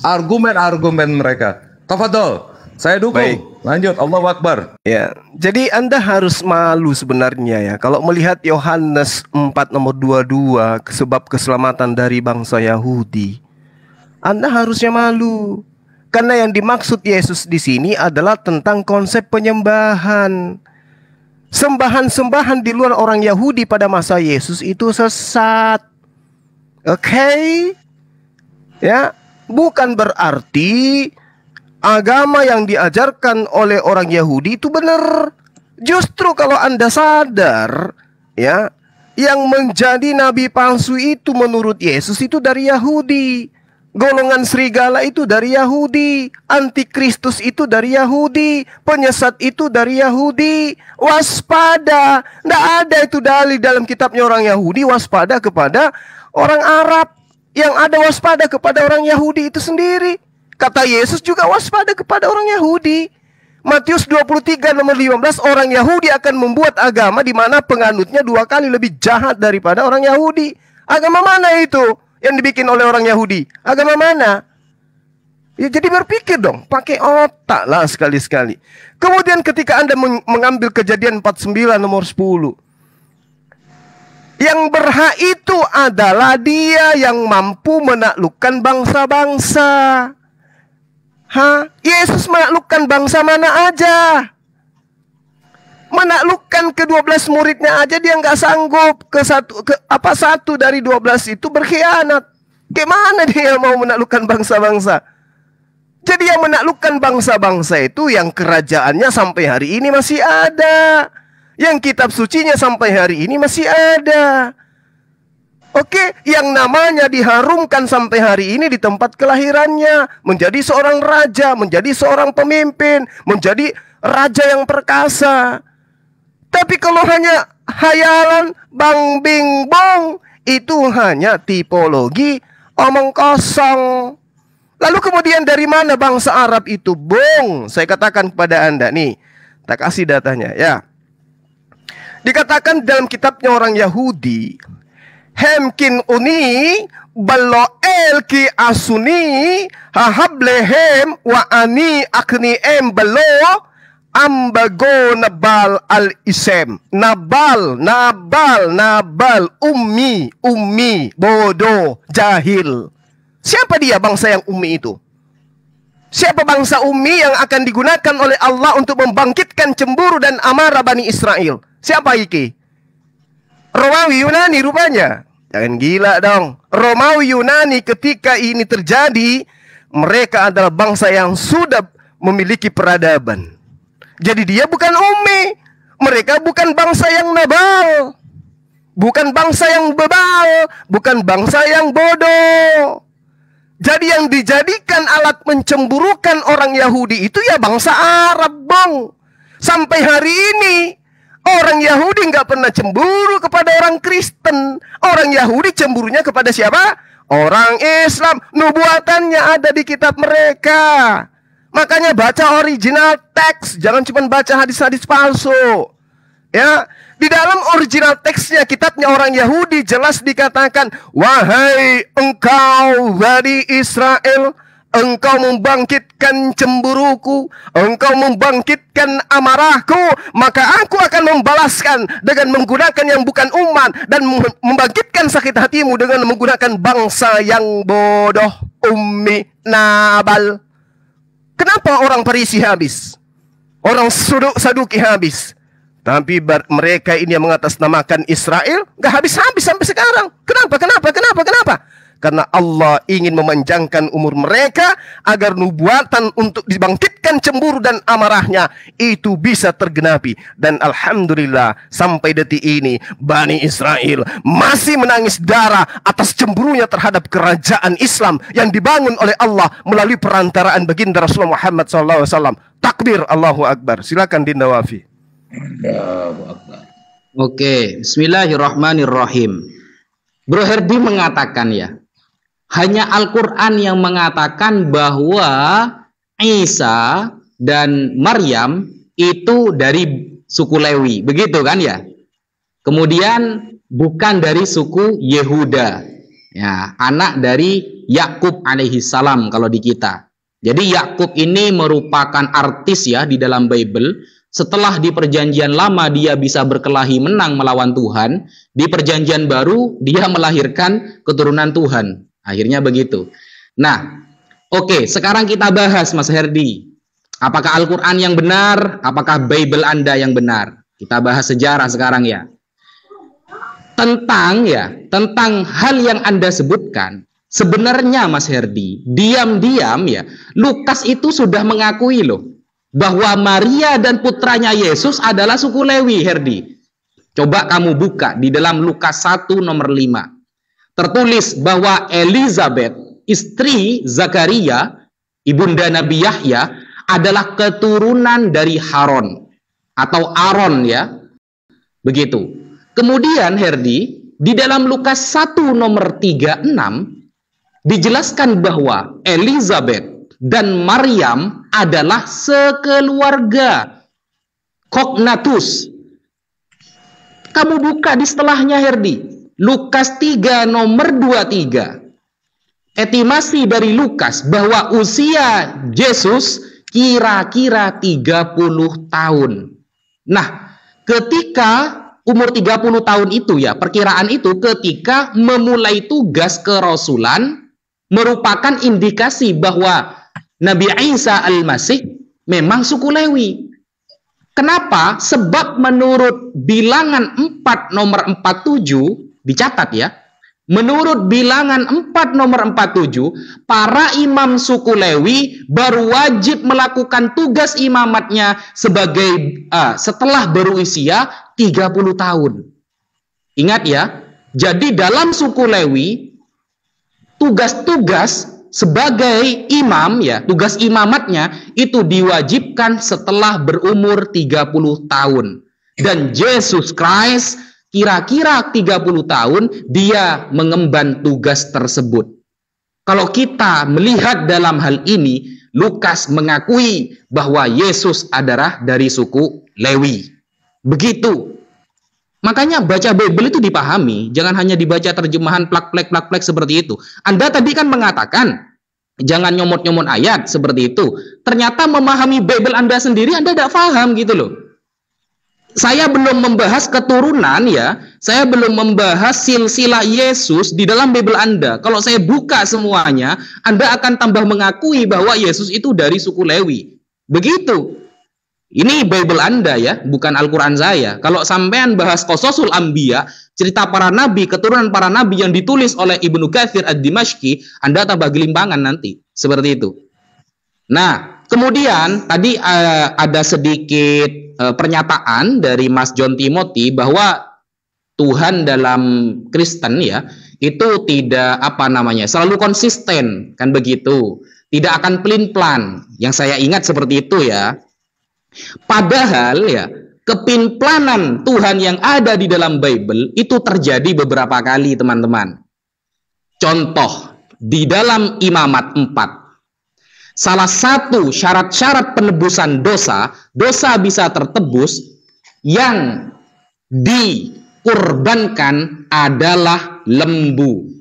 argumen-argumen mereka. Tafadhol, saya dukung. Baik. Lanjut, Allahu Akbar. Ya, jadi Anda harus malu sebenarnya ya kalau melihat Yohanes 4 nomor 22 sebab keselamatan dari bangsa Yahudi. Anda harusnya malu. Karena yang dimaksud Yesus di sini adalah tentang konsep penyembahan. Sembahan-sembahan di luar orang Yahudi pada masa Yesus itu sesat. Oke? Ya, bukan berarti agama yang diajarkan oleh orang Yahudi itu benar. Justru kalau Anda sadar, ya, yang menjadi nabi palsu itu menurut Yesus itu dari Yahudi. Golongan serigala itu dari Yahudi, antikristus itu dari Yahudi, penyesat itu dari Yahudi. Waspada, tidak ada itu dalil dalam kitabnya orang Yahudi waspada kepada orang Arab. Yang ada waspada kepada orang Yahudi itu sendiri. Kata Yesus juga waspada kepada orang Yahudi. Matius 23 nomor 15, orang Yahudi akan membuat agama di mana penganutnya 2 kali lebih jahat daripada orang Yahudi. Agama mana itu yang dibikin oleh orang Yahudi? Agama mana? Ya jadi berpikir dong, pakai otak lah sekali-sekali. Kemudian ketika Anda mengambil Kejadian 49 nomor 10, yang berhak itu adalah dia yang mampu menaklukkan bangsa-bangsa. Yesus menaklukkan bangsa mana aja? Menaklukkan ke-12 muridnya aja dia nggak sanggup. Satu dari 12 itu berkhianat. Gimana dia mau menaklukkan bangsa-bangsa? Jadi yang menaklukkan bangsa-bangsa itu yang kerajaannya sampai hari ini masih ada. Yang kitab sucinya sampai hari ini masih ada. Oke, yang namanya diharumkan sampai hari ini di tempat kelahirannya. Menjadi seorang raja, menjadi seorang pemimpin, menjadi raja yang perkasa. Tapi kalau hanya hayalan, bang bing bong, itu hanya tipologi omong kosong. Lalu kemudian dari mana bangsa Arab itu? Bong, saya katakan kepada Anda nih, tak kasih datanya ya. Dikatakan dalam kitabnya orang Yahudi, Hemkin uni baloel ki asuni hahablehem wa ani akni balo ambago nabal al isem. Nabal ummi bodoh jahil. Siapa dia bangsa yang ummi itu? Siapa bangsa ummi yang akan digunakan oleh Allah untuk membangkitkan cemburu dan amarah Bani Israel? Siapa iki? Romawi Yunani rupanya. Jangan gila dong. Romawi Yunani ketika ini terjadi, mereka adalah bangsa yang sudah memiliki peradaban. Jadi dia bukan ummi. Mereka bukan bangsa yang nabal. Bukan bangsa yang bebal. Bukan bangsa yang bodoh. Jadi yang dijadikan alat mencemburukan orang Yahudi itu ya bangsa Arab, bang. Sampai hari ini orang Yahudi nggak pernah cemburu kepada orang Kristen. Orang Yahudi cemburunya kepada siapa? Orang Islam. Nubuatannya ada di kitab mereka. Makanya baca original teks, jangan cuma baca hadis-hadis palsu. Ya, di dalam original teksnya kitabnya orang Yahudi jelas dikatakan, wahai engkau Bani Israel, engkau membangkitkan cemburuku, engkau membangkitkan amarahku, maka aku akan membalaskan dengan menggunakan yang bukan umat dan membangkitkan sakit hatimu dengan menggunakan bangsa yang bodoh, ummi, nabal. Kenapa orang Parisi habis? Orang Saduki habis. Tapi mereka ini yang mengatasnamakan Israel nggak habis-habis sampai sekarang. Kenapa? Karena Allah ingin memanjangkan umur mereka agar nubuatan untuk dibangkitkan cemburu dan amarahnya itu bisa tergenapi. Dan alhamdulillah sampai detik ini Bani Israel masih menangis darah atas cemburunya terhadap kerajaan Islam yang dibangun oleh Allah melalui perantaraan baginda Rasulullah Muhammad SAW. Takbir, Allahu Akbar. Silakan Dinda Wafi. Oke, bismillahirrahmanirrahim. Bro Herdi mengatakan ya, hanya Al-Quran yang mengatakan bahwa Isa dan Maryam itu dari suku Lewi, begitu kan ya? Kemudian bukan dari suku Yehuda, ya, anak dari Yakub alaihissalam kalau di kita. Jadi Yakub ini merupakan artis ya di dalam Bible. Setelah di perjanjian lama dia bisa berkelahi menang melawan Tuhan, di perjanjian baru dia melahirkan keturunan Tuhan. Akhirnya begitu. Nah, oke, sekarang kita bahas Mas Herdi. Apakah Al-Quran yang benar? Apakah Bible Anda yang benar? Kita bahas sejarah sekarang ya. Tentang hal yang Anda sebutkan, sebenarnya Mas Herdi, diam-diam ya, Lukas itu sudah mengakui loh bahwa Maria dan putranya Yesus adalah suku Lewi, Herdi. Coba kamu buka di dalam Lukas 1 nomor 5. Tertulis bahwa Elizabeth, istri Zakaria, ibunda Nabi Yahya, adalah keturunan dari Haron atau Aaron ya. Begitu. Kemudian Herdi, di dalam Lukas 1 nomor 36 dijelaskan bahwa Elizabeth dan Maryam adalah sekeluarga. Cognatus. Kamu buka di setelahnya Herdi. Lukas 3 nomor 23. Estimasi dari Lukas bahwa usia Yesus kira-kira 30 tahun. Nah, ketika umur 30 tahun itu ya, perkiraan itu ketika memulai tugas kerasulan merupakan indikasi bahwa Nabi Isa Al-Masih memang suku Lewi. Kenapa? Sebab menurut bilangan 4 nomor 47, dicatat ya, menurut bilangan 4 nomor 47, para imam suku Lewi baru wajib melakukan tugas imamatnya sebagai setelah berusia 30 tahun. Ingat ya, jadi dalam suku Lewi, tugas-tugas sebagai imam ya, tugas imamatnya itu diwajibkan setelah berumur 30 tahun. Dan Yesus Christ kira-kira 30 tahun dia mengemban tugas tersebut. Kalau kita melihat dalam hal ini, Lukas mengakui bahwa Yesus adalah dari suku Lewi. Begitu. Makanya baca Bible itu dipahami, jangan hanya dibaca terjemahan plak-plek seperti itu. Anda tadi kan mengatakan, jangan nyomot-nyomot ayat seperti itu. Ternyata memahami Bible Anda sendiri, Anda tidak paham gitu loh. Saya belum membahas keturunan ya, saya belum membahas silsilah Yesus di dalam Bible Anda. Kalau saya buka semuanya, Anda akan tambah mengakui bahwa Yesus itu dari suku Lewi. Begitu. Ini Bible Anda ya, bukan Al-Quran saya. Kalau sampean bahas Qososul Anbiya, cerita para nabi, keturunan para nabi yang ditulis oleh Ibnu Katsir Ad-Dimashqi, Anda tambah gelimpangan nanti. Seperti itu. Nah, kemudian tadi ada sedikit pernyataan dari Mas John Timothy bahwa Tuhan dalam Kristen ya, itu tidak selalu konsisten, kan begitu. Tidak akan pelin-pelan. Yang saya ingat seperti itu ya. Padahal ya, kepinplanan Tuhan yang ada di dalam Bible itu terjadi beberapa kali, teman-teman. Contoh, di dalam Imamat 4, salah satu syarat-syarat penebusan dosa bisa tertebus yang dikurbankan adalah lembu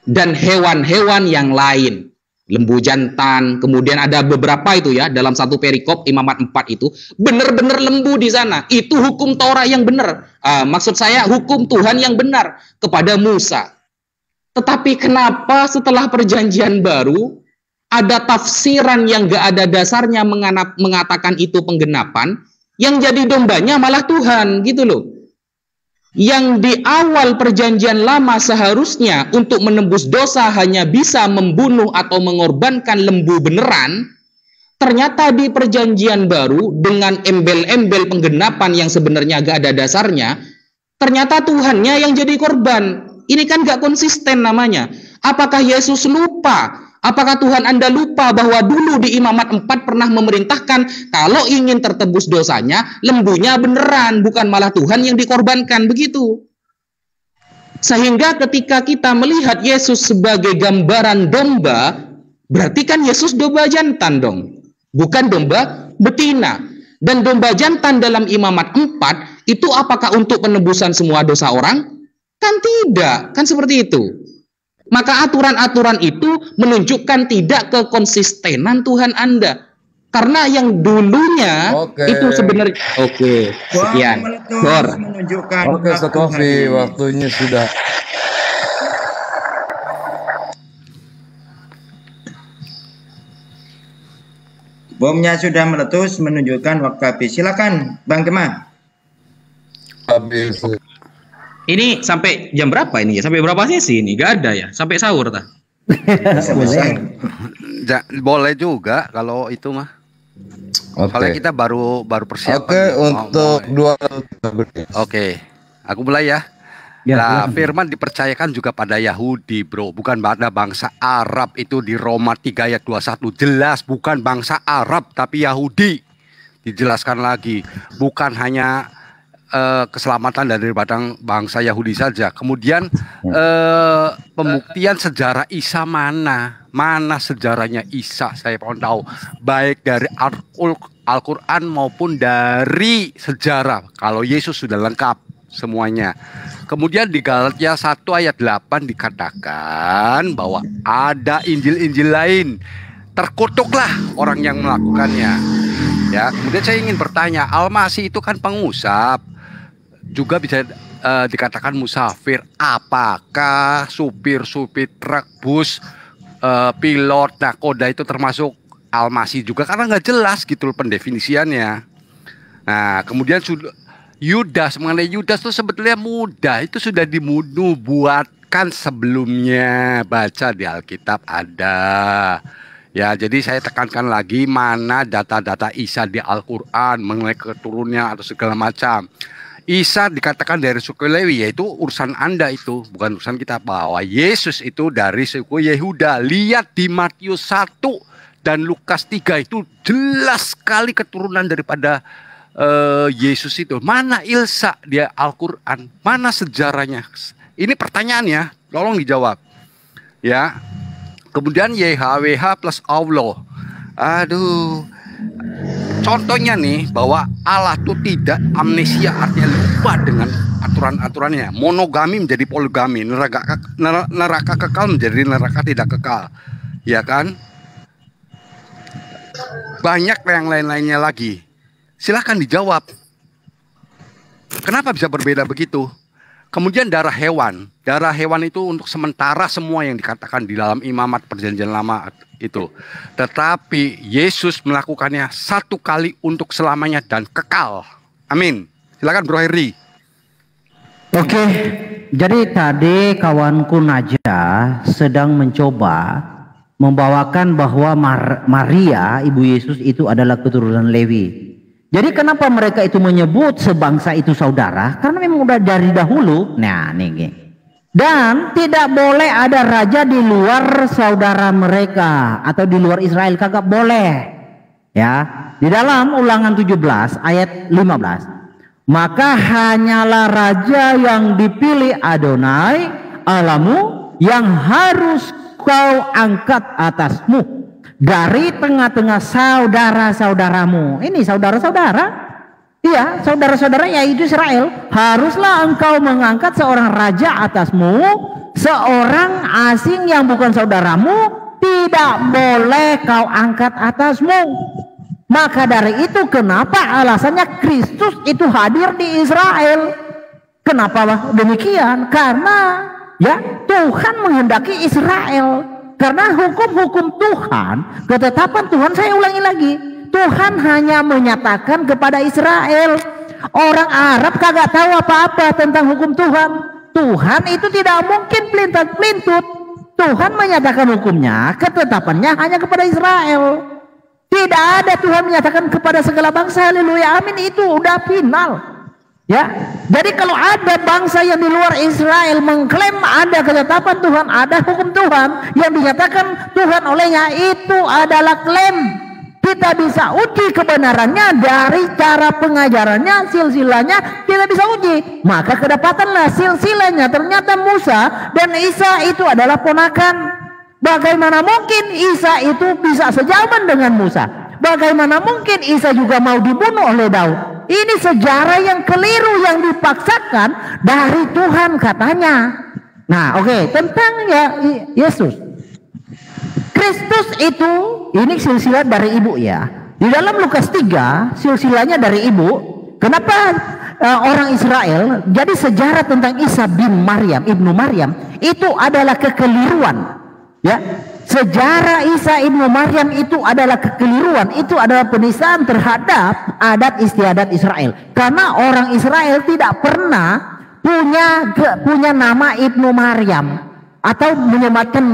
dan hewan-hewan yang lain. Lembu jantan, kemudian ada beberapa itu ya, dalam satu perikop Imamat 4 itu, benar-benar lembu di sana. Itu hukum Taurat yang benar. Maksud saya hukum Tuhan yang benar kepada Musa. Tetapi kenapa setelah perjanjian baru, ada tafsiran yang gak ada dasarnya mengatakan itu penggenapan, yang jadi dombanya malah Tuhan, gitu loh. Yang di awal perjanjian lama seharusnya untuk menembus dosa hanya bisa membunuh atau mengorbankan lembu beneran, ternyata di perjanjian baru dengan embel-embel penggenapan yang sebenarnya gak ada dasarnya, ternyata Tuhannya yang jadi korban. Ini kan gak konsisten namanya. Apakah Yesus lupa? Apakah Tuhan Anda lupa bahwa dulu di Imamat 4 pernah memerintahkan kalau ingin tertebus dosanya, lembunya beneran, bukan malah Tuhan yang dikorbankan, begitu. Sehingga ketika kita melihat Yesus sebagai gambaran domba, berarti kan Yesus domba jantan dong, bukan domba betina. Dan domba jantan dalam Imamat 4 itu apakah untuk penebusan semua dosa orang? Kan tidak, kan seperti itu. Maka aturan-aturan itu menunjukkan tidak kekonsistenan Tuhan Anda. Karena yang dulunya itu sebenarnya sekian. Oke, Sekofi, waktunya sudah. Bomnya sudah meletus menunjukkan waktu habis. Silakan, Bang Kemah. Habis. Ini sampai jam berapa ini ya? Sampai berapa sesi ini? Gak ada ya? Sampai sahur tak? Boleh juga kalau itu mah. Soalnya kita baru persiapan. Oke, untuk dua. Oke, aku mulai ya. Nah, firman dipercayakan juga pada Yahudi, bro, bukan pada bangsa Arab. Itu di Roma 3 ayat 21 jelas bukan bangsa Arab tapi Yahudi. Dijelaskan lagi, bukan hanya keselamatan dari bangsa Yahudi saja. Kemudian pembuktian sejarah Isa mana sejarahnya Isa, saya mau tahu baik dari Al-Quran maupun dari sejarah. Kalau Yesus sudah lengkap semuanya. Kemudian di Galatia 1 ayat 8 dikatakan bahwa ada Injil-Injil lain. Terkutuklah orang yang melakukannya. Ya, kemudian saya ingin bertanya, Al-Masih itu kan pengusap, juga bisa dikatakan musafir. Apakah supir-supir truk, bus, pilot, nakoda itu termasuk Al-Masih juga? Karena nggak jelas gitu loh pendefinisiannya. Nah, kemudian Yudas, mengenai Yudas itu sebetulnya mudah, itu sudah dinubuatkan sebelumnya, baca di Alkitab ada. Ya, jadi saya tekankan lagi, mana data-data Isa di Al-Quran mengenai keturunannya atau segala macam. Isa dikatakan dari suku Lewi, yaitu urusan Anda itu, bukan urusan kita. Bahwa Yesus itu dari suku Yehuda. Lihat di Matius 1 dan Lukas 3 itu jelas sekali keturunan daripada Yesus itu. Mana Ilsa di Al-Quran? Mana sejarahnya? Ini pertanyaannya, tolong dijawab. Ya. Kemudian YHWH plus Allah. Aduh. Contohnya nih, bahwa Allah itu tidak amnesia, artinya lupa dengan aturan-aturannya. Monogami menjadi poligami, neraka kekal menjadi neraka tidak kekal. Ya kan? Banyak yang lain-lainnya lagi. Silahkan dijawab. Kenapa bisa berbeda begitu? Kemudian darah hewan. Darah hewan itu untuk sementara semua yang dikatakan di dalam imamat perjanjian lama itu. Tetapi Yesus melakukannya satu kali untuk selamanya dan kekal. Amin. Silakan Bro Heri. Oke, jadi tadi kawanku Naja sedang mencoba membawakan bahwa Maria, ibu Yesus itu adalah keturunan Lewi. Jadi kenapa mereka itu menyebut sebangsa itu saudara? Karena memang udah dari dahulu. Nah, nih. Dan tidak boleh ada raja di luar saudara mereka atau di luar Israel, kagak boleh. Ya, di dalam Ulangan 17 ayat 15. Maka hanyalah raja yang dipilih Adonai Allahmu yang harus kau angkat atasmu dari tengah-tengah saudara-saudaramu. Ini saudara-saudara. Iya, saudara-saudara yaitu Israel. Haruslah engkau mengangkat seorang raja atasmu, seorang asing yang bukan saudaramu tidak boleh kau angkat atasmu. Maka dari itu kenapa alasannya Kristus itu hadir di Israel? Kenapa demikian? Karena ya Tuhan menghendaki Israel. Karena hukum-hukum Tuhan, ketetapan Tuhan, saya ulangi lagi, Tuhan hanya menyatakan kepada Israel. Orang Arab kagak tahu apa-apa tentang hukum Tuhan. Tuhan itu tidak mungkin pelintat-pelintut. Tuhan menyatakan hukumnya, ketetapannya hanya kepada Israel. Tidak ada Tuhan menyatakan kepada segala bangsa. Haleluya, amin. Itu udah final. Ya, jadi kalau ada bangsa yang di luar Israel mengklaim ada ketetapan Tuhan, ada hukum Tuhan yang dinyatakan Tuhan olehnya, itu adalah klaim. Kita bisa uji kebenarannya dari cara pengajarannya, silsilahnya kita bisa uji. Maka kedapatkanlah silsilahnya, ternyata Musa dan Isa itu adalah ponakan. Bagaimana mungkin Isa itu bisa sejaman dengan Musa? Bagaimana mungkin Isa juga mau dibunuh oleh Daud? Ini sejarah yang keliru yang dipaksakan dari Tuhan katanya. Nah, oke, tentang ya Yesus. Kristus itu ini silsilah dari ibu ya. Di dalam Lukas 3 silsilahnya dari ibu. Kenapa orang Israel? Jadi sejarah tentang Isa bin Maryam, ibnu Maryam itu adalah kekeliruan. Ya, sejarah Isa ibnu Maryam itu adalah kekeliruan, itu adalah penistaan terhadap adat istiadat Israel. Karena orang Israel tidak pernah punya nama ibnu Maryam atau menyematkan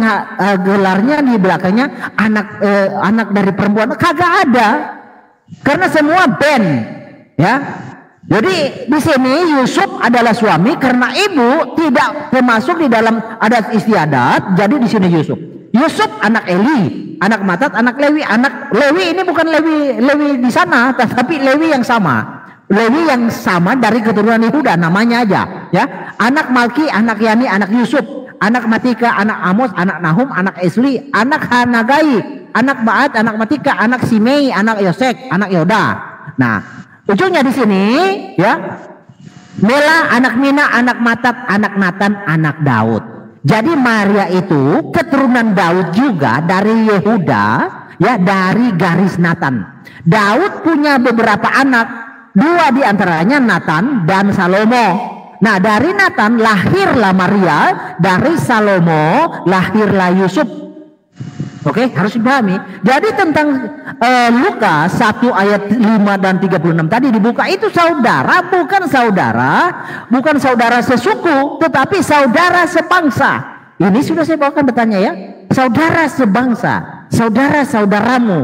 gelarnya di belakangnya anak dari perempuan, kagak ada. Karena semua ben, ya. Jadi di sini Yusuf adalah suami karena ibu tidak termasuk di dalam adat istiadat. Jadi di sini Yusuf anak Eli, anak Matat, anak Lewi. Anak Lewi ini bukan Lewi di sana, tetapi Lewi yang sama. Lewi yang sama dari keturunan Yehuda, namanya aja, ya. Anak Malki, anak Yani, anak Yusuf, anak Matika, anak Amos, anak Nahum, anak Esli, anak Hanagai, anak Baat, anak Matika, anak Simei, anak Yosek, anak Yoda. Nah, ujungnya di sini, ya. Mela anak Mina, anak Matat, anak Natan, anak Daud. Jadi Maria itu keturunan Daud juga dari Yehuda, ya, dari garis Natan. Daud punya beberapa anak, 2 diantaranya Natan dan Salomo. Nah, dari Natan lahirlah Maria, dari Salomo lahirlah Yusuf. Oke, harus dipahami. Jadi tentang Lukas 1 ayat 5 dan 36 tadi dibuka, itu saudara, bukan saudara sesuku, tetapi saudara sebangsa. Ini sudah saya bawakan bertanya ya. Saudara sebangsa, saudara-saudaramu.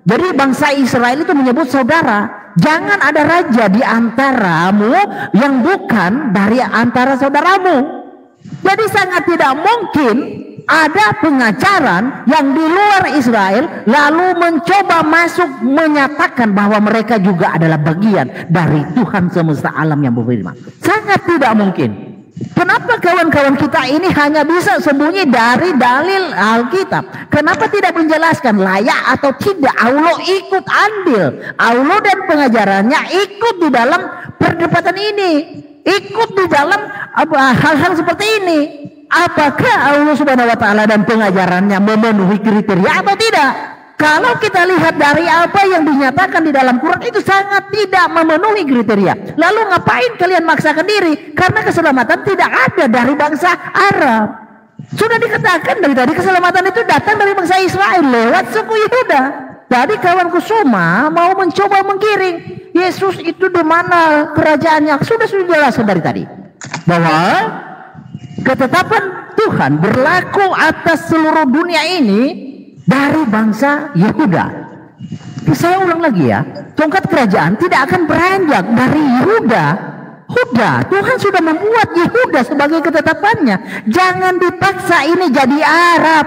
Jadi bangsa Israel itu menyebut saudara. Jangan ada raja di antaramu yang bukan dari antara saudaramu. Jadi sangat tidak mungkin ada pengajaran yang di luar Israel lalu mencoba masuk menyatakan bahwa mereka juga adalah bagian dari Tuhan semesta alam yang berfirman. Sangat tidak mungkin. Kenapa kawan-kawan kita ini hanya bisa sembunyi dari dalil Alkitab? Kenapa tidak menjelaskan layak atau tidak? Allah ikut andil, Allah dan pengajarannya ikut di dalam perdebatan ini, ikut di dalam hal-hal seperti ini. Apakah Allah Subhanahu wa taala dan pengajarannya memenuhi kriteria atau tidak? Kalau kita lihat dari apa yang dinyatakan di dalam Quran, itu sangat tidak memenuhi kriteria. Lalu ngapain kalian maksakan diri? Karena keselamatan tidak ada dari bangsa Arab. Sudah dikatakan dari tadi, keselamatan itu datang dari bangsa Israel lewat suku Yehuda. Jadi kawanku semua mau mencoba menggiring Yesus itu di mana kerajaannya. Sudah jelas dari tadi bahwa ketetapan Tuhan berlaku atas seluruh dunia ini dari bangsa Yehuda. Saya ulang lagi ya, tongkat kerajaan tidak akan beranjak dari Yehuda. Tuhan sudah membuat Yehuda sebagai ketetapannya. Jangan dipaksa ini jadi Arab.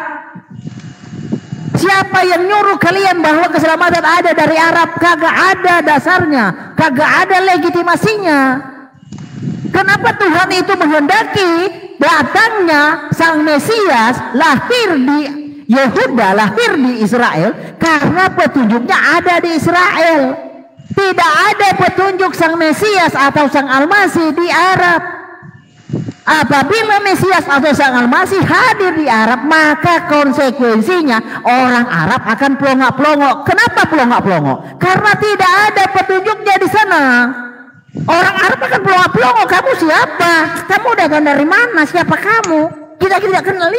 Siapa yang nyuruh kalian bahwa keselamatan ada dari Arab? Kagak ada dasarnya, kagak ada legitimasinya. Kenapa Tuhan itu menghendaki datangnya Sang Mesias lahir di Yehuda, lahir di Israel? Karena petunjuknya ada di Israel. Tidak ada petunjuk Sang Mesias atau Sang Al-Masih di Arab. Apabila Mesias atau Sang Al-Masih hadir di Arab, maka konsekuensinya orang Arab akan pelongok-pelongok. Kenapa pelongok-pelongok? Karena tidak ada petunjuknya di sana. Orang Arab akan pelongok-pelongok. Kamu siapa? Kamu datang dari mana? Siapa kamu? Kita tidak kenal,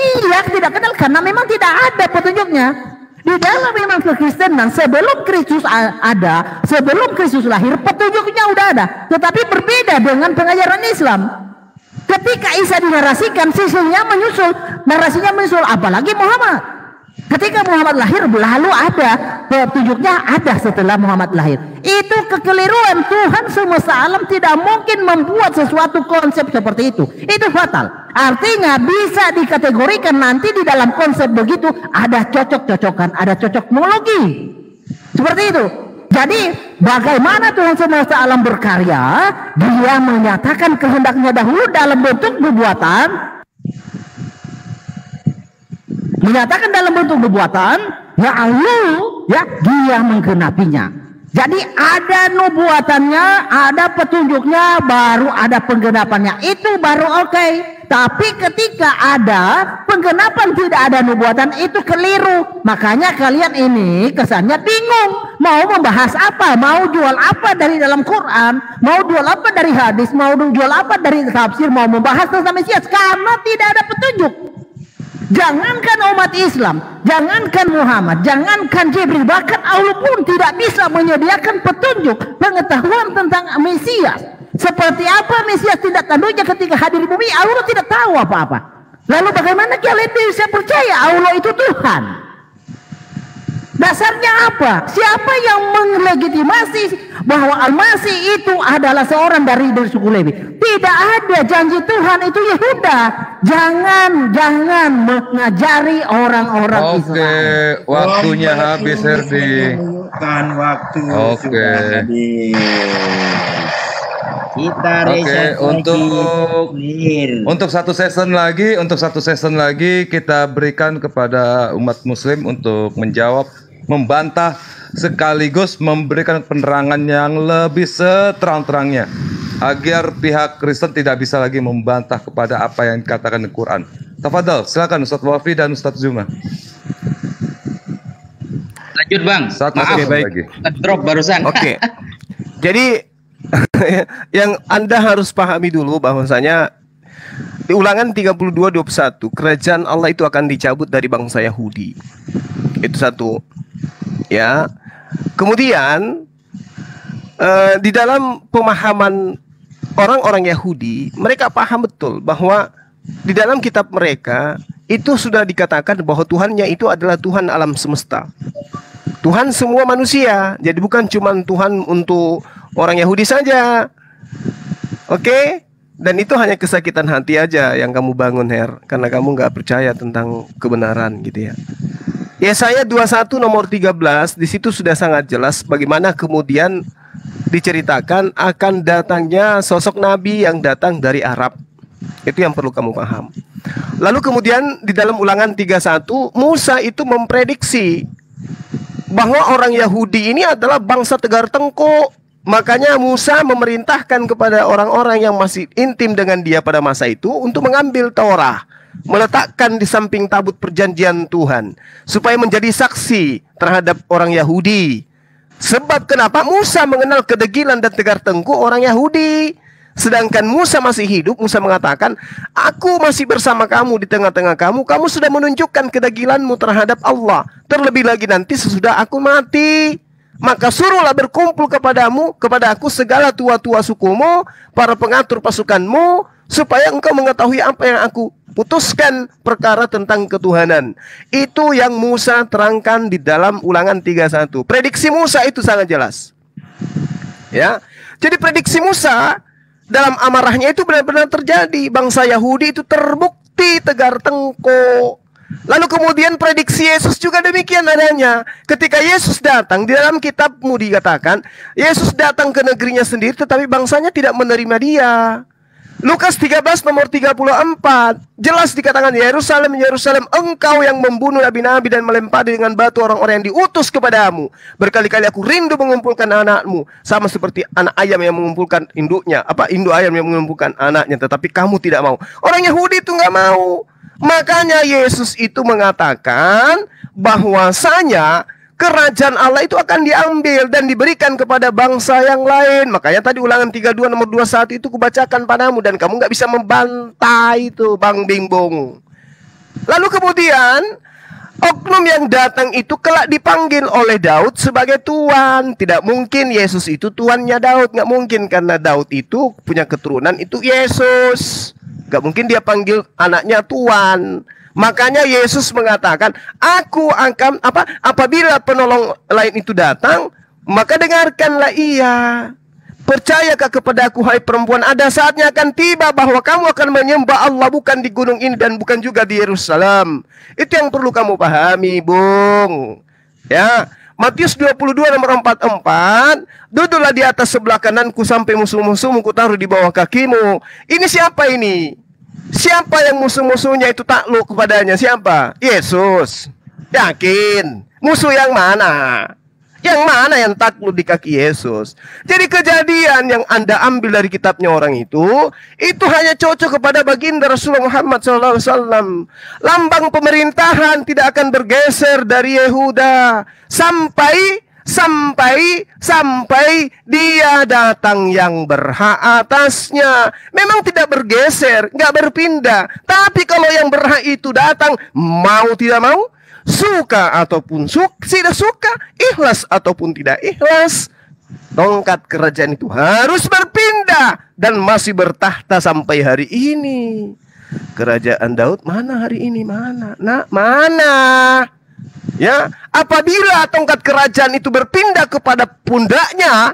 tidak kenal, karena memang tidak ada petunjuknya. Di dalam memang kekristenan sebelum Kristus ada, sebelum Kristus lahir, petunjuknya udah ada. Tetapi berbeda dengan pengajaran Islam. Ketika Isa dinarasikan, sisinya menyusul, narasinya menyusul, apalagi Muhammad. Ketika Muhammad lahir, lalu ada petunjuknya ada setelah Muhammad lahir. Itu kekeliruan. Tuhan semesta alam tidak mungkin membuat sesuatu konsep seperti itu. Itu fatal. Artinya bisa dikategorikan nanti di dalam konsep begitu ada cocok-cocokan, ada cocokmologi. Seperti itu. Jadi bagaimana Tuhan semesta alam berkarya? Dia menyatakan kehendaknya dahulu dalam bentuk nubuatan. Menyatakan dalam bentuk nubuatan, ya Allah, ya dia menggenapinya. Jadi ada nubuatannya, ada petunjuknya, baru ada penggenapannya. Itu baru oke. Tapi ketika ada penggenapan tidak ada nubuatan, itu keliru. Makanya kalian ini kesannya bingung. Mau membahas apa? Mau jual apa dari dalam Quran? Mau jual apa dari hadis? Mau jual apa dari tafsir? Mau membahas tentang Mesias? Karena tidak ada petunjuk. Jangankan umat Islam, jangankan Muhammad, jangankan Jibril, bahkan Allah pun tidak bisa menyediakan petunjuk pengetahuan tentang Mesias. Seperti apa Mesias tindak tanduknya ketika hadir di bumi, Allah tidak tahu apa-apa. Lalu bagaimana kalian bisa percaya Allah itu Tuhan? Dasarnya apa? Siapa yang melegitimasi bahwa Al-Masih itu adalah seorang dari suku Lewi? Tidak ada, janji Tuhan itu Yehuda. Jangan mengajari orang-orang Israel. Oke, waktunya habis, Herdi. Kan waktu Oke. Kita Oke, untuk satu season lagi kita berikan kepada umat muslim untuk menjawab, membantah sekaligus memberikan penerangan yang lebih seterang-terangnya. agar pihak Kristen tidak bisa lagi membantah kepada apa yang dikatakan di Quran. Tafadhal, silakan Ustaz Wafi dan Ustaz Zuma. Lanjut Bang. Maaf, baik. Drop barusan. Oke. Jadi yang Anda harus pahami dulu bahwasanya di Ulangan 32:21 kerajaan Allah itu akan dicabut dari bangsa Yahudi. Itu satu. Ya. Kemudian di dalam pemahaman orang-orang Yahudi, mereka paham betul bahwa di dalam kitab mereka itu sudah dikatakan bahwa Tuhannya itu adalah Tuhan alam semesta, Tuhan semua manusia. Jadi bukan cuma Tuhan untuk orang Yahudi saja. Oke? Dan itu hanya kesakitan hati aja yang kamu bangun, Her, karena kamu nggak percaya tentang kebenaran gitu ya. Yesaya 21 nomor 13 di situ sudah sangat jelas bagaimana kemudian diceritakan akan datangnya sosok nabi yang datang dari Arab. Itu yang perlu kamu paham. Lalu kemudian di dalam Ulangan 31 Musa itu memprediksi bahwa orang Yahudi ini adalah bangsa tegar tengkuk. Makanya Musa memerintahkan kepada orang-orang yang masih intim dengan dia pada masa itu untuk mengambil Taurat, meletakkan di samping tabut perjanjian Tuhan supaya menjadi saksi terhadap orang Yahudi. Sebab kenapa? Musa mengenal kedegilan dan tegar tengkuk orang Yahudi. Sedangkan Musa masih hidup, Musa mengatakan, aku masih bersama kamu di tengah-tengah kamu. Kamu sudah menunjukkan kedegilanmu terhadap Allah. Terlebih lagi nanti sesudah aku mati, maka suruhlah berkumpul kepada aku segala tua-tua sukumu, para pengatur pasukanmu, supaya engkau mengetahui apa yang aku putuskan perkara tentang ketuhanan. Itu yang Musa terangkan di dalam Ulangan 31. Prediksi Musa itu sangat jelas. Ya. Jadi prediksi Musa dalam amarahnya itu benar-benar terjadi. Bangsa Yahudi itu terbukti tegar tengkuk. Lalu kemudian prediksi Yesus juga demikian adanya. Ketika Yesus datang, di dalam kitabmu dikatakan Yesus datang ke negerinya sendiri, tetapi bangsanya tidak menerima dia. Lukas 13 nomor 34 jelas dikatakan, Yerusalem, Yerusalem, engkau yang membunuh nabi-nabi dan melempari dengan batu orang-orang yang diutus kepadamu. Berkali-kali aku rindu mengumpulkan anakmu, sama seperti anak ayam yang mengumpulkan induknya, induk ayam yang mengumpulkan anaknya, tetapi kamu tidak mau. Orang Yahudi itu nggak mau. Makanya Yesus itu mengatakan bahwasanya kerajaan Allah itu akan diambil dan diberikan kepada bangsa yang lain. Makanya tadi Ulangan 32 nomor 21 itu kubacakan padamu dan kamu nggak bisa membantah itu, Bang Bingbong. Lalu kemudian oknum yang datang itu kelak dipanggil oleh Daud sebagai Tuan. Tidak mungkin Yesus itu tuannya Daud, nggak mungkin, karena Daud itu punya keturunan itu Yesus. Nggak mungkin dia panggil anaknya Tuan. Makanya Yesus mengatakan, aku akan apabila penolong lain itu datang, maka dengarkanlah ia. Percayakah kepada aku, hai perempuan, ada saatnya akan tiba bahwa kamu akan menyembah Allah bukan di gunung ini dan bukan juga di Yerusalem. Itu yang perlu kamu pahami, Bung. Ya, Matius 22 nomor 44, duduklah di atas sebelah kananku sampai musuh-musuhmu kutaruh di bawah kakimu. Ini siapa ini? Siapa yang musuh-musuhnya itu takluk kepadanya? Siapa? Yesus. Yakin? Musuh yang mana? Yang mana yang takluk di kaki Yesus? Jadi kejadian yang Anda ambil dari kitabnya orang itu hanya cocok kepada baginda Rasulullah Muhammad SAW. Lambang pemerintahan tidak akan bergeser dari Yehuda sampai dia datang yang berhak atasnya. Memang tidak bergeser, nggak berpindah. Tapi kalau yang berhak itu datang, mau tidak mau, suka ataupun tidak suka, ikhlas ataupun tidak ikhlas, tongkat kerajaan itu harus berpindah dan masih bertahta sampai hari ini. Kerajaan Daud mana hari ini? Mana? Mana? Ya, apabila tongkat kerajaan itu berpindah kepada pundaknya,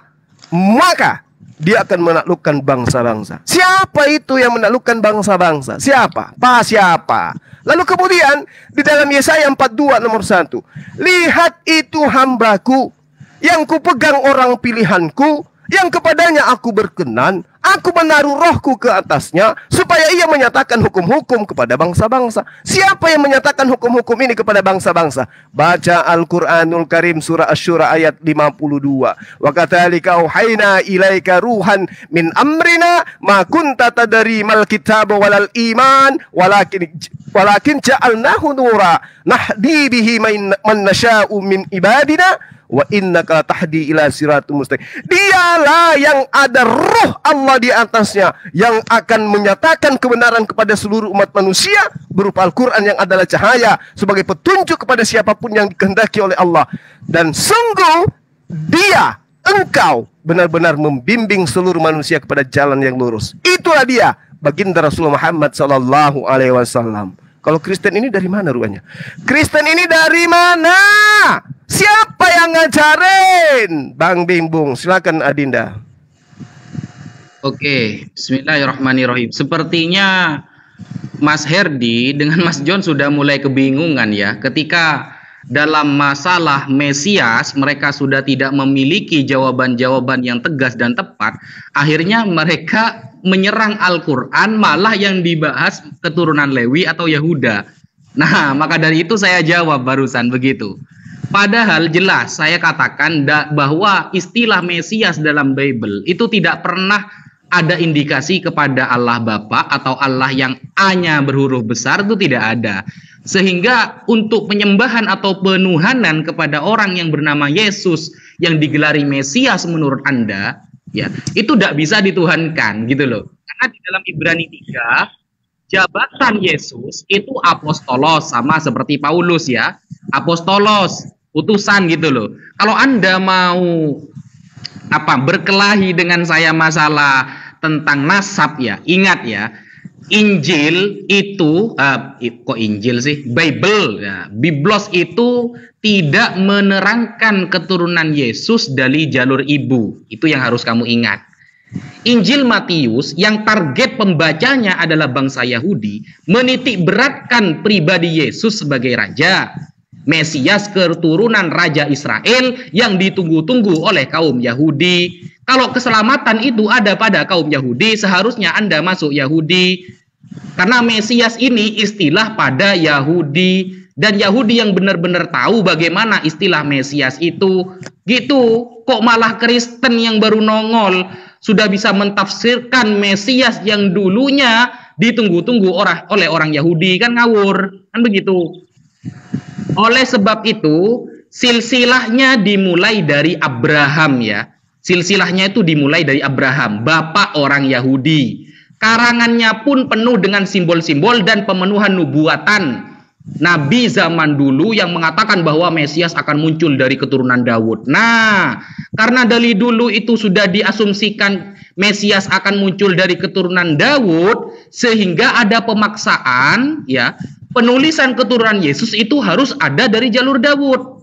maka dia akan menaklukkan bangsa-bangsa. Siapa itu yang menaklukkan bangsa-bangsa? Siapa? Siapa? Lalu kemudian di dalam Yesaya 42 nomor 1, lihat itu hambaku yang kupegang orang pilihanku, yang kepadanya aku berkenan, aku menaruh rohku ke atasnya, supaya ia menyatakan hukum-hukum kepada bangsa-bangsa. Siapa yang menyatakan hukum-hukum ini kepada bangsa-bangsa? Baca Al-Quranul Karim surah Asy-Syura ayat 52. Wa katsalika auhayna ilaika ruhan min amrina ma kunta tadri mal kitab walal iman walakin ja'alnahu nura nahdi bihi man nasya'u min ibadina wa innaka tahdi ila siratul mustaqim. Dialah yang ada roh Allah di atasnya, yang akan menyatakan kebenaran kepada seluruh umat manusia berupa Al-Quran yang adalah cahaya sebagai petunjuk kepada siapapun yang dikehendaki oleh Allah. Dan sungguh dia, engkau benar-benar membimbing seluruh manusia kepada jalan yang lurus. Itulah dia baginda Rasulullah Muhammad sallallahu alaihi wasallam. Kalau Kristen ini dari mana rupanya? Kristen ini dari mana? Siapa yang ngajarin? Bang Bimbung, silakan Adinda. Oke, bismillahirrahmanirrahim. Sepertinya Mas Herdi dengan Mas John sudah mulai kebingungan ya. Ketika dalam masalah Mesias mereka sudah tidak memiliki jawaban-jawaban yang tegas dan tepat. Akhirnya mereka menyerang Al-Quran, malah yang dibahas keturunan Lewi atau Yahuda. Nah, maka dari itu saya jawab barusan begitu. Padahal jelas saya katakan bahwa istilah Mesias dalam Bible itu tidak pernah ada indikasi kepada Allah Bapa atau Allah yang A-nya berhuruf besar, itu tidak ada. Sehingga untuk penyembahan atau penuhanan kepada orang yang bernama Yesus yang digelari Mesias menurut Anda, ya, itu tidak bisa dituhankan gitu loh. Karena di dalam Ibrani 3 jabatan Yesus itu apostolos, sama seperti Paulus ya, apostolos, utusan gitu loh. Kalau Anda mau berkelahi dengan saya masalah tentang nasab ya, ingat ya, Injil itu kok Injil sih? Bible ya, Biblos itu tidak menerangkan keturunan Yesus dari jalur ibu. Itu yang harus kamu ingat. Injil Matius yang target pembacanya adalah bangsa Yahudi menitik beratkan pribadi Yesus sebagai raja, Mesias keturunan Raja Israel yang ditunggu-tunggu oleh kaum Yahudi. Kalau keselamatan itu ada pada kaum Yahudi, seharusnya Anda masuk Yahudi. Karena Mesias ini istilah pada Yahudi. Dan Yahudi yang benar-benar tahu bagaimana istilah Mesias itu. Gitu, kok malah Kristen yang baru nongol sudah bisa mentafsirkan Mesias yang dulunya ditunggu-tunggu oleh orang Yahudi. Kan ngawur, kan begitu. Oleh sebab itu, silsilahnya dimulai dari Abraham ya. Silsilahnya itu dimulai dari Abraham, bapak orang Yahudi. Karangannya pun penuh dengan simbol-simbol dan pemenuhan nubuatan nabi zaman dulu yang mengatakan bahwa Mesias akan muncul dari keturunan Daud. Nah, karena dari dulu itu sudah diasumsikan Mesias akan muncul dari keturunan Daud, sehingga ada pemaksaan ya, penulisan keturunan Yesus itu harus ada dari jalur Daud.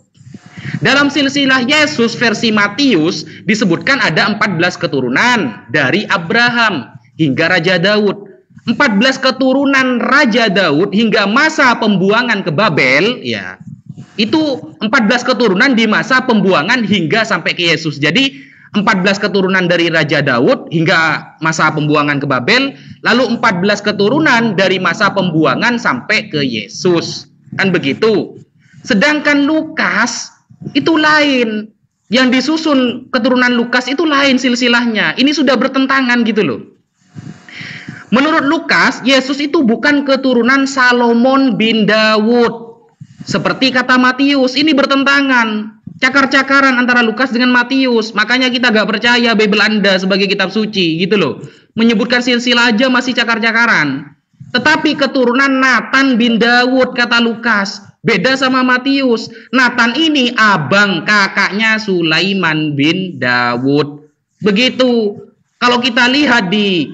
Dalam silsilah Yesus versi Matius disebutkan ada 14 keturunan dari Abraham hingga Raja Daud. 14 keturunan Raja Daud hingga masa pembuangan ke Babel, ya. Itu 14 keturunan di masa pembuangan hingga sampai ke Yesus. Jadi 14 keturunan dari Raja Daud hingga masa pembuangan ke Babel, lalu 14 keturunan dari masa pembuangan sampai ke Yesus. Kan begitu. Sedangkan Lukas itu lain. Yang disusun keturunan Lukas itu lain silsilahnya. Ini sudah bertentangan gitu loh. Menurut Lukas, Yesus itu bukan keturunan Salomon bin Daud. Seperti kata Matius, ini bertentangan. Cakar-cakaran antara Lukas dengan Matius. Makanya kita gak percaya Bible Anda sebagai kitab suci gitu loh. Menyebutkan silsilah aja masih cakar-cakaran. Tetapi keturunan Nathan bin Daud kata Lukas. Beda sama Matius. Nathan ini abang kakaknya Sulaiman bin Daud. Begitu. Kalau kita lihat di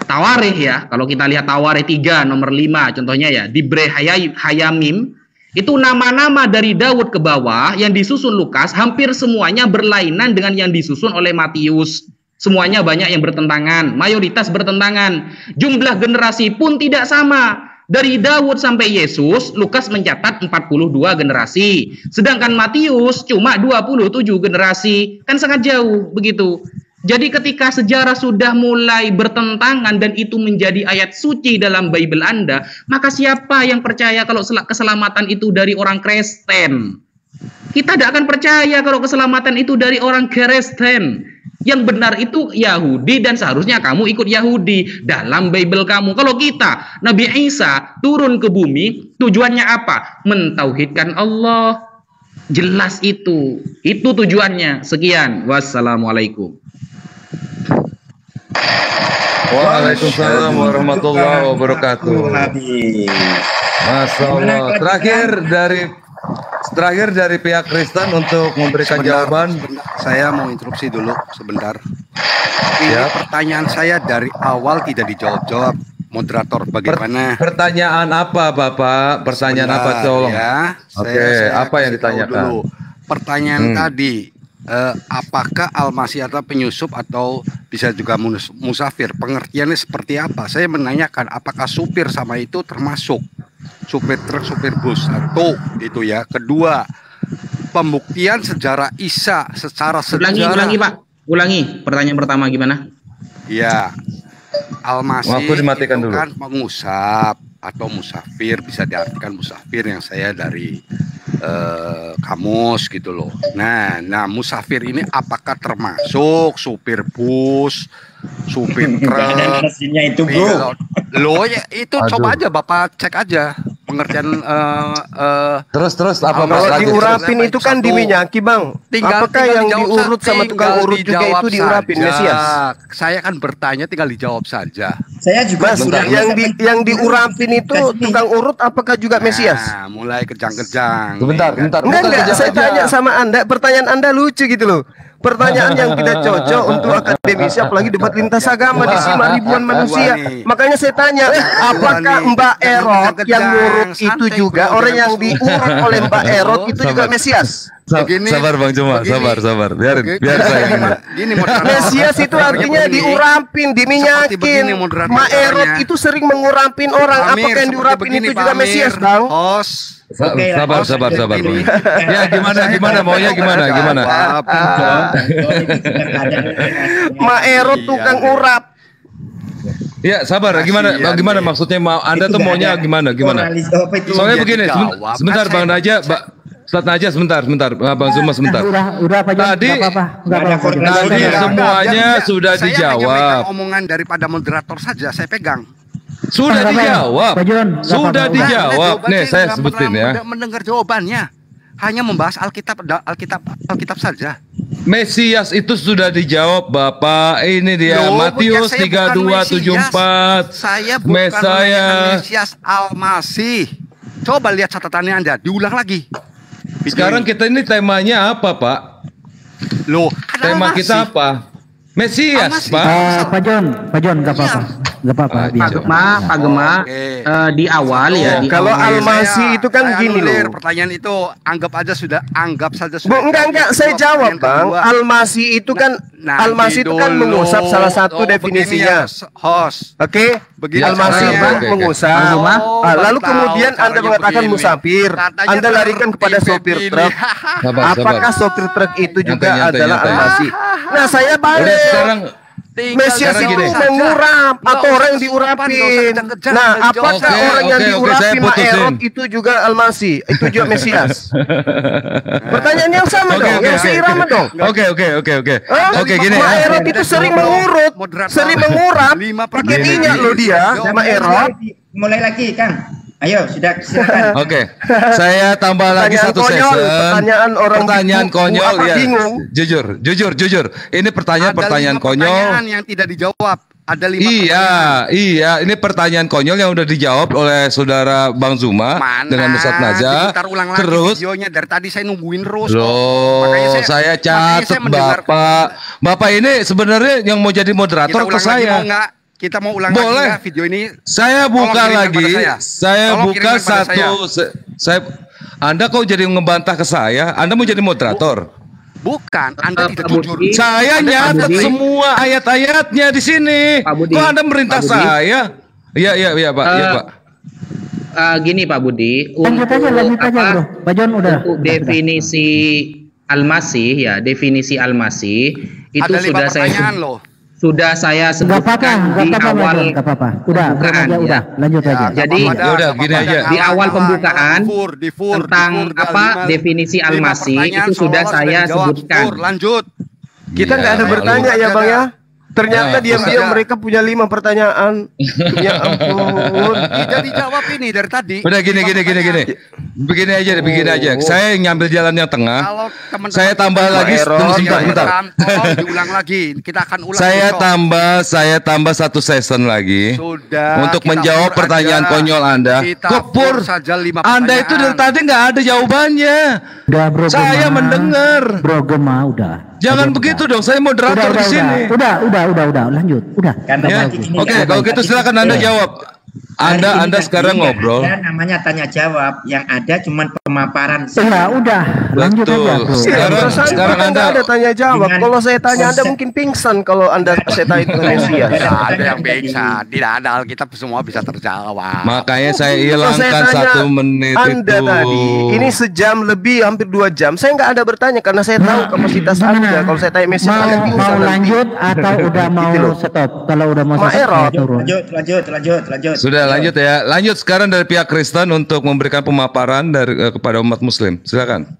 Tawarikh ya, kalau kita lihat Tawarikh 3 nomor 5 contohnya ya, di Bre Hayamim, itu nama-nama dari Daud ke bawah yang disusun Lukas hampir semuanya berlainan dengan yang disusun oleh Matius. Semuanya banyak yang bertentangan, mayoritas bertentangan. Jumlah generasi pun tidak sama. Dari Daud sampai Yesus, Lukas mencatat 42 generasi. Sedangkan Matius cuma 27 generasi. Kan sangat jauh begitu. Jadi ketika sejarah sudah mulai bertentangan dan itu menjadi ayat suci dalam Bible Anda, maka siapa yang percaya kalau keselamatan itu dari orang Kristen? Kita tidak akan percaya kalau keselamatan itu dari orang Kristen. Yang benar itu Yahudi dan seharusnya kamu ikut Yahudi dalam Bible kamu. Kalau kita, Nabi Isa turun ke bumi, tujuannya apa? Mentauhidkan Allah. Jelas itu. Itu tujuannya. Sekian. Wassalamualaikum. Waalaikumsalam warahmatullahi wabarakatuh. Masya Allah. Terakhir dari pihak Kristen untuk memberikan jawaban. Saya mau interupsi dulu sebentar. Ini pertanyaan saya dari awal tidak dijawab-jawab. Moderator bagaimana? Pertanyaan apa Bapak? Pertanyaan apa tolong? Ya, saya apa yang ditanyakan? Dulu. Pertanyaan tadi, apakah Al-Masih atau penyusup atau bisa juga musafir? Pengertiannya seperti apa? Saya menanyakan apakah supir sama itu termasuk supir truk, supir bus, satu itu ya. Kedua, pembuktian sejarah Isa secara sejarah. Ulangi Pak, ulangi pertanyaan pertama gimana? Ya, Al-Masih itu dulu. Kan pengusap atau musafir, bisa diartikan musafir yang saya dari kamus gitu loh. Nah musafir ini apakah termasuk supir bus, supir truk? Itu bro. Lo ya itu coba aja Bapak cek aja pengertian terus apa kalau diurapin itu kan diminyaki Bang. Apakah yang diurut sama tukang urut juga itu diurapin Mesias? Saya kan bertanya, tinggal dijawab saja. Saya juga yang diurapin itu tukang urut apakah juga Mesias? Nah, mulai kejang-kejang. Bentar. Enggak, saya tanya sama Anda, pertanyaan Anda lucu gitu loh. Pertanyaan yang tidak cocok untuk akademisi, apalagi debat lintas agama di sini ribuan manusia. Makanya saya tanya, apakah Mbak Erot yang ngurut itu juga orang yang diurut oleh Mbak Erot itu juga Mesias? Sabar Bang Cuma, sabar. Biar saya gini. Mesias itu artinya diurapin, diminyakin. Mbak Erot itu sering mengurapin orang. Apakah yang diurapin itu juga Mesias, Bang? Sabar Bang. Ya gimana maunya gimana? Maerot tukang urap. Ya sabar, gimana maksudnya Anda tuh maunya gimana? Soalnya begini, sebentar Bang Naja, Ustaz Naja sebentar, Bang Zuma sebentar. Udah Pak Jon, Tadi semuanya sudah dijawab. Saya omongan daripada moderator saja, saya pegang. Sudah dijawab. Sudah dijawab. Nih saya sebutin ya. Mendengar jawabannya. Hanya membahas Alkitab saja. Mesias itu sudah dijawab Bapak. Ini dia Matius 32:74. Saya bukan Mesias Al-Masih. Coba lihat catatannya Anda, diulang lagi. Sekarang kita ini temanya apa Pak? Loh, tema kita apa? Mesias Pak. Pak Jon nggak apa-apa. Nggak apa-apa. Pak Gema, di awal ya. Kalau Al-Masih itu kan gini loh. Pertanyaan itu anggap saja sudah. Enggak, saya jawab Bang. Al-Masih itu kan Al-Masih itu kan mengusap salah satu definisinya. Oke, Al-Masih itu mengusap. Lalu kemudian Anda mengatakan musafir. Anda larikan kepada sopir truk. Apakah sopir truk itu juga adalah Al-Masih? Nah, saya balik. Mesias itu mengurap atau orang yang diurapin. Nah, apakah orang yang diurapin Maerot itu juga Al-Masih? Itu juga Mesias? Pertanyaan yang sama dong, yang seirama dong. Oke, gini. Maerot itu sering mengurut, sering mengurap. Pakai minyak loh dia, Maerot. Mulai lagi Kang. Ayo, silakan. Oke. Saya tambah lagi satu session. Pertanyaan konyol ya. Jujur. Ini pertanyaan konyol. Pertanyaan yang tidak dijawab. Ada 5 pertanyaan. Iya. Ini pertanyaan konyol yang udah dijawab oleh saudara Bang Zuma dengan Ustaz Naja. Terus videonya dari tadi saya nungguin terus. Loh, saya catat Bapak ini sebenarnya yang mau jadi moderator ke saya. Kita mau ulang lagi video ini. Saya buka lagi. Saya buka satu. Anda kok jadi ngebantah ke saya? Anda mau jadi moderator? Bukan, Anda tidak jujur. Saya nyatet semua ayat-ayatnya di sini. Kok Anda merintah saya? Iya Pak. gini Pak Budi, Lanjut aja bro. Pak John udah. Untuk definisi Al-Masih ya, definisi Al-Masih itu Ada 5 pertanyaan loh. Sudah saya sebutkan di awal pembukaan ya. Lanjut aja. Jadi udah gini aja. Di awal pembukaan tentang apa definisi Al-Masih itu sudah saya sebutkan. Lanjut. Kita nggak ada bertanya ya Bang ya. Ternyata diam-diam mereka punya 5 pertanyaan. Ya ampun. Tidak dijawab ini dari tadi. Udah gini. Begini aja. Saya ngambil jalan yang tengah. Kalau teman-teman Saya tambah lagi sebentar. Tolong diulang lagi. Kita akan ulang. Saya tambah 1 season lagi. Sudah. Untuk menjawab pertanyaan konyol Anda. Kok Pur? saja 5 Anda itu dari tadi nggak ada jawabannya. Udah bro. Saya mendengar. Bro Gema udah. Jangan begitu dong. Saya moderator di sini. Udah, lanjut. Udah. Ya. Oke, kalau gitu silakan Anda jawab. Anda sekarang ngobrol. Ya, namanya tanya jawab, yang ada cuman pemaparan. Udah, lanjut aja bro. Sekarang Anda ada tanya jawab. Kalau saya tanya Anda mungkin pingsan kalau Anda saya tanya itu Mesias. Tidak ada yang pingsan. Tidak ada, Alkitab semua bisa terjawab. Makanya saya hilangkan 1 menit Anda itu. tadi ini sejam lebih, hampir 2 jam. Saya nggak ada bertanya karena saya tahu kapasitas Anda. Kalau saya tanya Mesias Anda pingsan. Mau lanjut atau udah mau stop? Kalau udah mau stop, turun. Lanjut. Sudah lanjut ya. Lanjut sekarang dari pihak Kristen untuk memberikan pemaparan kepada umat Muslim. Silakan.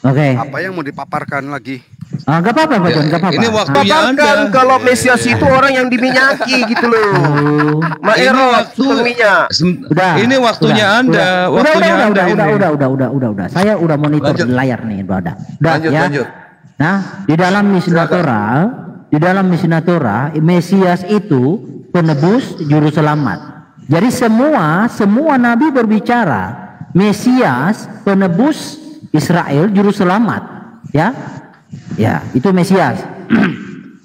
Oke. Apa yang mau dipaparkan lagi? Gak apa-apa, Pak John, gak apa-apa. Ini waktunya Paparkan kalau Mesias itu orang yang diminyaki gitu loh. Maerot, minyak. Ini waktunya Anda. Udah. Saya udah monitor di layar nih, udah. Lanjut. Nah, di dalam Mishnah Torah, Mesias itu penebus juru selamat. Jadi semua nabi berbicara Mesias penebus Israel juru selamat, ya. Ya, itu Mesias.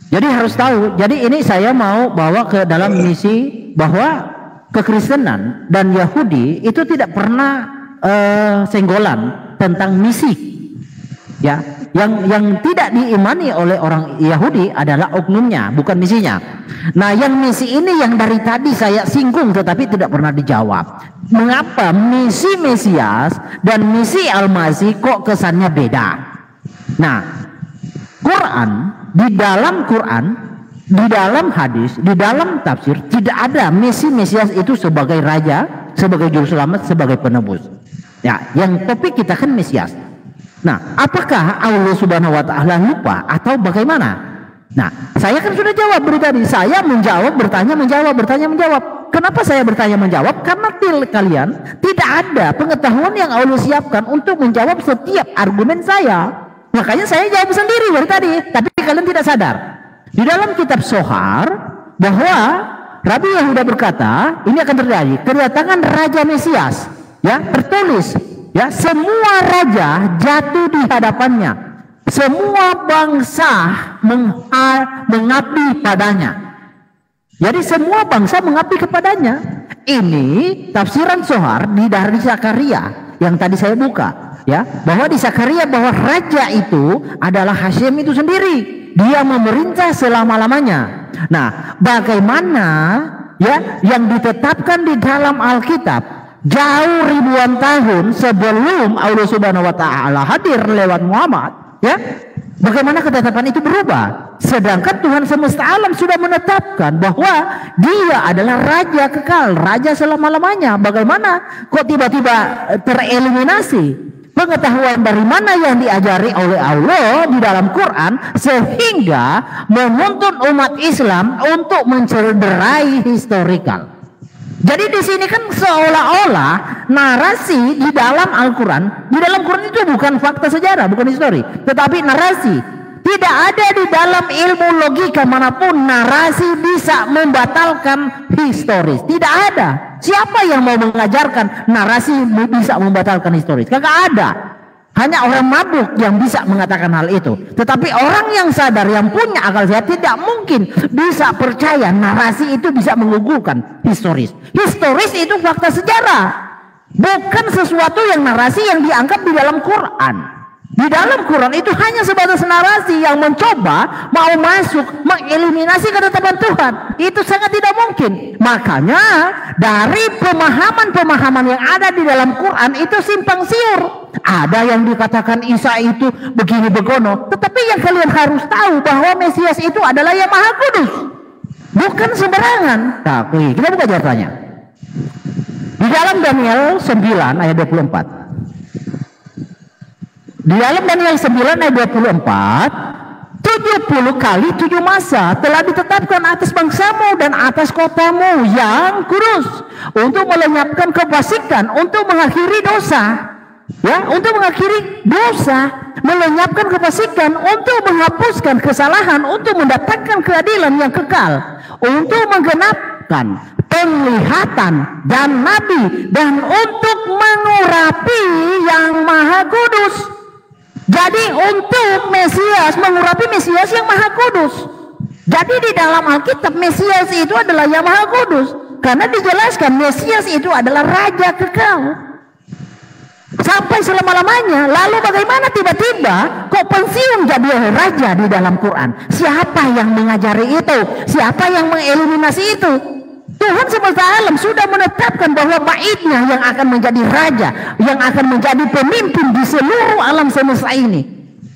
Jadi harus tahu. Jadi ini saya mau bawa ke dalam misi bahwa kekristenan dan Yahudi itu tidak pernah senggolan tentang misi. Ya, yang tidak diimani oleh orang Yahudi adalah oknumnya, bukan misinya. Nah, yang misi ini yang dari tadi saya singgung tetapi tidak pernah dijawab. Mengapa misi Mesias dan misi Al-Masih kok kesannya beda? Nah, di dalam hadis, di dalam tafsir tidak ada misi Mesias itu sebagai raja, sebagai juru selamat, sebagai penebus. Ya, yang topik kita kan Mesias. Nah, apakah Allah Subhanahu wa taala lupa atau bagaimana? Nah, saya kan sudah jawab dari tadi. Saya bertanya menjawab. Kenapa saya bertanya menjawab? Karena kalian tidak ada pengetahuan yang Allah siapkan untuk menjawab setiap argumen saya. Makanya saya jawab sendiri dari tadi, tapi kalian tidak sadar. Di dalam kitab Sohar bahwa Rabi Yehuda berkata, ini akan terjadi kedatangan Raja Mesias, ya, tertulis. Ya, semua raja jatuh di hadapannya. Semua bangsa mengabdi padanya. Jadi semua bangsa mengabdi kepadanya. Ini tafsiran Sohar dari Zakaria yang tadi saya buka, ya, bahwa di Zakaria bahwa raja itu adalah Hasyim itu sendiri. Dia memerintah selama-lamanya. Nah, bagaimana ya yang ditetapkan di dalam Alkitab jauh ribuan tahun sebelum Allah Subhanahu wa taala hadir lewat Muhammad, ya. Bagaimana ketetapan itu berubah? Sedangkan Tuhan semesta alam sudah menetapkan bahwa Dia adalah raja kekal, raja selama-lamanya. Bagaimana kok tiba-tiba tereliminasi? Pengetahuan dari mana yang diajari oleh Allah di dalam Quran sehingga menuntun umat Islam untuk mencederai historikal. Jadi di sini kan seolah-olah narasi di dalam Al-Quran, itu bukan fakta sejarah, bukan histori, tetapi narasi. Tidak ada di dalam ilmu logika manapun narasi bisa membatalkan historis. Tidak ada. Siapa yang mau mengajarkan narasi bisa membatalkan historis? Kagak ada. Hanya orang mabuk yang bisa mengatakan hal itu. Tetapi orang yang sadar, yang punya akal sehat tidak mungkin bisa percaya narasi itu bisa menggugurkan historis. Historis itu fakta sejarah, bukan sesuatu yang narasi yang dianggap di dalam Quran. Di dalam Quran itu hanya sebatas narasi yang mencoba mau masuk mengeliminasi ketetapan Tuhan. Itu sangat tidak mungkin. Makanya dari pemahaman-pemahaman yang ada di dalam Quran itu simpang siur. Ada yang dikatakan Isa itu begini begono. Tetapi yang kalian harus tahu bahwa Mesias itu adalah yang Maha Kudus, bukan sembarangan. Tapi kita buka jawabannya. Di dalam Daniel 9 ayat 24. Di dalam Daniel 9 ayat 24, 70 kali 7 masa telah ditetapkan atas bangsamu dan atas kotamu yang kudus, untuk melenyapkan kefasikan, untuk mengakhiri dosa, ya, untuk mengakhiri dosa, melenyapkan kefasikan, untuk menghapuskan kesalahan, untuk mendatangkan keadilan yang kekal, untuk menggenapkan penglihatan dan nabi, dan untuk mengurapi yang Maha Kudus. Jadi untuk Mesias, mengurapi Mesias yang Maha Kudus. Jadi di dalam Alkitab Mesias itu adalah yang Maha Kudus, karena dijelaskan Mesias itu adalah Raja kekal sampai selama-lamanya. Lalu bagaimana tiba-tiba kok pensiun jadi raja di dalam Quran? Siapa yang mengajari itu? Siapa yang mengeliminasi itu? Tuhan semesta alam sudah menetapkan bahwa baitnya yang akan menjadi raja, yang akan menjadi pemimpin di seluruh alam semesta ini.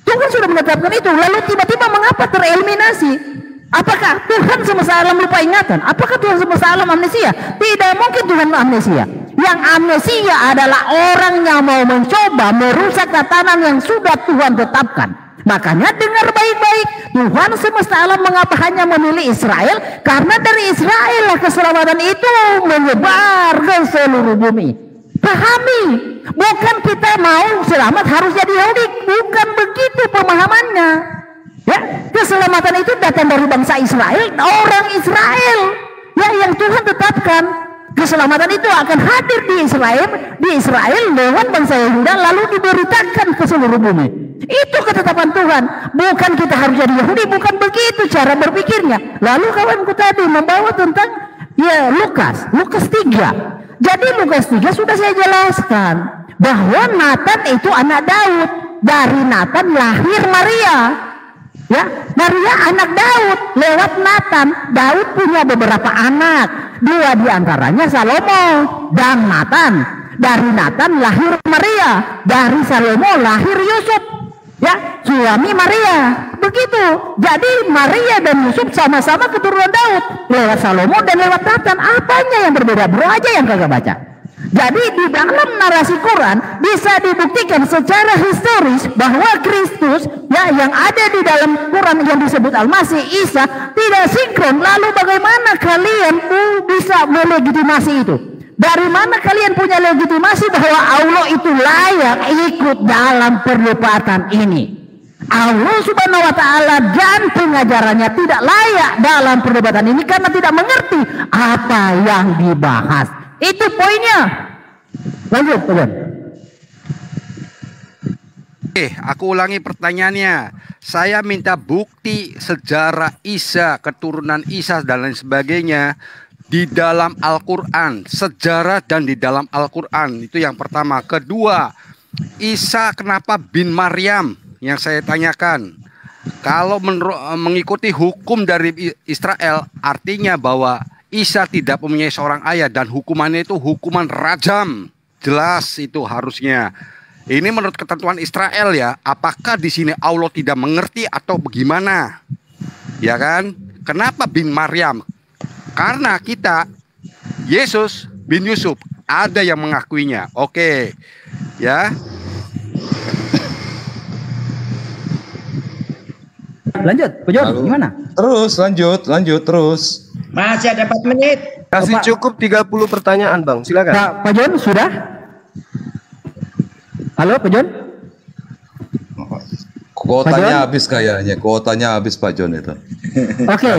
Tuhan sudah menetapkan itu. Lalu tiba-tiba mengapa tereliminasi? Apakah Tuhan semesta alam lupa ingatan? Apakah Tuhan semesta alam amnesia? Tidak mungkin Tuhan amnesia. Yang amnesia adalah orang yang mau mencoba merusak tatanan yang sudah Tuhan tetapkan. Makanya dengar baik-baik, Tuhan semesta alam mengapa hanya memilih Israel? Karena dari Israel lah keselamatan itu menyebar ke seluruh bumi. Pahami, bukan kita mau selamat harus jadi Yahudi, bukan begitu pemahamannya. Ya, keselamatan itu datang dari bangsa Israel, orang Israel, ya, yang Tuhan tetapkan. Keselamatan itu akan hadir di Israel lewat bangsa Yehuda, lalu diberitakan ke seluruh bumi. Itu ketetapan Tuhan. Bukan kita harus jadi Yahudi, bukan begitu cara berpikirnya. Lalu kawanku tadi membawa tentang ya Lukas 3. Jadi Lukas 3 sudah saya jelaskan bahwa Nathan itu anak Daud. Dari Nathan lahir Maria. Ya, Maria anak Daud lewat Nathan. Daud punya beberapa anak, 2 diantaranya Salomo dan Nathan. Dari Nathan lahir Maria, dari Salomo lahir Yusuf, ya, suami Maria. Begitu. Jadi Maria dan Yusuf sama-sama keturunan Daud lewat Salomo dan lewat Nathan. Apanya yang berbeda? Bro aja yang kagak baca. Jadi di dalam narasi Quran bisa dibuktikan secara historis bahwa Kristus, ya, yang ada di dalam Quran yang disebut Al-Masih Isa tidak sinkron. Lalu bagaimana kalian bisa melegitimasi itu? Dari mana kalian punya legitimasi bahwa Allah itu layak ikut dalam perdebatan ini? Allah Subhanahu wa Ta'ala dan pengajarannya tidak layak dalam perdebatan ini karena tidak mengerti apa yang dibahas. Itu poinnya. Lanjut, teman. Aku ulangi pertanyaannya. Saya minta bukti sejarah Isa, keturunan Isa dan lain sebagainya di dalam Al-Quran, sejarah dan di dalam Al-Quran. Itu yang pertama. Kedua, Isa kenapa bin Maryam yang saya tanyakan. Kalau mengikuti hukum dari Israel, artinya bahwa Isa tidak mempunyai seorang ayah dan hukumannya itu hukuman rajam. Jelas itu harusnya. Ini menurut ketentuan Israel ya. Apakah di sini Allah tidak mengerti atau bagaimana? Ya kan? Kenapa bin Maryam? Karena kita Yesus bin Yusuf ada yang mengakuinya. Oke. Ya. Lanjut, Pak Jon, gimana? Terus, lanjut terus. Masih ada 4 menit. Kasih cukup 30 pertanyaan, Bang. Silakan. Pak Jon sudah? Halo, Pak Jon? Kuotanya habis kayaknya. Kuotanya habis Pak Jon itu. Oke.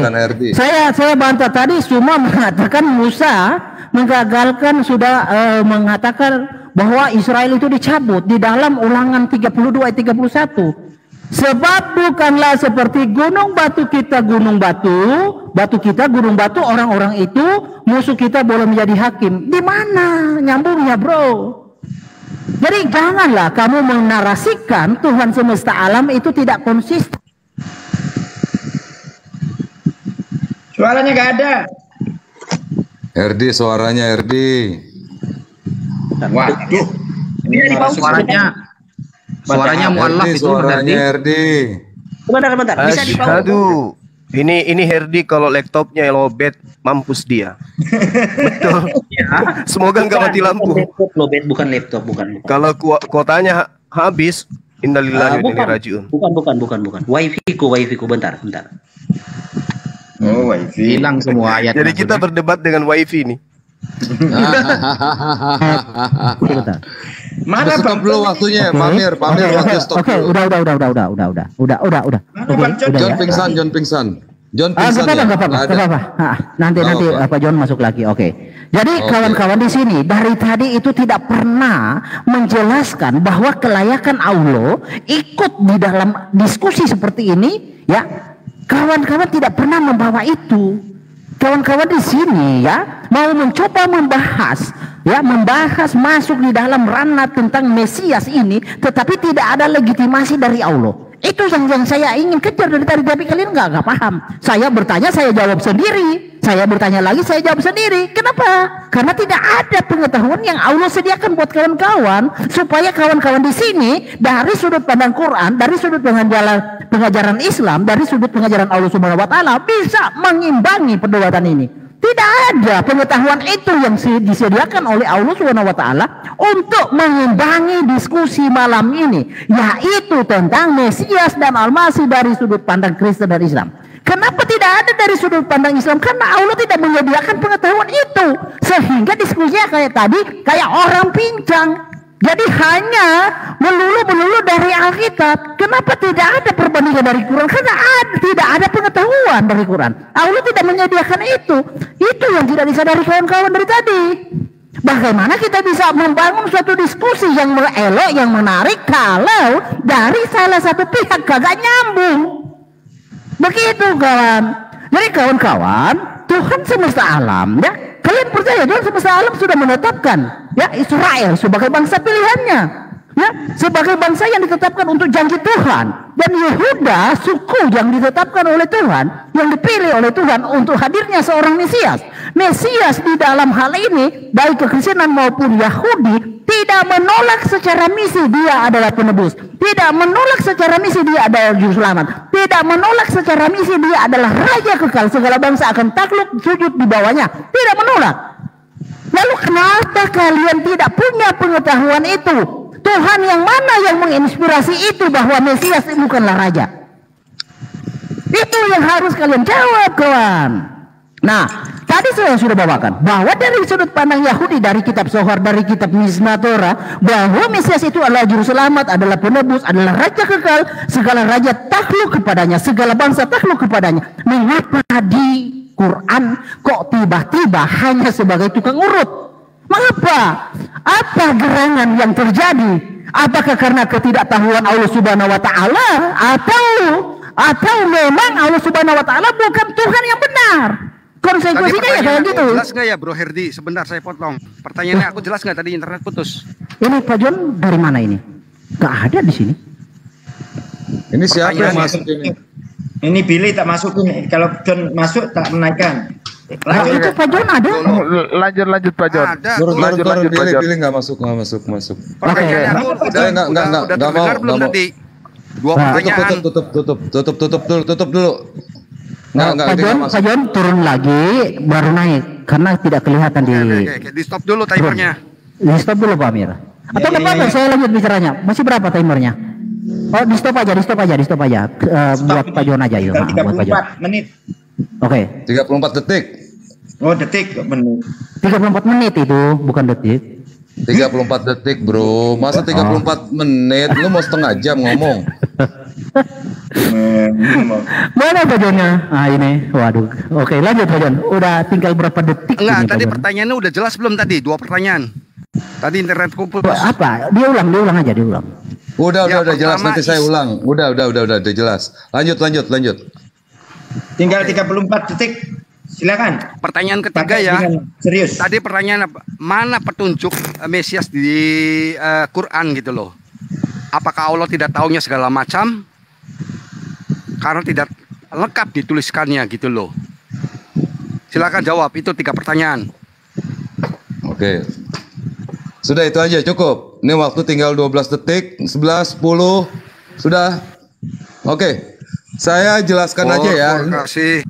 Saya bantah tadi cuma mengatakan Musa menggagalkan sudah mengatakan bahwa Israel itu dicabut di dalam Ulangan 32 ayat 31. Sebab bukanlah seperti gunung batu kita gunung batu kita gunung batu, orang-orang itu musuh kita boleh menjadi hakim. Di mana nyambungnya, bro? Jadi janganlah kamu menarasikan Tuhan semesta alam itu tidak konsisten. Suaranya nggak ada. Herdi, suaranya Herdi. Waduh. Suaranya mualaf itu suaranya Herdi. Bentar. Bisa dipausa. Aduh. Ini Herdi kalau laptopnya lowbat mampus dia. Betul. ya. Semoga nggak mati lampu. Bukan laptop. Kalau kuotanya habis, innalillahi wa inna ilaihi rajiun. Bukan. Wifi ku bentar. Oh, wifi. Hilang semua ayat. Jadi kita berdebat dengan wifi nih. Mana stop dulu waktunya, Pamir waktu stop. Oke, udah. John pingsan. Nggak apa-apa. Nanti Pak John masuk lagi. Oke. Jadi kawan-kawan di sini dari tadi itu tidak pernah menjelaskan bahwa kelayakan Allah ikut di dalam diskusi seperti ini, ya. Kawan-kawan tidak pernah membawa itu. Kawan-kawan di sini ya mau mencoba membahas masuk di dalam ranah tentang Mesias ini, tetapi tidak ada legitimasi dari Allah. Itu yang saya ingin kejar dari tadi, tapi kalian nggak paham. Saya bertanya, saya jawab sendiri. Saya bertanya lagi, saya jawab sendiri. Kenapa? Karena tidak ada pengetahuan yang Allah sediakan buat kawan-kawan, supaya kawan-kawan di sini dari sudut pandang Quran, dari sudut pengajaran Islam, dari sudut pengajaran Allah Subhanahu Wa Taala bisa mengimbangi perdebatan ini. Tidak ada pengetahuan itu yang disediakan oleh Allah Subhanahu Wa Taala untuk mengimbangi diskusi malam ini, yaitu tentang Mesias dan Al-Masih dari sudut pandang Kristen dan Islam. Kenapa tidak ada dari sudut pandang Islam? Karena Allah tidak menyediakan pengetahuan itu, sehingga diskusinya kayak tadi, kayak orang pincang. Jadi hanya melulu dari Alkitab. Kenapa tidak ada perbandingan dari Quran? Karena tidak ada pengetahuan dari Quran. Allah tidak menyediakan itu. Itu yang tidak disadari kawan-kawan dari tadi. Bagaimana kita bisa membangun suatu diskusi yang elok, yang menarik, kalau dari salah satu pihak kagak nyambung? Begitu kawan. Jadi kawan-kawan, Tuhan semesta alam, ya, kalian percaya Tuhan semesta alam sudah menetapkan, ya, Israel sebagai bangsa pilihannya, ya, sebagai bangsa yang ditetapkan untuk janji Tuhan, dan Yehuda suku yang ditetapkan oleh Tuhan, yang dipilih oleh Tuhan untuk hadirnya seorang Mesias di dalam hal ini, baik kekristenan maupun Yahudi, tidak menolak secara misi dia adalah penebus, tidak menolak secara misi dia adalah juru selamat, tidak menolak secara misi dia adalah raja kekal, segala bangsa akan takluk sujud di bawahnya, tidak menolak. Lalu kenapa kalian tidak punya pengetahuan itu? Tuhan yang mana yang menginspirasi itu bahwa Mesias bukanlah raja? Itu yang harus kalian jawab, kawan. Nah, tadi saya sudah bawakan bahwa dari sudut pandang Yahudi, dari kitab Zohar, dari kitab Mishnah Torah, bahwa Mesias itu adalah juru selamat, adalah penebus, adalah raja kekal, segala raja takluk kepadanya, segala bangsa takluk kepadanya. Mengapa di Quran kok tiba-tiba hanya sebagai tukang urut? Mengapa? Apa gerangan yang terjadi? Apakah karena ketidaktahuan Allah Subhanahu Wa Taala, atau memang Allah Subhanahu Wa Taala bukan Tuhan yang benar? Konsekuensinya ya kayak gitu. Jelas nggak ya Bro Herdi? Sebentar saya potong. Pertanyaannya aku jelas nggak, tadi internet putus. Ini Pak John dari mana ini? Gak ada di sini. Ini siapa yang masuk ini? Ini Billy tak masuk ini. Kalau John masuk tak menaikkan. Lanjut itu Pak John ada. Lanjut Pak John. Turun Billy nggak masuk. Oke. Nggak mau. Dua pertanyaan. Tutup dulu. Pak John turun lagi baru naik karena tidak kelihatan di. Oke, di stop dulu timernya. Di stop dulu Pak Amir. Atau apa? Saya lanjut bicaranya. Masih berapa timernya? Oh, di stop aja. Buat Pak John aja yuk. Buat Pak John. 34 menit. Oke. 34 detik. Oh, detik menit. 34 menit itu, bukan detik. 34 detik, Bro. Masa 34 menit? Lu mau setengah jam ngomong. Mana Pak Jonnya? Ah ini, waduh. Oke, lanjut Pak Jon. Udah tinggal berapa detik? Enggak, ini, tadi pertanyaannya udah jelas belum tadi? Dua pertanyaan. Tadi internetku putus. Apa? Diulang aja. Udah jelas, nanti saya ulang. Udah jelas. Lanjut. Tinggal 34 detik. Silakan. Pertanyaan ketiga ya. Serius. Tadi pertanyaan apa? Mana petunjuk Mesias di Quran gitu loh? Apakah Allah tidak taunya segala macam? Karena tidak lengkap dituliskannya gitu loh. Silakan jawab, itu 3 pertanyaan. Oke. Sudah itu aja cukup. Ini waktu tinggal 12 detik, 11, 10. Sudah. Oke. Saya jelaskan aja ya. Terima kasih.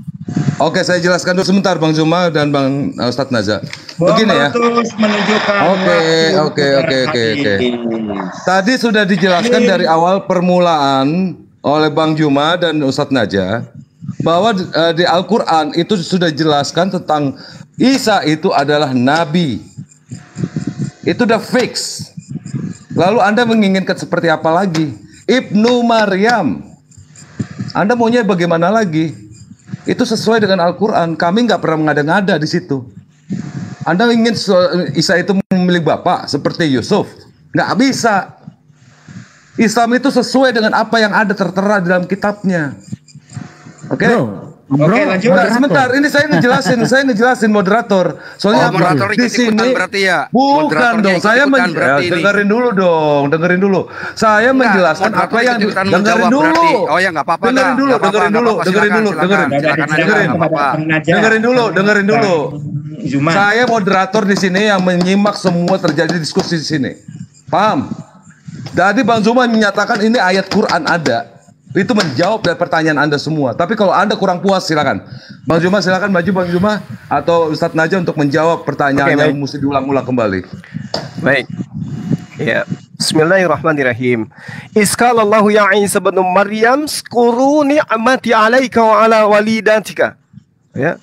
Oke, saya jelaskan dulu sebentar Bang Zuma dan Bang Ustadz Naza. Begini ya. Terus menunjukkan. Oke. Tadi sudah dijelaskan dari awal permulaan oleh Bang Juma dan Ustadz Naja bahwa di Al-Quran itu sudah dijelaskan tentang Isa itu adalah nabi. Itu udah fix. Lalu Anda menginginkan seperti apa lagi? Ibnu Maryam. Anda maunya bagaimana lagi? Itu sesuai dengan Al-Quran. Kami nggak pernah mengada-ngada di situ. Anda ingin Isa itu memilih bapak seperti Yusuf? Nggak bisa. Islam itu sesuai dengan apa yang ada tertera di dalam kitabnya. Oke? Oke, lanjut. Sebentar, ini saya ngejelasin moderator. Soalnya moderator di sini berarti ya. Bukan dong, saya dengerin dulu dong, dengerin dulu. Saya menjelaskan apa yang dengerin dulu. Oh ya nggak apa-apa. Dengerin dulu. Saya moderator di sini yang menyimak semua terjadi diskusi di sini. Paham? Jadi Bang Zuma menyatakan ini ayat Quran ada. Itu menjawab dari pertanyaan Anda semua. Tapi kalau Anda kurang puas silakan. Bang Zuma silakan maju Bang Zuma atau Ustadz Naja untuk menjawab pertanyaan yang mesti diulang-ulang kembali. Baik. Ya. Bismillahirrahmanirrahim. Iskalallahu ya Isa bin Maryam skuru ni'mati 'alaika wa 'ala walidatika. Ya.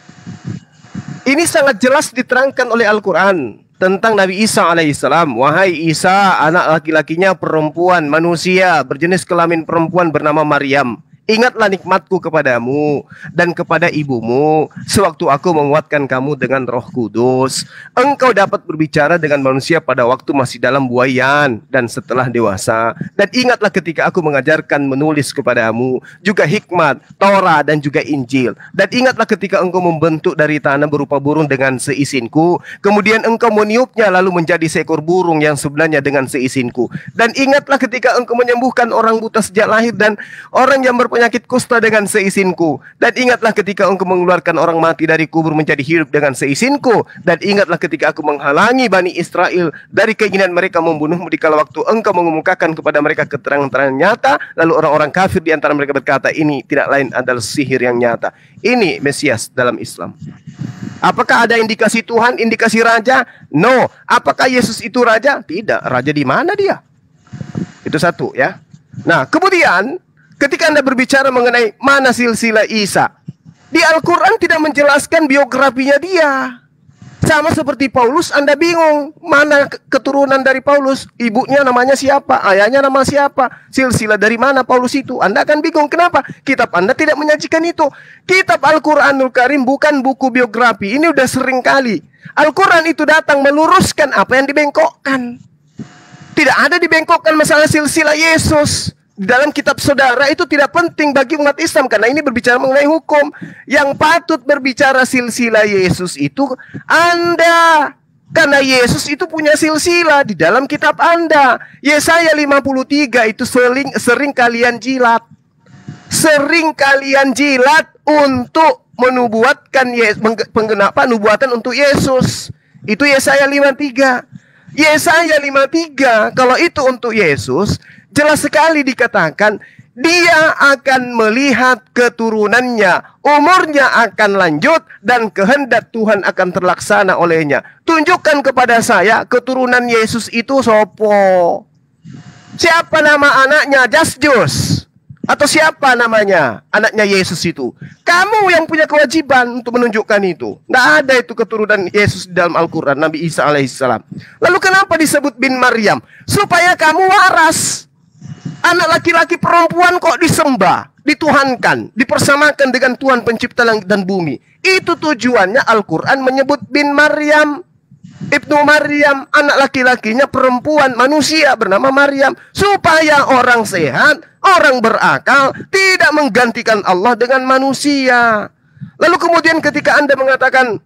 Ini sangat jelas diterangkan oleh Al-Qur'an tentang Nabi Isa alaihissalam. Wahai Isa, anak laki-lakinya perempuan, manusia, berjenis kelamin perempuan bernama Maryam. Ingatlah nikmatku kepadamu dan kepada ibumu sewaktu aku menguatkan kamu dengan Roh Kudus. Engkau dapat berbicara dengan manusia pada waktu masih dalam buayan dan setelah dewasa. Dan ingatlah ketika aku mengajarkan menulis kepadamu juga hikmat, Taurat dan juga Injil. Dan ingatlah ketika engkau membentuk dari tanah berupa burung dengan seizinku. Kemudian engkau meniupnya lalu menjadi seekor burung yang sebenarnya dengan seizinku. Dan ingatlah ketika engkau menyembuhkan orang buta sejak lahir dan orang yang penyakit kusta dengan seizinku. Dan ingatlah ketika engkau mengeluarkan orang mati dari kubur menjadi hidup dengan seizinku. Dan ingatlah ketika aku menghalangi Bani Israel dari keinginan mereka membunuhmu di kala waktu engkau mengemukakan kepada mereka keterangan-keterangan nyata. Lalu orang-orang kafir di antara mereka berkata, ini tidak lain adalah sihir yang nyata. Ini Mesias dalam Islam. Apakah ada indikasi Tuhan, indikasi raja? No. Apakah Yesus itu raja? Tidak. Raja di mana dia? Itu satu ya. Nah, kemudian ketika Anda berbicara mengenai mana silsilah Isa, di Al-Quran tidak menjelaskan biografinya dia. Sama seperti Paulus, Anda bingung mana keturunan dari Paulus, ibunya namanya siapa, ayahnya nama siapa, silsilah dari mana Paulus itu. Anda akan bingung. Kenapa? Kitab Anda tidak menyajikan itu. Kitab Al-Quranul Karim bukan buku biografi. Ini udah sering kali Al-Quran itu datang meluruskan apa yang dibengkokkan. Tidak ada dibengkokkan masalah silsilah Yesus. Di dalam kitab saudara itu tidak penting bagi umat Islam karena ini berbicara mengenai hukum. Yang patut berbicara silsilah Yesus itu Anda. Karena Yesus itu punya silsilah di dalam kitab Anda. Yesaya 53 itu sering kalian jilat. Sering kalian jilat untuk menubuatkan penggenapan nubuatan untuk Yesus. Itu Yesaya 53. Yesaya 53 kalau itu untuk Yesus, jelas sekali dikatakan dia akan melihat keturunannya, umurnya akan lanjut dan kehendak Tuhan akan terlaksana olehnya. Tunjukkan kepada saya keturunan Yesus itu sopo. Siapa nama anaknya? Jasjus. Atau siapa namanya anaknya Yesus itu? Kamu yang punya kewajiban untuk menunjukkan itu. Tidak ada itu keturunan Yesus di dalam Al-Quran, Nabi Isa alaihissalam. Lalu kenapa disebut bin Maryam? Supaya kamu waras. Anak laki-laki perempuan kok disembah, dituhankan, dipersamakan dengan Tuhan pencipta langit dan bumi. Itu tujuannya Al-Quran menyebut bin Maryam. Ibnu Maryam, anak laki-lakinya perempuan manusia bernama Maryam. Supaya orang sehat, orang berakal tidak menggantikan Allah dengan manusia. Lalu kemudian ketika Anda mengatakan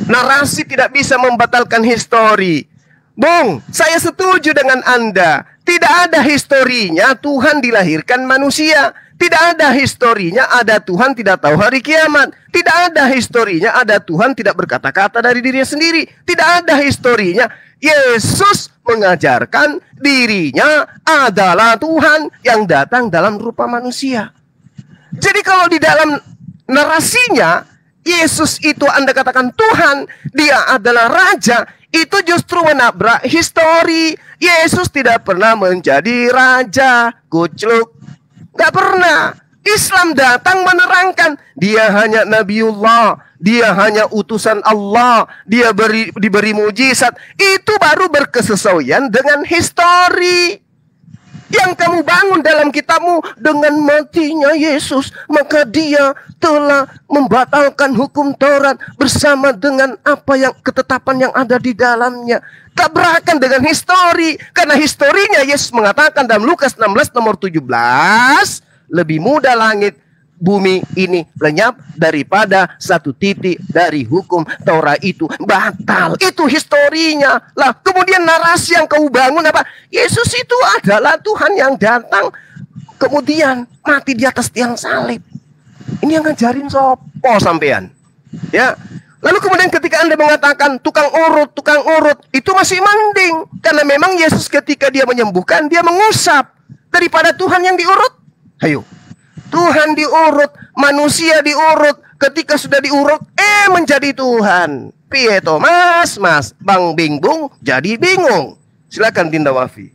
narasi tidak bisa membatalkan histori, Bung, saya setuju dengan Anda. Tidak ada historinya Tuhan dilahirkan manusia. Tidak ada historinya ada Tuhan tidak tahu hari kiamat. Tidak ada historinya ada Tuhan tidak berkata-kata dari dirinya sendiri. Tidak ada historinya Yesus mengajarkan dirinya adalah Tuhan yang datang dalam rupa manusia. Jadi kalau di dalam narasinya Yesus itu Anda katakan Tuhan, dia adalah Raja, itu justru menabrak histori. Yesus tidak pernah menjadi Raja, kucluk. Gak pernah. Islam datang menerangkan dia hanya Nabiullah, dia hanya utusan Allah, dia diberi mujizat. Itu baru berkesesuaian dengan histori yang kamu bangun dalam kitabmu. Dengan matinya Yesus, maka dia telah membatalkan hukum Taurat bersama dengan apa yang ketetapan yang ada di dalamnya. Tabrakan dengan histori, karena historinya Yesus mengatakan dalam Lukas 16 nomor 17, lebih mudah langit bumi ini lenyap daripada satu titik dari hukum Taurat itu batal. Itu historinya. Lah, kemudian narasi yang kau bangun apa? Yesus itu adalah Tuhan yang datang kemudian mati di atas tiang salib. Ini yang ngajarin sopo sampean. Ya. Lalu kemudian ketika Anda mengatakan tukang urut, itu masih mending. Karena memang Yesus ketika dia menyembuhkan, dia mengusap. Daripada Tuhan yang diurut. Ayo. Tuhan diurut, manusia diurut. Ketika sudah diurut, menjadi Tuhan. Piye to mas, Bang Bingbung jadi bingung. Silakan Dinda Wafi.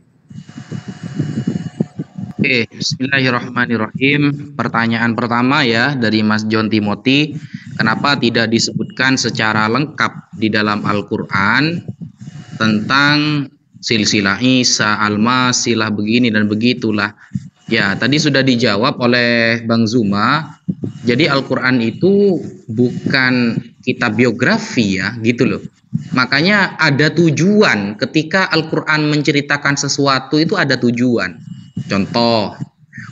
Oke, bismillahirrahmanirrahim. Pertanyaan pertama ya dari Mas John Timothy. Kenapa tidak disebutkan secara lengkap di dalam Al-Quran tentang silsilah Isa, Al-Masilah, begini dan begitulah. Ya, tadi sudah dijawab oleh Bang Zuma. Jadi Al-Quran itu bukan kitab biografi ya, gitu loh. Makanya ada tujuan ketika Al-Quran menceritakan sesuatu itu ada tujuan. Contoh,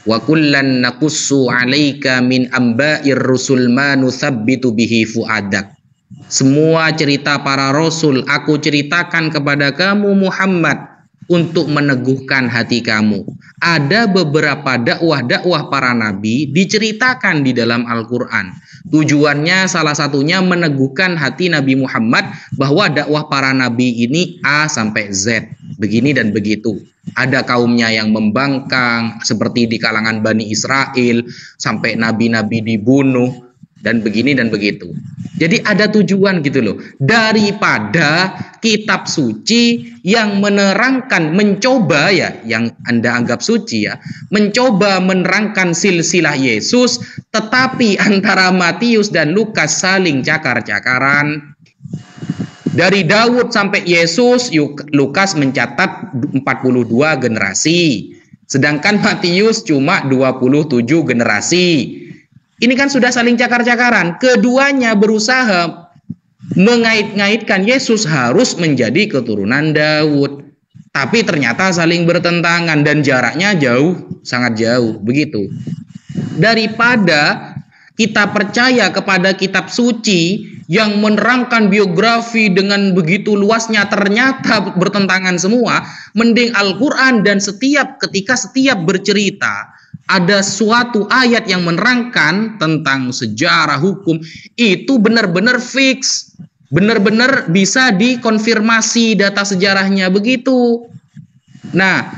wa kullan naqussu 'alaika min amba'ir rusul ma nuthabbitu bihi fuadak. Semua cerita para rasul aku ceritakan kepada kamu Muhammad untuk meneguhkan hati kamu. Ada beberapa dakwah-dakwah para nabi diceritakan di dalam Al-Quran. Tujuannya salah satunya meneguhkan hati Nabi Muhammad bahwa dakwah para nabi ini A sampai Z, begini dan begitu. Ada kaumnya yang membangkang seperti di kalangan Bani Israel sampai nabi-nabi dibunuh dan begini dan begitu. Jadi ada tujuan gitu loh. Daripada kitab suci yang menerangkan, mencoba ya, yang Anda anggap suci ya, mencoba menerangkan silsilah Yesus, tetapi antara Matius dan Lukas saling cakar-cakaran. Dari Daud sampai Yesus, Lukas mencatat 42 generasi. Sedangkan Matius cuma 27 generasi. Ini kan sudah saling cakar-cakaran. Keduanya berusaha mengait-ngaitkan Yesus harus menjadi keturunan Daud. Tapi ternyata saling bertentangan dan jaraknya jauh, sangat jauh. Begitu. Daripada kita percaya kepada kitab suci yang menerangkan biografi dengan begitu luasnya ternyata bertentangan semua, mending Al-Quran dan ketika setiap bercerita ada suatu ayat yang menerangkan tentang sejarah hukum itu benar-benar fix, benar-benar bisa dikonfirmasi data sejarahnya begitu. Nah,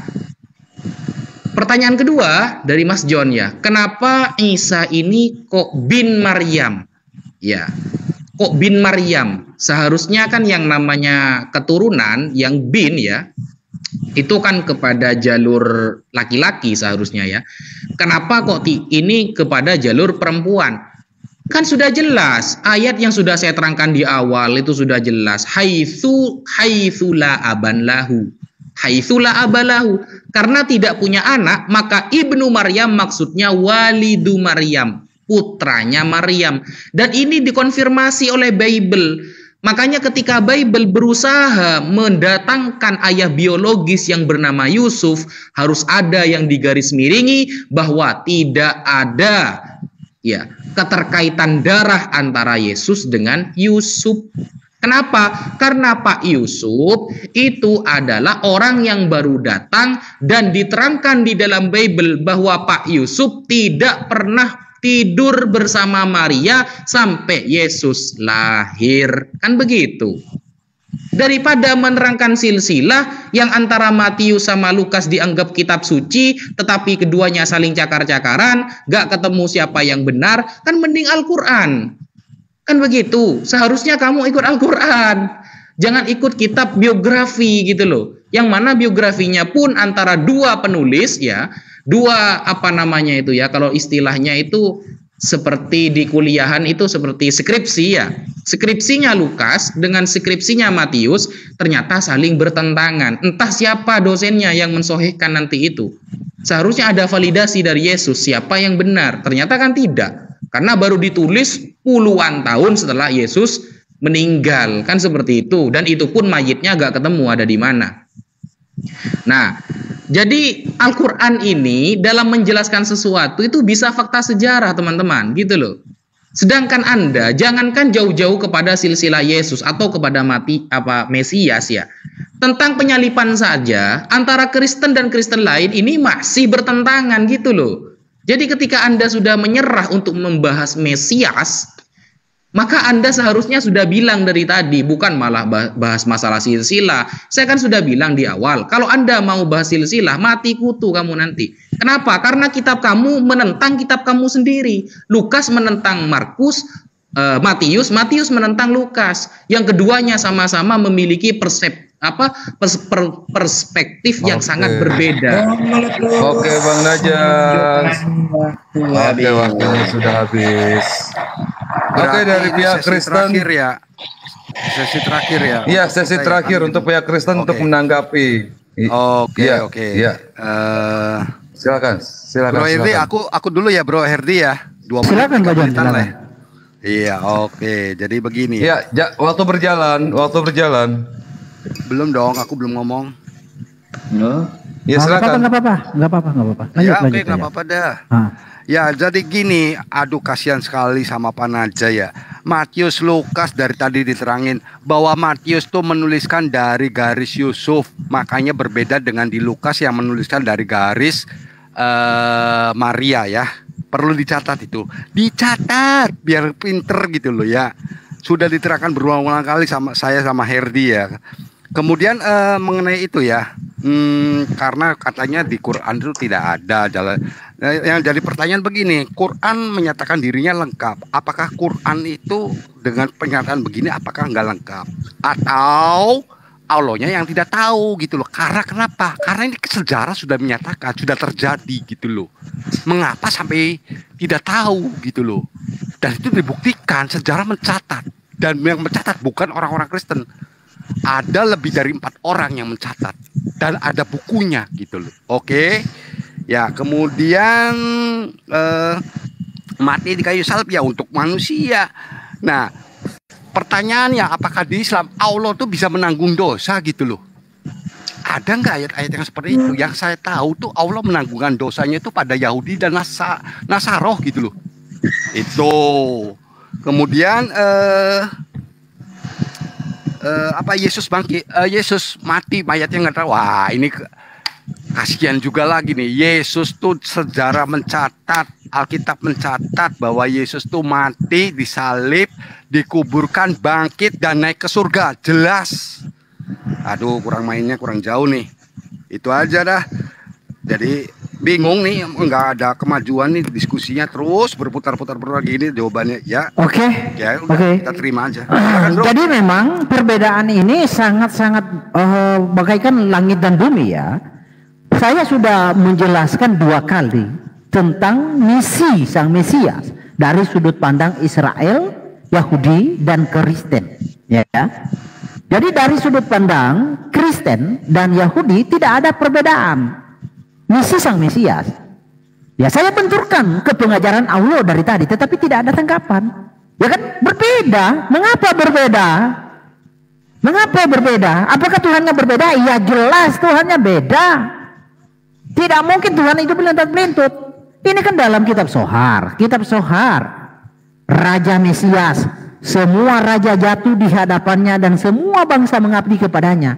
pertanyaan kedua dari Mas John ya, kenapa Isa ini kok bin Maryam? Ya, kok bin Maryam? Seharusnya kan yang namanya keturunan yang bin ya, itu kan kepada jalur laki-laki seharusnya ya. Kenapa kok ini kepada jalur perempuan? Kan sudah jelas, ayat yang sudah saya terangkan di awal itu sudah jelas. Haitsu la aban lahu. Haitsu la abalahu. Karena tidak punya anak, maka Ibnu Maryam maksudnya walidu Maryam, putranya Maryam. Dan ini dikonfirmasi oleh Bible. Makanya ketika Bible berusaha mendatangkan ayah biologis yang bernama Yusuf, harus ada yang digarismiringi bahwa tidak ada ya keterkaitan darah antara Yesus dengan Yusuf. Kenapa? Karena Pak Yusuf itu adalah orang yang baru datang dan diterangkan di dalam Bible bahwa Pak Yusuf tidak pernah tidur bersama Maria sampai Yesus lahir. Kan begitu. Daripada menerangkan silsilah yang antara Matius sama Lukas dianggap kitab suci, tetapi keduanya saling cakar-cakaran, gak ketemu siapa yang benar, kan mending Al-Quran. Kan begitu, seharusnya kamu ikut Al-Quran. Jangan ikut kitab biografi gitu loh. Yang mana biografinya pun antara dua penulis ya, dua apa namanya itu ya, kalau istilahnya itu seperti di kuliahan itu seperti skripsi ya. Skripsinya Lukas dengan skripsinya Matius ternyata saling bertentangan. Entah siapa dosennya yang mensohihkan nanti itu. Seharusnya ada validasi dari Yesus siapa yang benar. Ternyata kan tidak. Karena baru ditulis puluhan tahun setelah Yesus meninggal. Kan seperti itu. Dan itu pun mayitnya gak ketemu ada di mana. Nah, jadi Al-Quran ini dalam menjelaskan sesuatu itu bisa fakta sejarah teman-teman gitu loh. Sedangkan Anda jangankan jauh-jauh kepada silsilah Yesus atau kepada Mesias ya. Tentang penyalipan saja antara Kristen dan Kristen lain ini masih bertentangan gitu loh. Jadi ketika Anda sudah menyerah untuk membahas Mesias, maka Anda seharusnya sudah bilang dari tadi, bukan malah bahas masalah silsilah. Saya kan sudah bilang di awal, kalau Anda mau bahas silsilah, mati kutu kamu nanti. Kenapa? Karena kitab kamu menentang kitab kamu sendiri. Lukas menentang Markus, Matius menentang Lukas. Yang keduanya sama-sama memiliki perspektif yang sangat berbeda. Oke, Bang Najas. Oke, waktunya sudah habis. Oke, dari pihak Kristen ya. Sesi terakhir ya. Iya, sesi terakhir untuk pihak Kristen untuk menanggapi. Oke. Iya. Silakan. Bro Herdi, aku dulu ya Bro Herdi ya. Silakan Pak John. Iya, oke. Jadi begini. Iya, waktu berjalan. Belum dong, aku belum ngomong. Ya silakan. Enggak apa-apa. Ya, oke, enggak apa-apa dah. Ya, jadi gini, aduh kasihan sekali sama Pak Naja ya. Matius Lukas dari tadi diterangin bahwa Matius tuh menuliskan dari garis Yusuf, makanya berbeda dengan di Lukas yang menuliskan dari garis Maria ya. Perlu dicatat itu. Dicatat biar pinter gitu loh ya. Sudah diterangkan berulang-ulang kali sama saya sama Herdi ya. Kemudian mengenai itu ya, karena katanya di Quran itu tidak ada jalan. Yang jadi pertanyaan begini, Quran menyatakan dirinya lengkap. Apakah Quran itu dengan pernyataan begini apakah nggak lengkap? Atau Allahnya yang tidak tahu gitu loh? Karena kenapa? Karena ini sejarah sudah menyatakan, sudah terjadi gitu loh. Mengapa sampai tidak tahu gitu loh? Dan itu dibuktikan, sejarah mencatat. Dan yang mencatat bukan orang-orang Kristen. Ada lebih dari 4 orang yang mencatat dan ada bukunya gitu loh. Oke. Ya, kemudian mati di kayu salib ya untuk manusia. Nah, pertanyaannya apakah di Islam Allah tuh bisa menanggung dosa gitu loh? Ada nggak ayat-ayat yang seperti itu? Yang saya tahu tuh Allah menanggungkan dosanya itu pada Yahudi dan Nasaroh gitu loh. Itu. Kemudian Yesus bangkit, Yesus mati, mayatnya nggak tahu. Wah, ini kasihan juga lagi nih. Yesus tuh sejarah mencatat, Alkitab mencatat bahwa Yesus tuh mati, disalib, dikuburkan, bangkit dan naik ke surga. Jelas. Aduh, mainnya kurang jauh nih. Itu aja dah. Jadi bingung nih, nggak ada kemajuan nih, diskusinya terus berputar-putar gini jawabannya ya. Oke. Ya udah, kita terima aja. Jadi memang perbedaan ini sangat-sangat bagaikan langit dan bumi ya. Saya sudah menjelaskan 2 kali tentang misi Sang Mesias dari sudut pandang Israel, Yahudi dan Kristen ya. Jadi dari sudut pandang Kristen dan Yahudi tidak ada perbedaan misi Sang Mesias. Ya, saya benturkan ke pengajaran Allah dari tadi, tetapi tidak ada tanggapan. Ya kan, berbeda. Mengapa berbeda? Mengapa berbeda? Apakah Tuhannya berbeda? Iya, jelas Tuhannya beda. Tidak mungkin Tuhan itu belintut-belintut. Ini kan dalam kitab Sohar. Kitab Sohar, Raja Mesias, semua raja jatuh di hadapannya dan semua bangsa mengabdi kepadanya.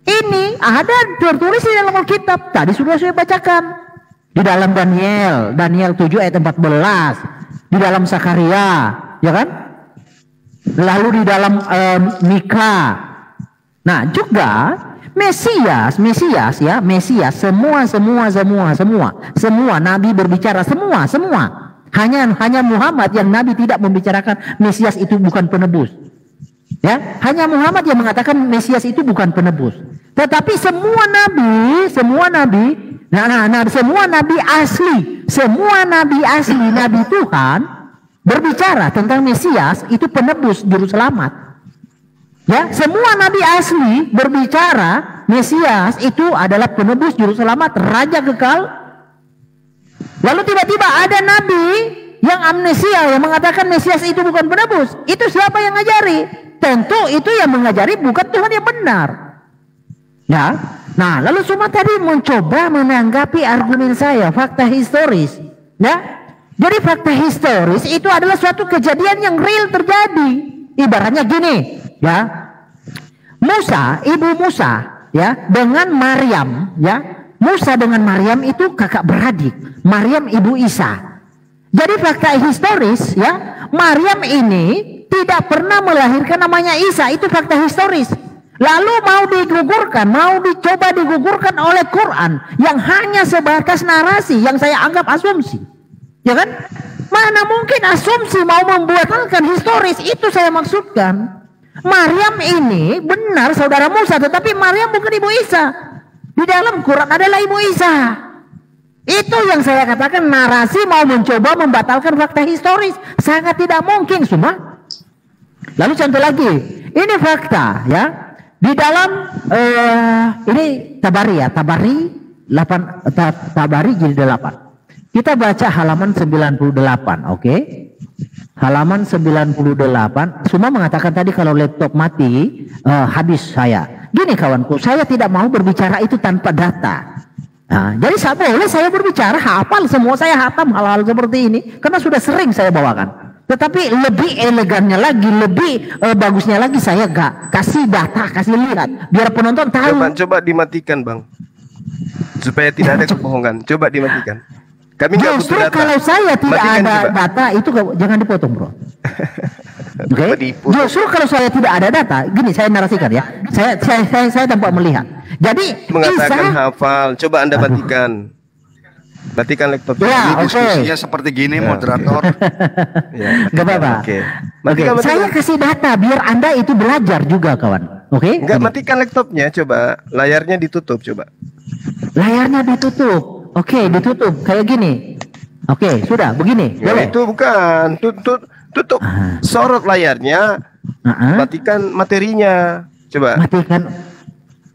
Ini ada tertulis di dalam Alkitab. Tadi sudah saya bacakan. Di dalam Daniel 7 ayat 14. Di dalam Sakaria, ya kan? Lalu di dalam Mika. Nah, juga Mesias ya, Mesias semua nabi berbicara semua. Hanya Muhammad yang nabi tidak membicarakan Mesias itu bukan penebus. Ya, hanya Muhammad yang mengatakan Mesias itu bukan penebus. Tetapi semua nabi, semua nabi asli, nabi Tuhan berbicara tentang Mesias itu penebus juru selamat. Ya, semua nabi asli berbicara Mesias itu adalah penebus juru selamat, raja kekal. Lalu tiba-tiba ada nabi yang amnesia yang mengatakan Mesias itu bukan penebus. Itu siapa yang ngajari? Tentu itu yang mengajari bukan Tuhan yang benar. Ya. Nah, lalu semua tadi mencoba menanggapi argumen saya, fakta historis. Ya. Jadi fakta historis itu adalah suatu kejadian yang real terjadi. Ibaratnya gini, ya. Ibu Musa, ya, dengan Maryam, ya. Musa dengan Maryam itu kakak beradik. Maryam ibu Isa. Jadi fakta historis, ya, Maryam ini tidak pernah melahirkan namanya Isa, itu fakta historis. Lalu mau dicoba digugurkan oleh Quran yang hanya sebatas narasi yang saya anggap asumsi. Ya kan? Mana mungkin asumsi mau membuatkan historis, itu saya maksudkan. Maryam ini benar saudara Musa, tetapi Maryam bukan ibu Isa. Di dalam Quran adalah ibu Isa. Itu yang saya katakan narasi mau mencoba membatalkan fakta historis. Sangat tidak mungkin semua. Lalu contoh lagi, ini fakta ya. Di dalam ini Tabari ya, Tabari jilid 8. Kita baca halaman 98, oke? Halaman 98. Semua mengatakan tadi kalau laptop mati habis saya. Gini kawanku, saya tidak mau berbicara itu tanpa data. Nah, jadi saya berbicara hafal semua, saya hatam hal-hal seperti ini karena sudah sering saya bawakan. Tetapi lebih elegannya lagi, lebih bagusnya lagi saya gak kasih data, kasih lihat biar penonton tahu. Coba dimatikan bang, supaya tidak ada kebohongan. Coba dimatikan. Kami nggak butuh data. Kalau saya tidak matikan ada data itu jangan dipotong bro. Oke. Justru kalau saya tidak ada data, gini saya narasikan ya. Saya tanpa melihat. Jadi mengatakan hafal. Coba Anda matikan. Matikan laptop. Ya, diskusinya seperti gini moderator. Ya, gak apa-apa. Oke. Saya kasih data biar Anda itu belajar juga kawan. Oke. Enggak, matikan laptopnya. Coba layarnya ditutup. Coba. Layarnya ditutup. Oke, ditutup kayak gini. Oke, sudah begini. Ya, boleh. Itu bukan. Tutup. Sorot layarnya. Matikan materinya. Coba.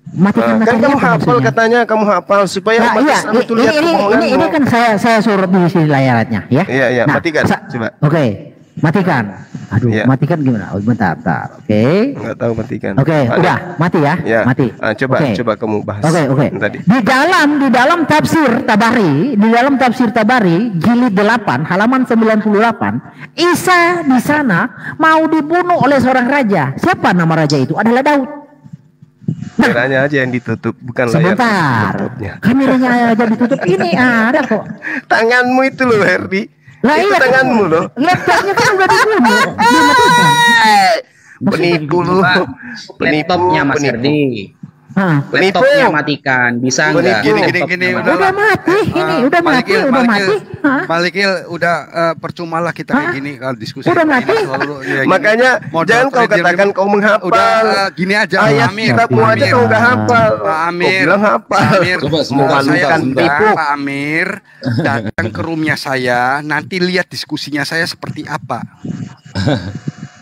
Matikan kan kamu hafal maksudnya. Katanya kamu hafal supaya ini kan saya sorot di sini layarnya ya. Iya, matikan. Coba. Oke, matikan. Aduh, ya. Matikan gimana? Oh, bentar. Oke. Enggak tahu matikan. Oke, udah, mati ya. Mati. Coba kamu bahas. Oke. Tadi. Di dalam tafsir Tabari, jilid 8 halaman 98, Isa di sana mau dibunuh oleh seorang raja. Siapa nama raja itu? Adalah Daud. Kameranya aja yang ditutup, bukan sebentar. Kameranya aja ditutup. Ini ada kok. Tanganmu itu loh, Herdi. Lah itu iya, tanganmu loh. Laptopnya kan udah dibunuh. Penipu lu. Laptopnya Mas Herdi. Laptopnya matikan, bisa enggak? Gini, udah mati, udah mati. Malikil, udah percuma lah kita kayak gini kalau diskusi. Udah mati. Makanya jangan kau katakan kau menghafal. Udah gini aja. Ayat kitabmu aja kau nggak hafal. Pak Amir, bilang hafal. Semoga saya undang Pak Amir datang ke roomnya saya. Nanti lihat diskusinya saya seperti apa.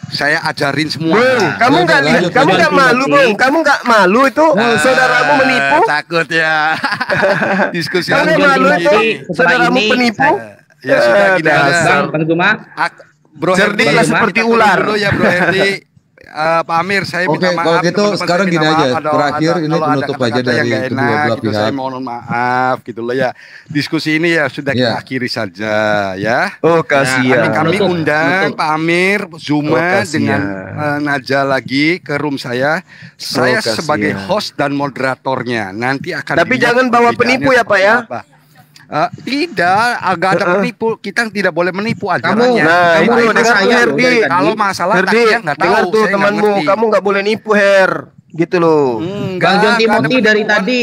Saya ajarin semua. Kamu nggak malu, Bung? Kamu nggak malu itu saudaramu menipu? Takut ya. Diskusi kamu malu itu saudaramu penipu? Ya sudah gini aja. Bang Juma. Bro Cerdik lah seperti ular. Dulu ya Bro Herdi. Pak Amir, saya Oke, minta maaf. kalau gitu teman-teman, sekarang saya gini minta aja, maaf, terakhir ini kalau ada penutup aja kata-kata yang dari nggak kedua enak, belah gitu, saya pihak. mohon maaf gitu loh ya. Diskusi ini ya sudah kita akhiri saja ya. Oh, kasihan. Kami undang Pak Amir, Zuma kasihan. dengan Naja lagi ke room saya. Saya kasihan. sebagai host dan moderatornya nanti akan. Tapi jangan bawa penipu ya, Pak ya. Tidak, agak ada penipu. Kita tidak boleh menipu ajarannya. Kamu dengar Herdi. Kalau masalah Herdi, taknya nggak tahu. dengar tuh saya nggak temanmu, ngerti. kamu nggak boleh nipu Her, gitu loh. Bang John Timothy dari tadi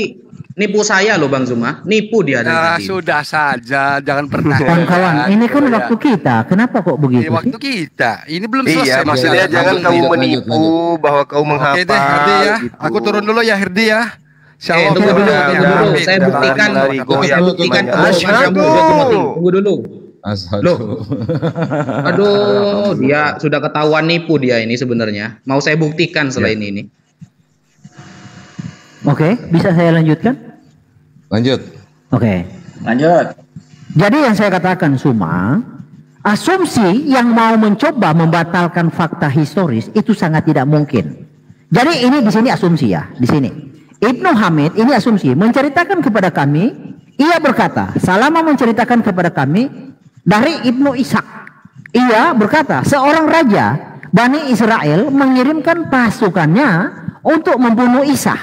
nipu saya loh Bang Zuma, nipu dia dari tadi. Sudah saja, jangan pernah. Kawan-kawan, ini kan waktu kita. Kenapa kok begitu? Waktu kita, ini belum selesai. Iya, maksudnya jangan kamu menipu bahwa kau menghafal. Oke deh, Herdi ya. Gitu. Aku turun dulu ya, Herdi ya. Tunggu dulu. Saya buktikan. Tunggu dulu. Loh. Aduh, dia sudah ketahuan nipu dia ini sebenarnya. Mau saya buktikan selain ini. Oke, bisa saya lanjutkan? Lanjut. Oke. Lanjut. Jadi yang saya katakan Suma, asumsi yang mau mencoba membatalkan fakta historis itu sangat tidak mungkin. Jadi ini di sini asumsi ya, di sini. Ibnu Hamid ini asumsi menceritakan kepada kami, ia berkata, Salama menceritakan kepada kami dari Ibnu Ishaq. Ia berkata, seorang raja Bani Israel mengirimkan pasukannya untuk membunuh Isa.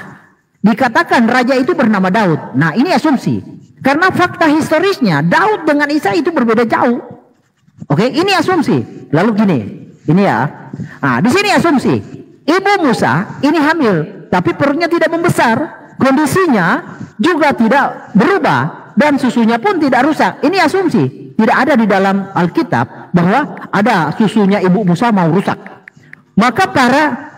Dikatakan raja itu bernama Daud. Nah, ini asumsi. Karena fakta historisnya Daud dengan Isa itu berbeda jauh. Oke, ini asumsi. Lalu gini, ini ya. Nah, di sini asumsi. Ibu Musa ini hamil, tapi perutnya tidak membesar, kondisinya juga tidak berubah dan susunya pun tidak rusak. Ini asumsi, tidak ada di dalam Alkitab bahwa ada susunya ibu Musa mau rusak. Maka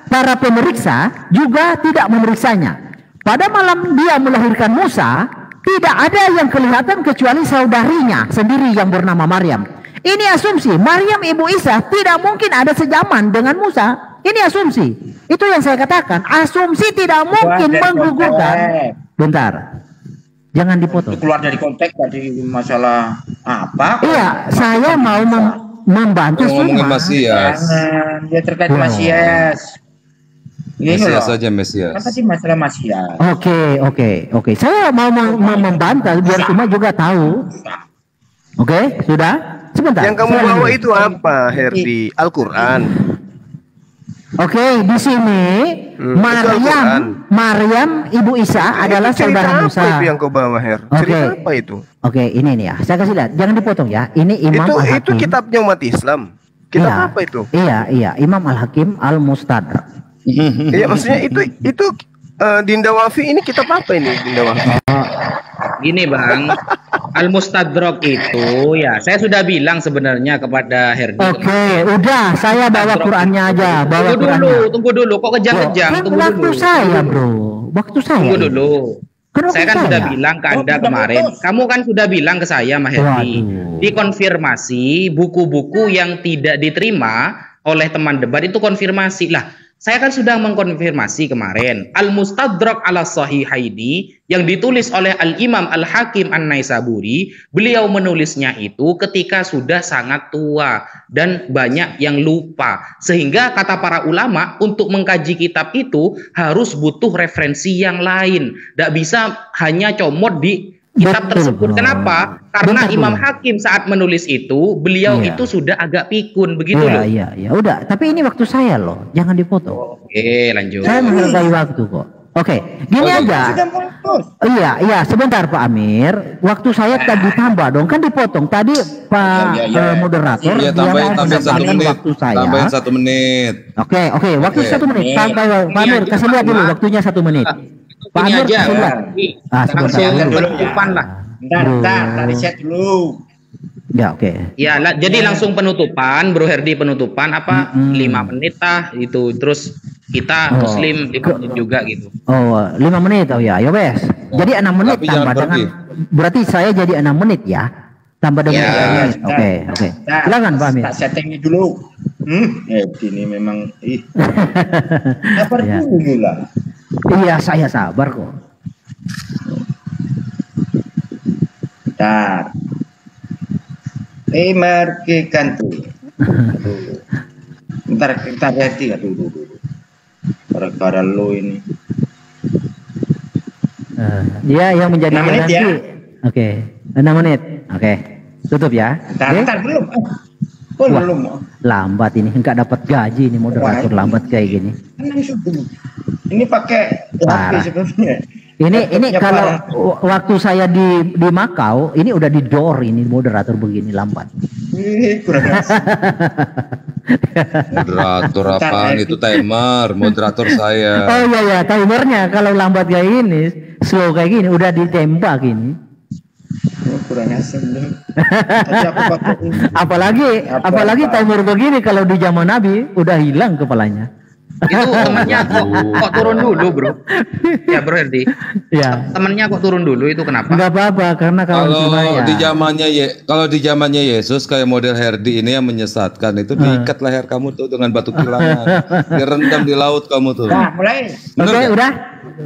para pemeriksa juga tidak memeriksanya. Pada malam dia melahirkan Musa, tidak ada yang kelihatan kecuali saudarinya sendiri yang bernama Maryam. Ini asumsi, Maryam ibu Isa tidak mungkin ada sejaman dengan Musa. Ini asumsi. Itu yang saya katakan. Asumsi tidak mungkin menggugurkan. Bentar. Jangan dipotong. Keluar dari konteks tadi masalah apa? Iya, saya mau membantu ngomongin Suma. Masias. Dia terkait Masias. Mesias saja Mesias. Kan tadi masalah Masias. Oke. Saya mau membantah biar Suma juga tahu. Oke, sudah? Sebentar. Yang kamu bawa itu apa, Herdi? Al-Quran. Oke, di sini Maryam ibu Isa adalah saudara Musa. Apa itu yang kau bawa, Her? Cerita apa itu? Oke, ini nih ya. Saya kasih lihat. Jangan dipotong ya. Ini Imam Al-Hakim. Itu kitabnya umat Islam. Kitab apa itu? Iya. Imam Al-Hakim Al-Mustadrak. Iya, maksudnya itu Dinda Wafi ini kitab apa ini, Dinda Wafi? Gini Bang, Al-Mustadrak itu ya saya sudah bilang sebenarnya kepada Herdi. Oke, udah saya bawa Qurannya aja. Tunggu dulu, kok kejang-kejang? Tunggu waktu dulu. Saya bro, waktu saya. Tunggu dulu. Saya kan sudah bilang ke Anda kemarin. Kamu kan sudah bilang ke saya, Mas Herdi. Dikonfirmasi buku-buku yang tidak diterima oleh teman debat itu konfirmasi lah. Saya kan sudah mengkonfirmasi kemarin Al-Mustadrak ala Sahihaini yang ditulis oleh Al-Imam Al-Hakim An-Naisaburi. Beliau menulisnya itu ketika sudah sangat tua dan banyak yang lupa. Sehingga kata para ulama untuk mengkaji kitab itu harus butuh referensi yang lain. Tidak bisa hanya comot di kitab tersebut. Kenapa? Karena Imam Hakim saat menulis itu, beliau itu sudah agak pikun begitu loh. Iya. Udah, tapi ini waktu saya loh, jangan dipotong. Oke, lanjut. Saya menghargai waktu kok. Oke, gini aja. Iya, sebentar Pak Amir. Waktu saya tadi tambah dong, kan dipotong. Tadi Pak moderator dia tambahin 1 menit. Waktu saya. Tambahin 1 menit. Oke, waktu 1 menit. Pak Amir, kasih lihat dulu waktunya 1 menit. Pak Amir, kasih lihat. Langsung penutupan lah. Bentar, riset dulu. Ya, oke. Ya, jadi langsung penutupan, Bro Herdi, penutupan apa? 5 menit lah itu. Terus kita Muslim 5 menit juga gitu. 5 menit. Oh ya, wes. Jadi 6 menit tambah dengan berarti saya jadi 6 menit ya. Tambah dengan 6 menit. Oke. Silakan Pak Amir. Tak settingnya dulu. Ini memang sabar dulu lah. Iya, saya sabar kok. Bentar. Markikan tuh. Bentar kita lihat dulu. Gara-gara lu ini. Dia yang menjadi 6 menit ya. Oke, 6 menit. Oke. Tutup ya. Bentar belum. Oh, belum. Lambat ini, enggak dapat gaji ini moderator lambat kayak gini. Ini pakai HP sebenarnya. Ini kalau waktu saya di Makau, ini udah di door ini moderator begini lambat. Moderator apaan itu timer, moderator saya. Oh iya timernya kalau lambat kayak gini, slow kayak gini udah ditembak ini. Kurang asem deh. apalagi timer begini kalau di zaman Nabi udah hilang kepalanya. Itu temennya kok turun dulu, Bro. Ya, Bro Herdi. Ya. Temennya kok turun dulu itu kenapa? Enggak apa-apa karena kalau di zamannya Yesus kayak model Herdi ini yang menyesatkan itu diikat leher kamu tuh dengan batu kilangan. Direndam di laut kamu tuh. Nah, mulai. Oke, udah.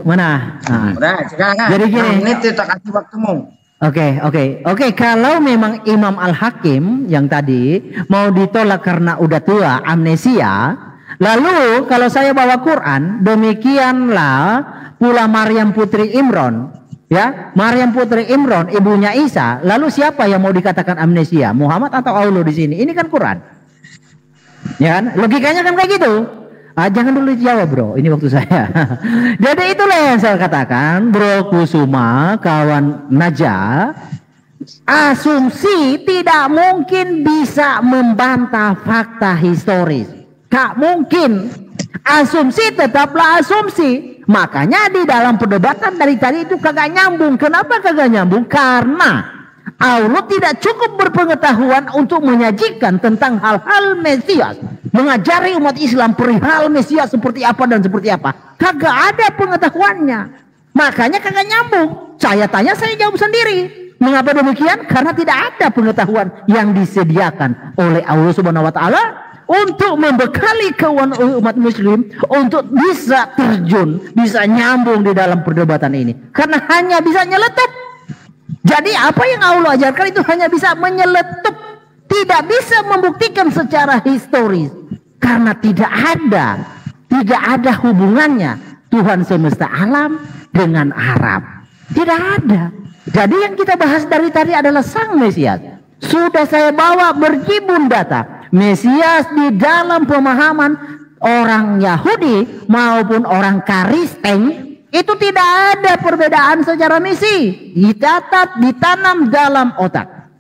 Mana? Udah, sekarang. Jadi gini, ini kita kasih waktumu. Oke. Kalau memang Imam Al-Hakim yang tadi mau ditolak karena udah tua, amnesia, lalu kalau saya bawa Quran, demikianlah pula Maryam putri Imran, ya, Maryam putri Imran ibunya Isa. Lalu siapa yang mau dikatakan amnesia? Muhammad atau Allah di sini? Ini kan Quran, ya kan? Logikanya kan kayak gitu. Jangan dulu jawab, Bro. Ini waktu saya. Jadi itulah yang saya katakan, Bro Kusuma, kawan Naja, asumsi tidak mungkin bisa membantah fakta historis. Tak mungkin. Asumsi tetaplah asumsi. Makanya di dalam perdebatan dari tadi itu kagak nyambung. Kenapa kagak nyambung? Karena Allah tidak cukup berpengetahuan untuk menyajikan tentang hal-hal Mesias, mengajari umat Islam perihal Mesias seperti apa dan seperti apa. Kagak ada pengetahuannya. Makanya kagak nyambung. Saya tanya, saya jawab sendiri. Mengapa demikian? Karena tidak ada pengetahuan yang disediakan oleh Allah Subhanahu wa taala untuk membekali kawan umat muslim untuk bisa terjun, bisa nyambung di dalam perdebatan ini. Karena hanya bisa nyeletup. Jadi apa yang Allah ajarkan itu hanya bisa menyeletup, tidak bisa membuktikan secara historis. Karena tidak ada hubungannya Tuhan semesta alam dengan Arab. Tidak ada. Jadi yang kita bahas dari tadi adalah Sang Mesias. Sudah saya bawa berjibun data. Mesias di dalam pemahaman orang Yahudi maupun orang Kristen itu tidak ada perbedaan secara misi. Dicatat, ditanam dalam otak.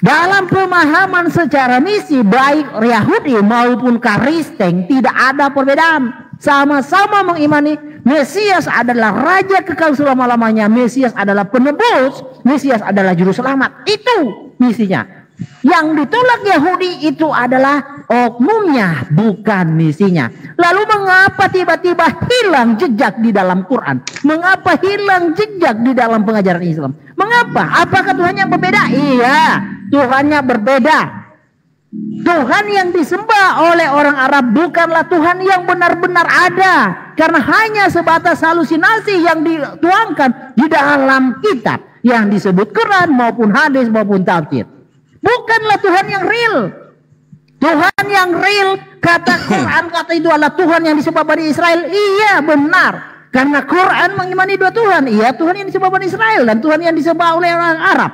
Dalam pemahaman secara misi baik Yahudi maupun Kristen tidak ada perbedaan. Sama-sama mengimani Mesias adalah raja kekal selama-lamanya. Mesias adalah penebus. Mesias adalah juru selamat. Itu misinya. Yang ditolak Yahudi itu adalah oknumnya, bukan misinya. Lalu mengapa tiba-tiba hilang jejak di dalam Quran? Mengapa hilang jejak di dalam pengajaran Islam? Mengapa? Apakah Tuhannya berbeda? Iya, Tuhannya berbeda. Tuhan yang disembah oleh orang Arab bukanlah Tuhan yang benar-benar ada. Karena hanya sebatas halusinasi yang dituangkan di dalam kitab yang disebut Quran maupun hadis maupun tafsir. Bukanlah Tuhan yang real. Tuhan yang real, kata Quran, kata itu adalah Tuhan yang disembah Bani Israel. Iya, benar. Karena Quran mengimani dua Tuhan. Iya, Tuhan yang disembah Bani Israel dan Tuhan yang disembah oleh orang Arab.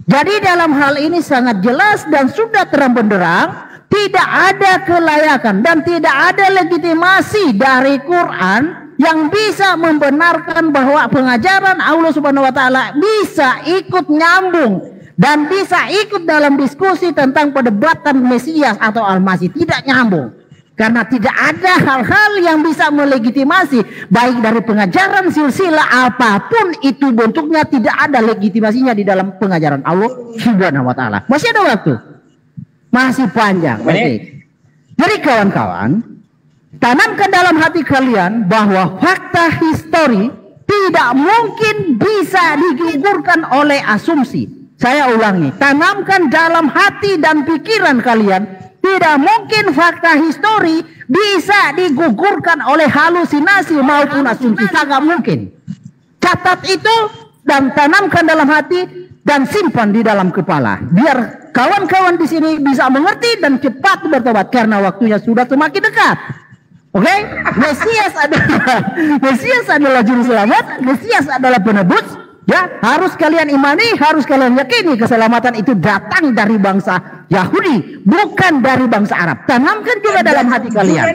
Jadi dalam hal ini sangat jelas dan sudah terang benderang, tidak ada kelayakan dan tidak ada legitimasi dari Quran yang bisa membenarkan bahwa pengajaran Allah Subhanahu wa taala bisa ikut nyambung dan bisa ikut dalam diskusi tentang perdebatan Mesias atau Al-Masih. Tidak nyambung. Karena tidak ada hal-hal yang bisa melegitimasi. Baik dari pengajaran silsilah apapun itu bentuknya, tidak ada legitimasinya di dalam pengajaran Allah Subhanahu wa ta'ala. Masih ada waktu. Masih panjang. Jadi kawan-kawan, tanamkan dalam hati kalian bahwa fakta histori tidak mungkin bisa digugurkan oleh asumsi. Saya ulangi, tanamkan dalam hati dan pikiran kalian, tidak mungkin fakta histori bisa digugurkan oleh halusinasi maupun asumsi. Sangat mungkin. Catat itu dan tanamkan dalam hati dan simpan di dalam kepala. Biar kawan-kawan di sini bisa mengerti dan cepat bertobat karena waktunya sudah semakin dekat. Oke, Mesias adalah juru selamat, Mesias adalah penebus. Ya, harus kalian imani, harus kalian yakini keselamatan itu datang dari bangsa Yahudi, bukan dari bangsa Arab. Tanamkan juga dalam hati kalian.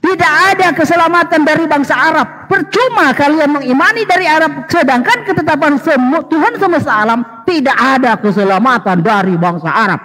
Tidak ada keselamatan dari bangsa Arab. Percuma kalian mengimani dari Arab, sedangkan ketetapan Tuhan semesta alam tidak ada keselamatan dari bangsa Arab.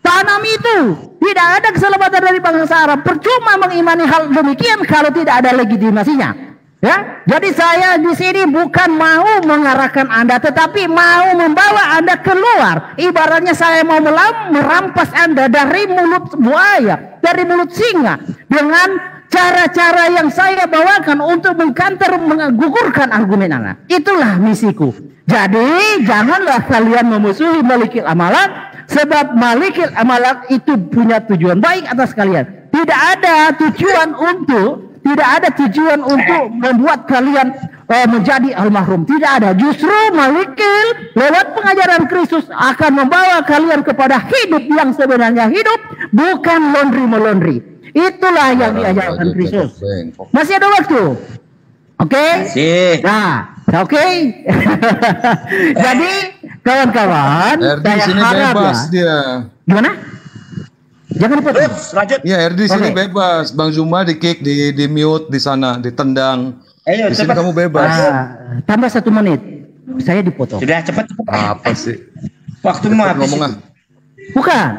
Tanam itu, tidak ada keselamatan dari bangsa Arab. Percuma mengimani hal demikian kalau tidak ada legitimasinya. Ya, jadi saya di sini bukan mau mengarahkan Anda, tetapi mau membawa Anda keluar. Ibaratnya saya mau merampas Anda dari mulut buaya, dari mulut singa, dengan cara-cara yang saya bawakan untuk menggugurkan argumen Anda. Itulah misiku. Jadi janganlah kalian memusuhi Malikil Amalan, sebab Malikil Amalan itu punya tujuan baik atas kalian. Tidak ada tujuan untuk membuat kalian menjadi almarhum. Tidak ada. Justru Malikil lewat pengajaran Kristus akan membawa kalian kepada hidup yang sebenarnya hidup, bukan laundry-melondri. Itulah yang diajarkan Kristus. Masih ada waktu? Oke? Nah, oke. Jadi kawan-kawan, saya harap ya. Gimana? Jangan lupa. Lanjut. Ya, di sini bebas. Bang Zuma di kick, di mute di sana, ditendang. Di sini kamu bebas. Tambah 1 menit. Saya dipotong. Sudah cepat. Apa sih? Waktu mau habis. Bukan.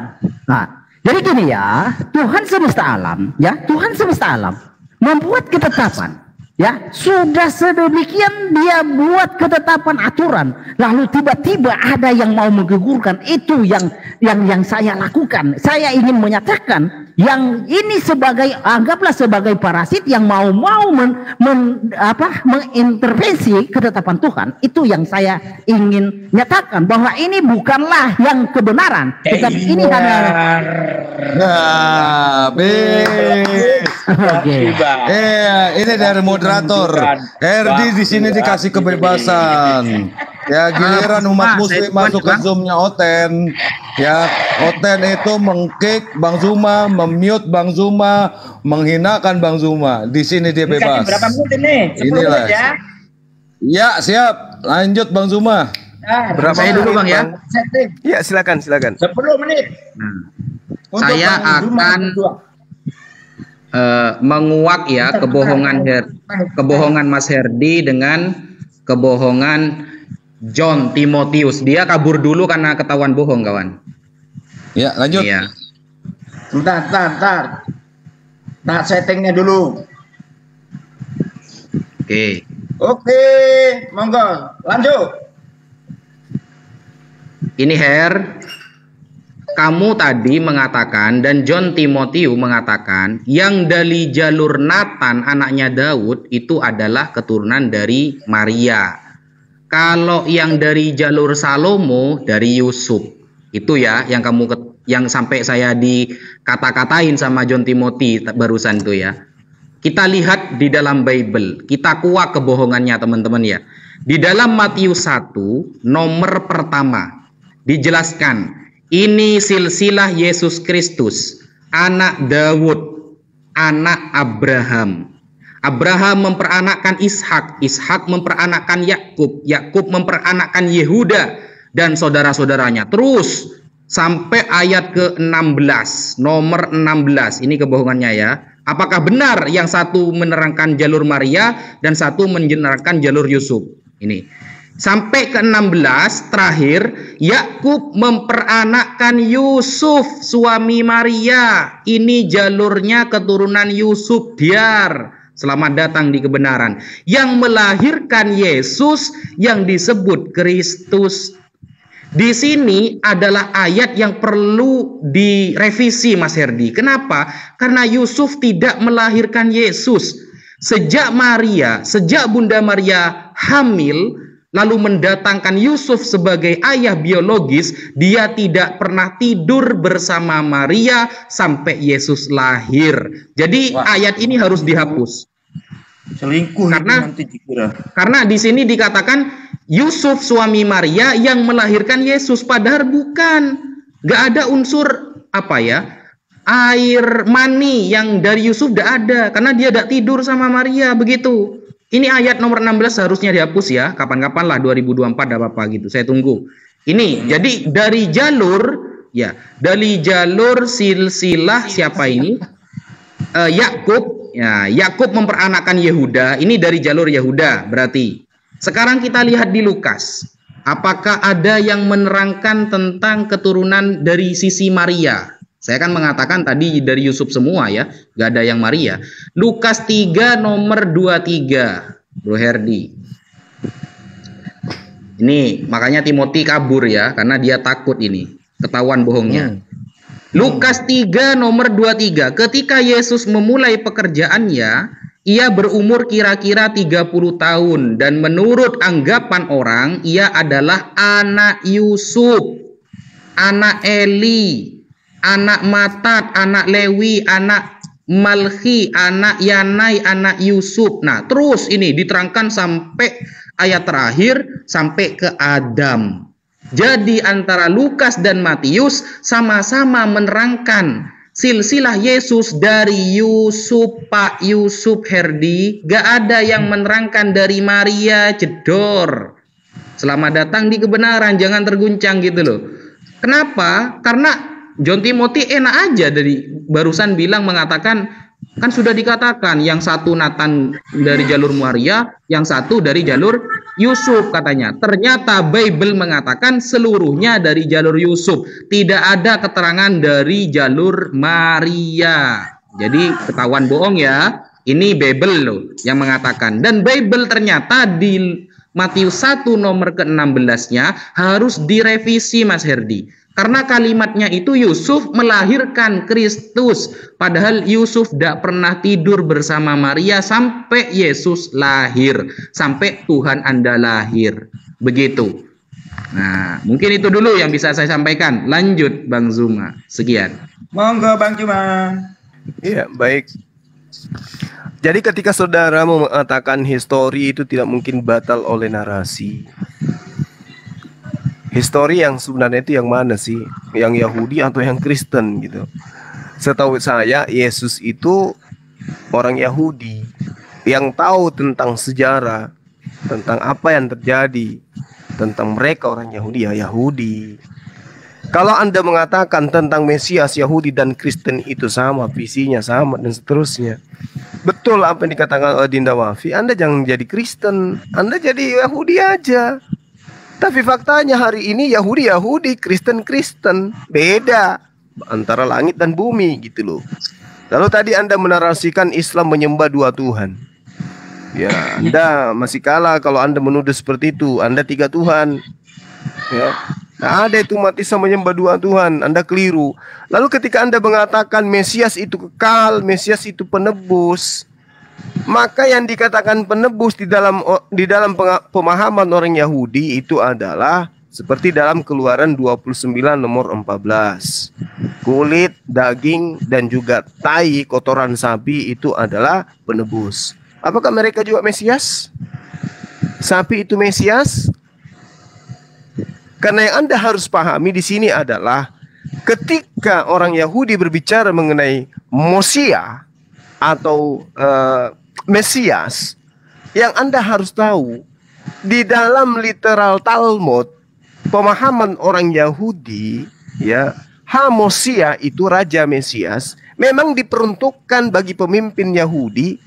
Nah, jadi gini ya, Tuhan semesta alam, ya, Tuhan semesta alam membuat ketetapan. Ya, sudah sedemikian dia buat ketetapan aturan, lalu tiba-tiba ada yang mau menggugurkan. Itu yang saya lakukan. Saya ingin menyatakan yang ini anggaplah sebagai parasit yang mau mengintervensi ketetapan Tuhan. Itu yang saya ingin nyatakan, bahwa ini bukanlah yang kebenaran, tetapi ini hanya ini dari moderator. Erdi di sini dikasih kebebasan. Ya, giliran umat muslim masuk ke Zoom-nya Oten. Ya, Oten itu mengkick Bang Zuma, memute Bang Zuma, menghinakan Bang Zuma. Di sini dia bebas. Berapa menit ini? 10 Inilah. menit ya. Ya, siap. Lanjut Bang Zuma. Berapa saya dulu Bang ya? Ya, silakan. 10 menit. Saya akan menguak ya kebohongan Mas Herdi dengan kebohongan John Timotius. Dia kabur dulu karena ketahuan bohong, kawan. Ya, lanjut. Iya. Bentar. Nah, settingnya dulu. Oke, monggo. Lanjut. Ini kamu tadi mengatakan, dan John Timotius mengatakan, yang dari jalur Nathan anaknya Daud itu adalah keturunan dari Maria. Kalau yang dari jalur Salomo dari Yusuf. Itu ya yang sampai saya dikata-katain sama John Timotius barusan itu ya. Kita lihat di dalam Bible, kita kuak kebohongannya teman-teman ya. Di dalam Matius 1 nomor pertama dijelaskan, ini silsilah Yesus Kristus, anak Daud, anak Abraham. Abraham memperanakkan Ishak, Ishak memperanakkan Yakub, Yakub memperanakkan Yehuda dan saudara-saudaranya. Terus sampai ayat ke-16, nomor 16. Ini kebohongannya ya. Apakah benar yang satu menerangkan jalur Maria dan satu menerangkan jalur Yusuf? Ini. Sampai ke-16 terakhir, Yakub memperanakkan Yusuf suami Maria. Ini jalurnya keturunan Yusuf Diar. Selamat datang di kebenaran. Yang melahirkan Yesus yang disebut Kristus. Di sini adalah ayat yang perlu direvisi Mas Herdi. Kenapa? Karena Yusuf tidak melahirkan Yesus. Sejak Bunda Maria hamil, lalu mendatangkan Yusuf sebagai ayah biologis, dia tidak pernah tidur bersama Maria sampai Yesus lahir. Jadi ayat ini harus dihapus. Selingkuh karena di sini dikatakan Yusuf suami Maria yang melahirkan Yesus, padahal bukan. Gak ada unsur air mani yang dari Yusuf tidak ada karena dia tidak tidur sama Maria begitu. Ini ayat nomor 16 harusnya dihapus ya. Kapan-kapan lah 2024 tidak apa-apa gitu. Saya tunggu. Ini jadi dari jalur silsilah siapa ini? Yakub. Ya, Yakub memperanakkan Yehuda. Ini dari jalur Yehuda berarti. Sekarang kita lihat di Lukas. Apakah ada yang menerangkan tentang keturunan dari sisi Maria? Saya kan mengatakan tadi dari Yusuf semua ya, gak ada yang Maria. Lukas 3 nomor 23, Bro Herdi. Ini makanya Timothy kabur ya, karena dia takut ini, ketahuan bohongnya. Lukas 3 nomor 23, ketika Yesus memulai pekerjaannya, ia berumur kira-kira 30 tahun dan menurut anggapan orang ia adalah anak Yusuf, anak Eli, anak Matat, anak Lewi, anak Malki, anak Yanai, anak Yusuf. Nah, terus ini diterangkan sampai ayat terakhir sampai ke Adam. Jadi antara Lukas dan Matius sama-sama menerangkan silsilah Yesus dari Yusuf, Pak Yusuf Herdi. Gak ada yang menerangkan dari Maria, jedor. Selamat datang di kebenaran, jangan terguncang gitu loh. Kenapa? Karena John Timothy enak aja dari barusan bilang mengatakan, kan sudah dikatakan yang satu Nathan dari jalur Maria, yang satu dari jalur Yusuf katanya. Ternyata Bible mengatakan seluruhnya dari jalur Yusuf. Tidak ada keterangan dari jalur Maria. Jadi ketahuan bohong ya. Ini Bible loh yang mengatakan. Dan Bible ternyata di Matius 1 nomor ke-16-nya harus direvisi Mas Herdi. Karena kalimatnya itu Yusuf melahirkan Kristus. Padahal Yusuf tidak pernah tidur bersama Maria sampai Yesus lahir. Sampai Tuhan Anda lahir. Begitu. Nah, mungkin itu dulu yang bisa saya sampaikan. Lanjut Bang Zuma. Sekian. Monggo Bang Zuma. Iya, baik. Jadi ketika saudara mau mengatakan histori itu tidak mungkin batal oleh narasi. Histori yang sebenarnya itu yang mana sih? Yang Yahudi atau yang Kristen gitu? Setahu saya Yesus itu orang Yahudi yang tahu tentang sejarah, tentang apa yang terjadi, tentang mereka orang Yahudi ya Yahudi. Kalau Anda mengatakan tentang Mesias Yahudi dan Kristen itu sama, visinya sama dan seterusnya, betul apa yang dikatakan oleh Dinda Wafi, Anda jangan jadi Kristen, Anda jadi Yahudi aja. Tapi faktanya hari ini Yahudi, Kristen, beda antara langit dan bumi gitu loh. Lalu tadi Anda menarasikan Islam menyembah dua Tuhan. Ya, Anda masih kalah kalau Anda menuduh seperti itu. Anda tiga Tuhan. Ya, nah, ada itu umat Islam menyembah dua Tuhan. Anda keliru. Lalu ketika Anda mengatakan Mesias itu kekal, Mesias itu penebus, maka yang dikatakan penebus di dalam pemahaman orang Yahudi itu adalah seperti dalam Keluaran 29 nomor 14. Kulit, daging, dan juga tai kotoran sapi itu adalah penebus. Apakah mereka juga Mesias? Sapi itu Mesias? Karena yang Anda harus pahami di sini adalah ketika orang Yahudi berbicara mengenai Mosia atau Mesias, yang Anda harus tahu di dalam literal Talmud pemahaman orang Yahudi ya, Mosia itu raja Mesias memang diperuntukkan bagi pemimpin Yahudi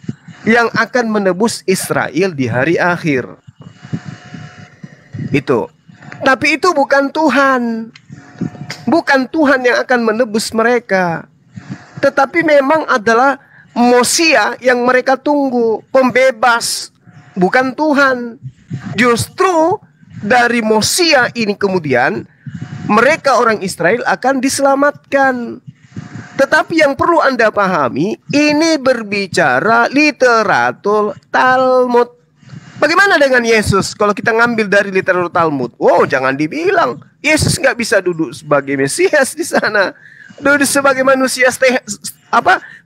yang akan menebus Israel di hari akhir. Itu. Tapi itu bukan Tuhan. Bukan Tuhan yang akan menebus mereka. Tetapi memang adalah Mosia yang mereka tunggu, pembebas, bukan Tuhan. Justru dari Mosia ini kemudian mereka orang Israel akan diselamatkan. Tetapi yang perlu Anda pahami, ini berbicara literatur Talmud. Bagaimana dengan Yesus? Kalau kita ngambil dari literatur Talmud, wow, jangan dibilang Yesus nggak bisa duduk sebagai Mesias di sana. Duduk sebagai manusia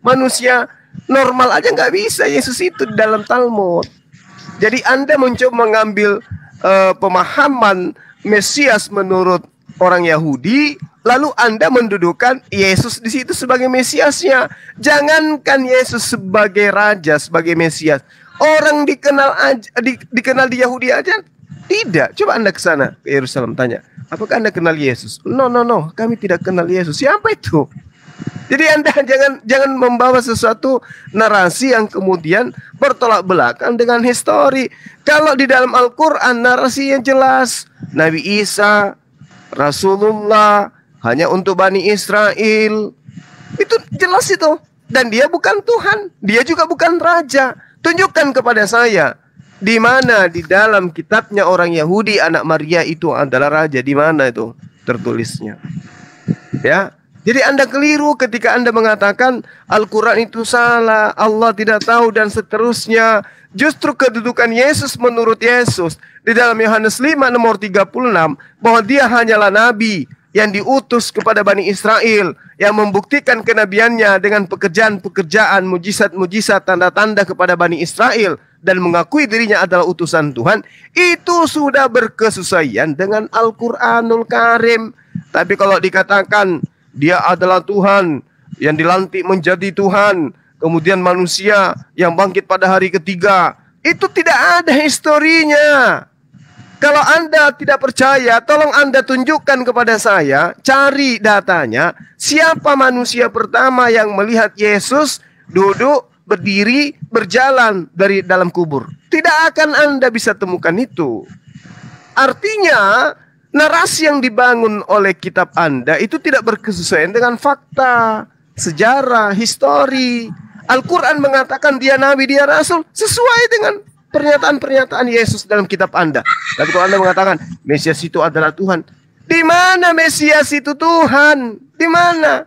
manusia normal aja nggak bisa Yesus itu di dalam Talmud. Jadi Anda mencoba mengambil pemahaman Mesias menurut orang Yahudi lalu Anda mendudukan Yesus di situ sebagai Mesiasnya. Jangankan Yesus sebagai raja, sebagai Mesias. Orang dikenal di Yahudi aja tidak. Coba Anda ke sana, ke Yerusalem, tanya, apakah Anda kenal Yesus? No, kami tidak kenal Yesus. Siapa itu? Jadi Anda jangan membawa sesuatu narasi yang kemudian bertolak belakang dengan histori. Kalau di dalam Al-Quran narasinya jelas, Nabi Isa, Rasulullah, hanya untuk Bani Israel. Itu jelas itu. Dan dia bukan Tuhan, dia juga bukan raja. Tunjukkan kepada saya, di mana di dalam kitabnya orang Yahudi anak Maria itu adalah raja, di mana itu tertulisnya? Ya. Jadi Anda keliru ketika Anda mengatakan Al-Quran itu salah, Allah tidak tahu dan seterusnya. Justru kedudukan Yesus menurut Yesus di dalam Yohanes 5 nomor 36 bahwa dia hanyalah nabi yang diutus kepada Bani Israel, yang membuktikan kenabiannya dengan pekerjaan-pekerjaan, mujizat-mujizat, tanda-tanda kepada Bani Israel, dan mengakui dirinya adalah utusan Tuhan. Itu sudah berkesesuaian dengan Al-Quranul Karim. Tapi kalau dikatakan dia adalah Tuhan yang dilantik menjadi Tuhan, kemudian manusia yang bangkit pada hari ketiga, itu tidak ada historinya. Kalau Anda tidak percaya, tolong Anda tunjukkan kepada saya, cari datanya, siapa manusia pertama yang melihat Yesus duduk, berdiri, berjalan dari dalam kubur. Tidak akan Anda bisa temukan itu. Artinya narasi yang dibangun oleh kitab Anda itu tidak berkesesuaian dengan fakta, sejarah, histori. Al-Quran mengatakan dia nabi, dia rasul, sesuai dengan pernyataan-pernyataan Yesus dalam kitab Anda. Tapi kalau Anda mengatakan Mesias itu adalah Tuhan, di mana Mesias itu Tuhan? Di mana?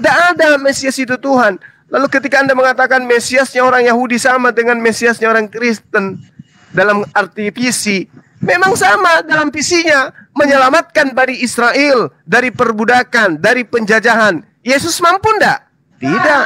Tidak ada Mesias itu Tuhan. Lalu ketika Anda mengatakan Mesiasnya orang Yahudi sama dengan Mesiasnya orang Kristen dalam arti visi, memang sama dalam visinya, menyelamatkan Bani Israel dari perbudakan, dari penjajahan. Yesus mampu enggak? Tidak.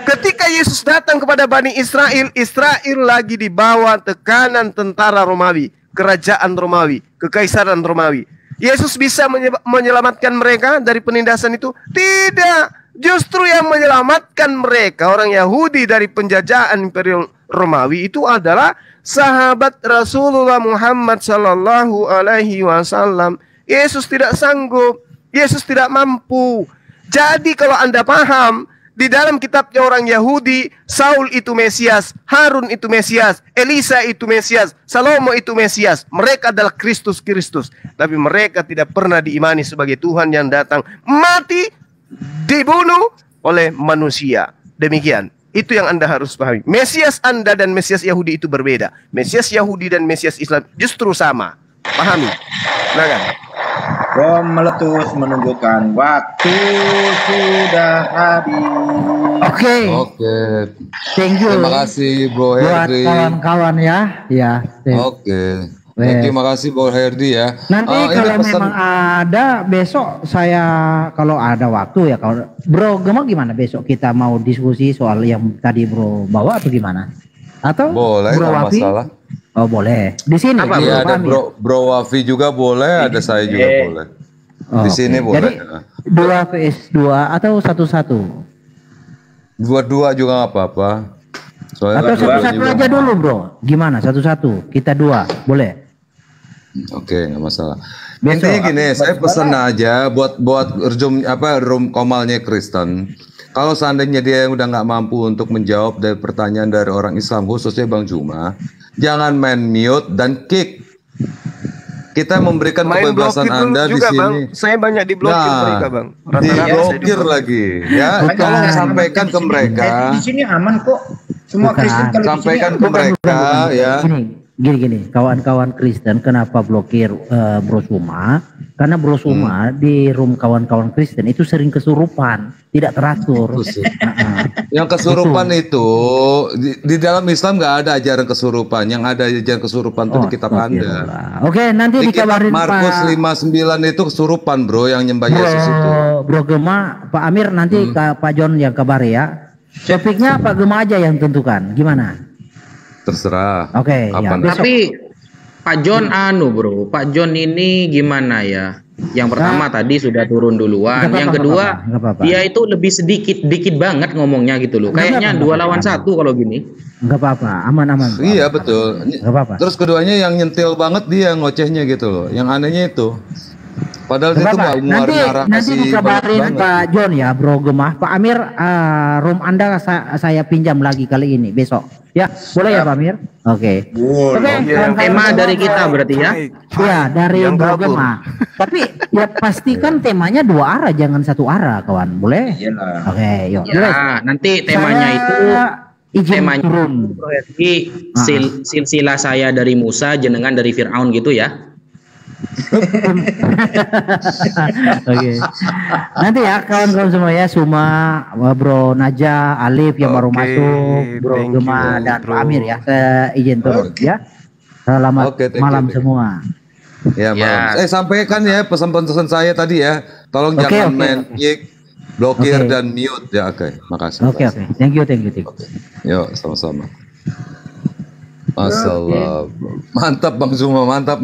Ketika Yesus datang kepada Bani Israel, Israel lagi di bawah tekanan tentara Romawi, kerajaan Romawi, kekaisaran Romawi. Yesus bisa menyelamatkan mereka dari penindasan itu? Tidak. Justru yang menyelamatkan mereka, orang Yahudi, dari penjajahan Imperium Romawi itu adalah sahabat Rasulullah Muhammad Sallallahu Alaihi Wasallam. Yesus tidak sanggup, Yesus tidak mampu. Jadi kalau Anda paham, di dalam kitabnya orang Yahudi, Saul itu Mesias, Harun itu Mesias, Elisa itu Mesias, Salomo itu Mesias. Mereka adalah Kristus. Tapi mereka tidak pernah diimani sebagai Tuhan yang datang mati, dibunuh oleh manusia. Demikian. Itu yang Anda harus pahami. Mesias Anda dan Mesias Yahudi itu berbeda. Mesias Yahudi dan Mesias Islam justru sama. Pahami? Silakan. Bom meletus menunjukkan waktu sudah habis. Oke. Thank you. Terima kasih Bro buat Herdi. kawan-kawan ya. Oke. Terima kasih Bro Herdi ya. Nanti kalau memang ada besok saya kalau ada waktu ya, kalau Bro Gema gimana besok kita mau diskusi soal yang tadi Bro bawa atau gimana? Atau boleh, Bro nggak Wafi? masalah. Oh boleh. Di sini. Iya, ada Bro Wafi juga boleh, ada saya juga boleh. Di sini boleh. Jadi 2 vs 2 atau 1-1? 2-2 juga nggak apa-apa. Atau 1-1 aja dulu Bro. Gimana? 1-1. Kita 2 boleh. Oke, nggak masalah. Intinya gini, saya pesan aja buat room komalnya Kristen. Kalau seandainya dia yang udah nggak mampu untuk menjawab dari pertanyaan dari orang Islam, khususnya Bang Juma, jangan main mute dan kick. Kita memberikan kebebasan Anda di sini. Bang. Saya banyak diblokir mereka, Bang. Diblokir lagi, ya. Tolong sampaikan ke mereka. Di sini aman kok. Semua Kristen kalau sampaikan ke mereka, ya. Gini, kawan-kawan Kristen kenapa blokir Bro Suma? Karena Bro Suma di room kawan-kawan Kristen itu sering kesurupan, tidak teratur. Yang kesurupan itu di dalam Islam nggak ada ajaran kesurupan. Yang ada ajaran kesurupan itu di kitab Anda. Oke, nanti dikabarin Markus 5:9 itu kesurupan, Bro, yang nyembah Yesus itu. Bro Gema, Pak Amir nanti Pak John yang kabar ya. Topiknya Pak Gema aja yang tentukan. Gimana? Terserah. Oke, ya. Pak John bro, Pak John ini gimana ya? Yang pertama tadi sudah turun duluan, yang kedua dia itu lebih dikit banget ngomongnya gitu loh. Kayaknya 2 lawan 1 kalau gini. Enggak apa-apa, aman-aman. Iya betul. Enggak apa-apa. Terus keduanya yang nyentil banget dia ngocehnya gitu loh. Yang anehnya itu. Padahal itu nggak nanti dikabarin Pak John ya, Bro Gemah. Pak Amir, room Anda saya pinjam lagi kali ini besok. Ya, boleh ya Pak Amir? Oke. Tema dari kita berarti ya? Iya, dari Bro Gemah. Tapi ya pastikan temanya 2 arah, jangan 1 arah, kawan. Boleh? Oke, yuk. Ya, nanti temanya itu temanya berarti silsilah saya dari Musa, jenengan dari Fir'aun gitu ya? Oke. Nanti ya kawan-kawan semua ya, Suma, Bro Naja, Alif yang baru masuk, Bro Gema dan Pak Amir ya. Saya izin turun ya. Selamat malam semua. Ya, malam. Sampaikan ya pesan-pesan saya tadi ya. Tolong jangan main mic, blokir dan mute ya. Oke, makasih. Oke. Thank you. Yuk, sama-sama. Masalah, mantap Bang Zuma, mantap.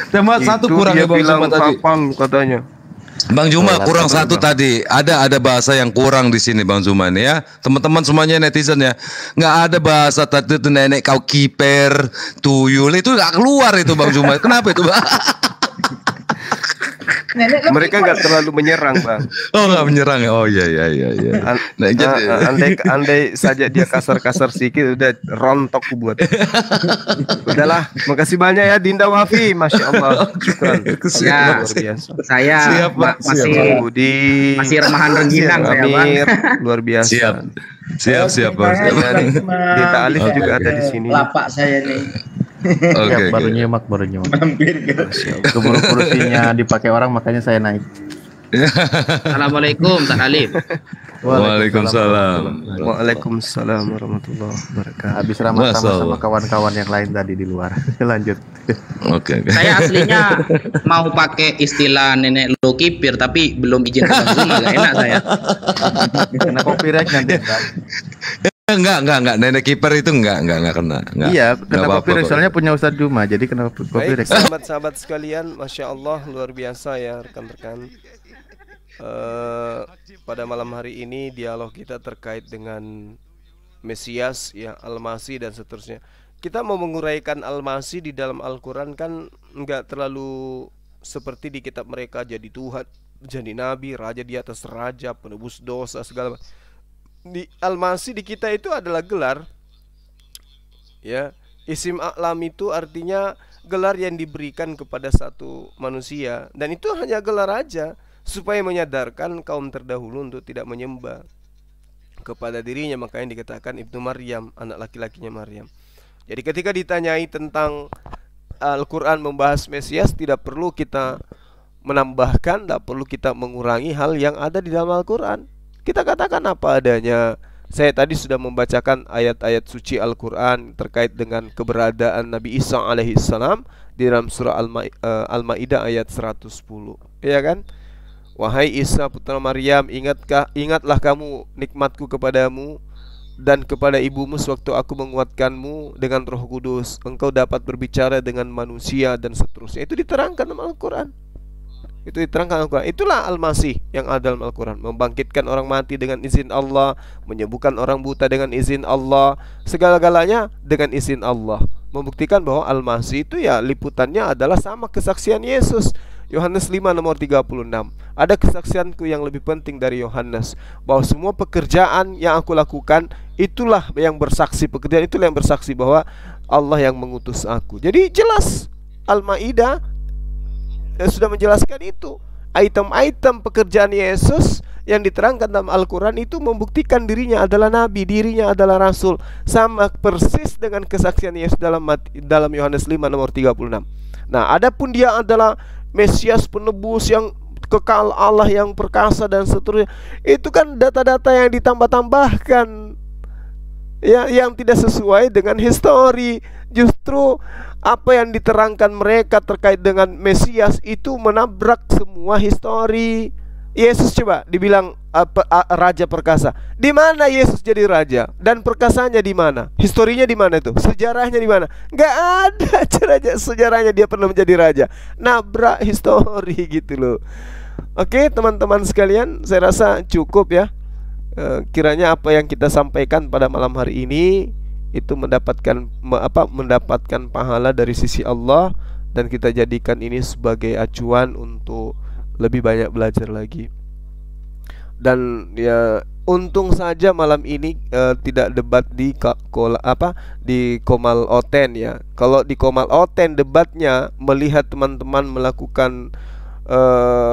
Tema itu 1 kurang ya Bang Zuma tadi. Katanya. Bang Zuma kurang 1 tadi. Ada bahasa yang kurang di sini Bang Zuma ini ya. Teman-teman semuanya netizen ya. Nggak ada bahasa tadi itu nenek kau kiper, tuyul itu nggak keluar itu Bang Zuma. Kenapa itu Bang? Mereka nggak terlalu menyerang Bang. Oh nggak menyerang ya. Oh iya. Nah, andai saja dia kasar-kasar sedikit udah rontok buat. Udahlah, makasih banyak ya Dinda Wafi, masya Allah. Ya, saya masih remahan rengginang saya Bang. Luar biasa. Siap Bang. Dinda Alif juga ada di sini. Lapak saya nih. Oke. Baru nyimak. Keburu kursinya dipakai orang makanya saya naik. Assalamualaikum Tan Alif. Waalaikumsalam warahmatullahi wabarakatuh. Habis ramah sama kawan-kawan yang lain tadi di luar. Lanjut. Oke. Saya aslinya mau pakai istilah nenek lo kipir tapi belum izin ke Bang Zuma, gak enak saya. Kena copyright nanti. Enggak, nenek kiper itu enggak kena. Iya, kena copyright soalnya punya Ustadz Juma, jadi kena copyright. Sahabat-sahabat sekalian, masya Allah luar biasa ya rekan-rekan. Pada malam hari ini dialog kita terkait dengan Mesias ya, Al-Masih dan seterusnya. Kita mau menguraikan Al-Masih di dalam Al-Quran kan enggak terlalu seperti di kitab mereka jadi Tuhan, jadi Nabi, raja di atas raja, penebus dosa segala macam. Di Al-Masih di kita itu adalah gelar ya. Isim a'lam itu artinya gelar yang diberikan kepada satu manusia, dan itu hanya gelar aja supaya menyadarkan kaum terdahulu untuk tidak menyembah kepada dirinya. Makanya dikatakan Ibnu Maryam, anak laki-lakinya Maryam. Jadi ketika ditanyai tentang Al-Quran membahas Mesias, tidak perlu kita menambahkan, tidak perlu kita mengurangi hal yang ada di dalam Al-Quran. Kita katakan apa adanya. Saya tadi sudah membacakan ayat-ayat suci Al-Quran terkait dengan keberadaan Nabi Isa alaihissalam di dalam surah Al-Ma'idah ayat 110. Ya kan? Wahai Isa putra Maryam, ingatlah kamu nikmatku kepadamu dan kepada ibumu sewaktu aku menguatkanmu dengan Roh Kudus. Engkau dapat berbicara dengan manusia dan seterusnya. Itu diterangkan dalam Al-Quran. Itu diterangkan Al-Quran. Itulah Al-Masih yang ada dalam Al-Quran. Membangkitkan orang mati dengan izin Allah, menyembuhkan orang buta dengan izin Allah, segala-galanya dengan izin Allah. Membuktikan bahwa Al-Masih itu ya liputannya adalah sama kesaksian Yesus. Yohanes 5 nomor 36. Ada kesaksianku yang lebih penting dari Yohanes, bahwa semua pekerjaan yang aku lakukan itulah yang bersaksi, pekerjaan itulah yang bersaksi bahwa Allah yang mengutus aku. Jadi jelas Al-Maidah sudah menjelaskan itu. Item-item pekerjaan Yesus yang diterangkan dalam Al-Quran itu membuktikan dirinya adalah Nabi, dirinya adalah Rasul. Sama persis dengan kesaksian Yesus dalam Yohanes 5 nomor 36. Nah, adapun dia adalah Mesias, penebus yang kekal, Allah yang perkasa dan seterusnya, itu kan data-data yang ditambah-tambahkan ya, yang tidak sesuai dengan histori. Justru apa yang diterangkan mereka terkait dengan Mesias itu menabrak semua histori Yesus coba dibilang raja perkasa. Di mana Yesus jadi raja dan perkasanya di mana? Historinya di mana itu? Sejarahnya di mana? Nggak ada sejarahnya dia pernah menjadi raja. Nabrak histori gitu loh. Oke, teman-teman sekalian, saya rasa cukup ya. Kiranya apa yang kita sampaikan pada malam hari ini itu mendapatkan pahala dari sisi Allah, dan kita jadikan ini sebagai acuan untuk lebih banyak belajar lagi. Dan ya untung saja malam ini tidak debat di Komal Oten ya. Kalau di Komal Oten debatnya melihat teman-teman melakukan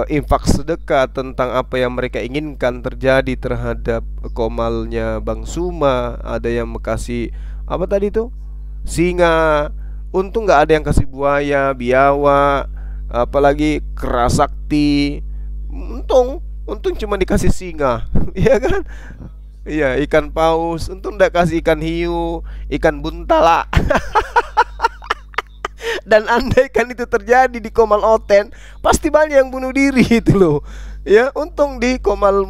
infak sedekah tentang apa yang mereka inginkan terjadi terhadap komalnya Bang Suma. Ada yang kasih apa tadi tuh? Singa. Untung nggak ada yang kasih buaya, biawak, apalagi kerasakti. Untung cuma dikasih singa. Iya kan? Iya, ikan paus. Untung nggak kasih ikan hiu, ikan buntala. Dan andaikan itu terjadi di Komal Oten, pasti banyak yang bunuh diri itu loh. Ya, untung di Komal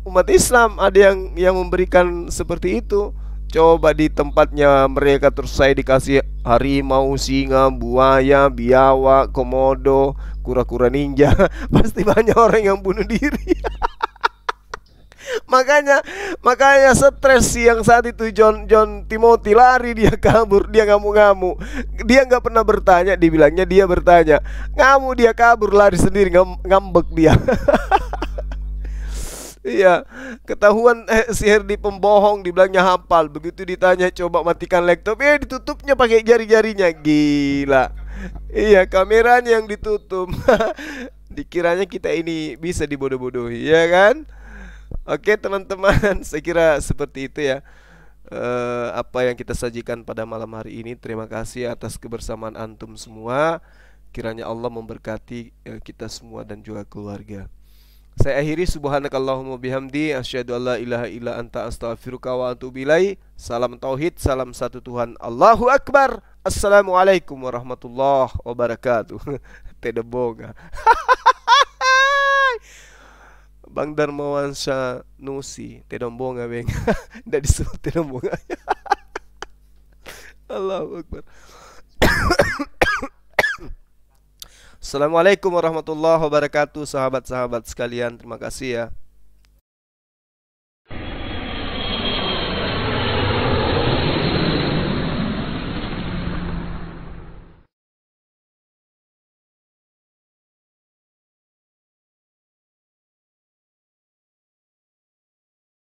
umat Islam ada yang memberikan seperti itu. Coba di tempatnya mereka terus saya dikasih harimau, singa, buaya, biawak, komodo, kura-kura ninja. Pasti banyak orang yang bunuh diri. Makanya stres yang saat itu John Timothy lari, dia kabur, dia ngamuk-ngamuk. Dia nggak pernah bertanya, dibilangnya dia bertanya. Ngamuk, dia kabur, lari sendiri, ngambek dia. Iya, ketahuan si Herdi pembohong, dibilangnya hafal. Begitu ditanya coba matikan laptop, ditutupnya pakai jari-jarinya. Gila. Iya, kameranya yang ditutup. Dikiranya kita ini bisa dibodoh-bodohi, ya kan? Oke teman-teman, saya kira seperti itu ya apa yang kita sajikan pada malam hari ini. Terima kasih atas kebersamaan antum semua. Kiranya Allah memberkati kita semua dan juga keluarga. Saya akhiri, subhanakallahumma bihamdi, asyhadu alla ilaha illa anta, astaghfiruka wa atubu ilaik. Salam tauhid, salam satu Tuhan, Allahu Akbar. Assalamualaikum warahmatullahi wabarakatuh. Tidak bohong. Bang Darmawan Syah Nusi, tidak bohong beng. Tidak disebut tidak bohong. Allahu Akbar. Assalamualaikum warahmatullahi wabarakatuh, sahabat-sahabat sekalian. Terima kasih ya.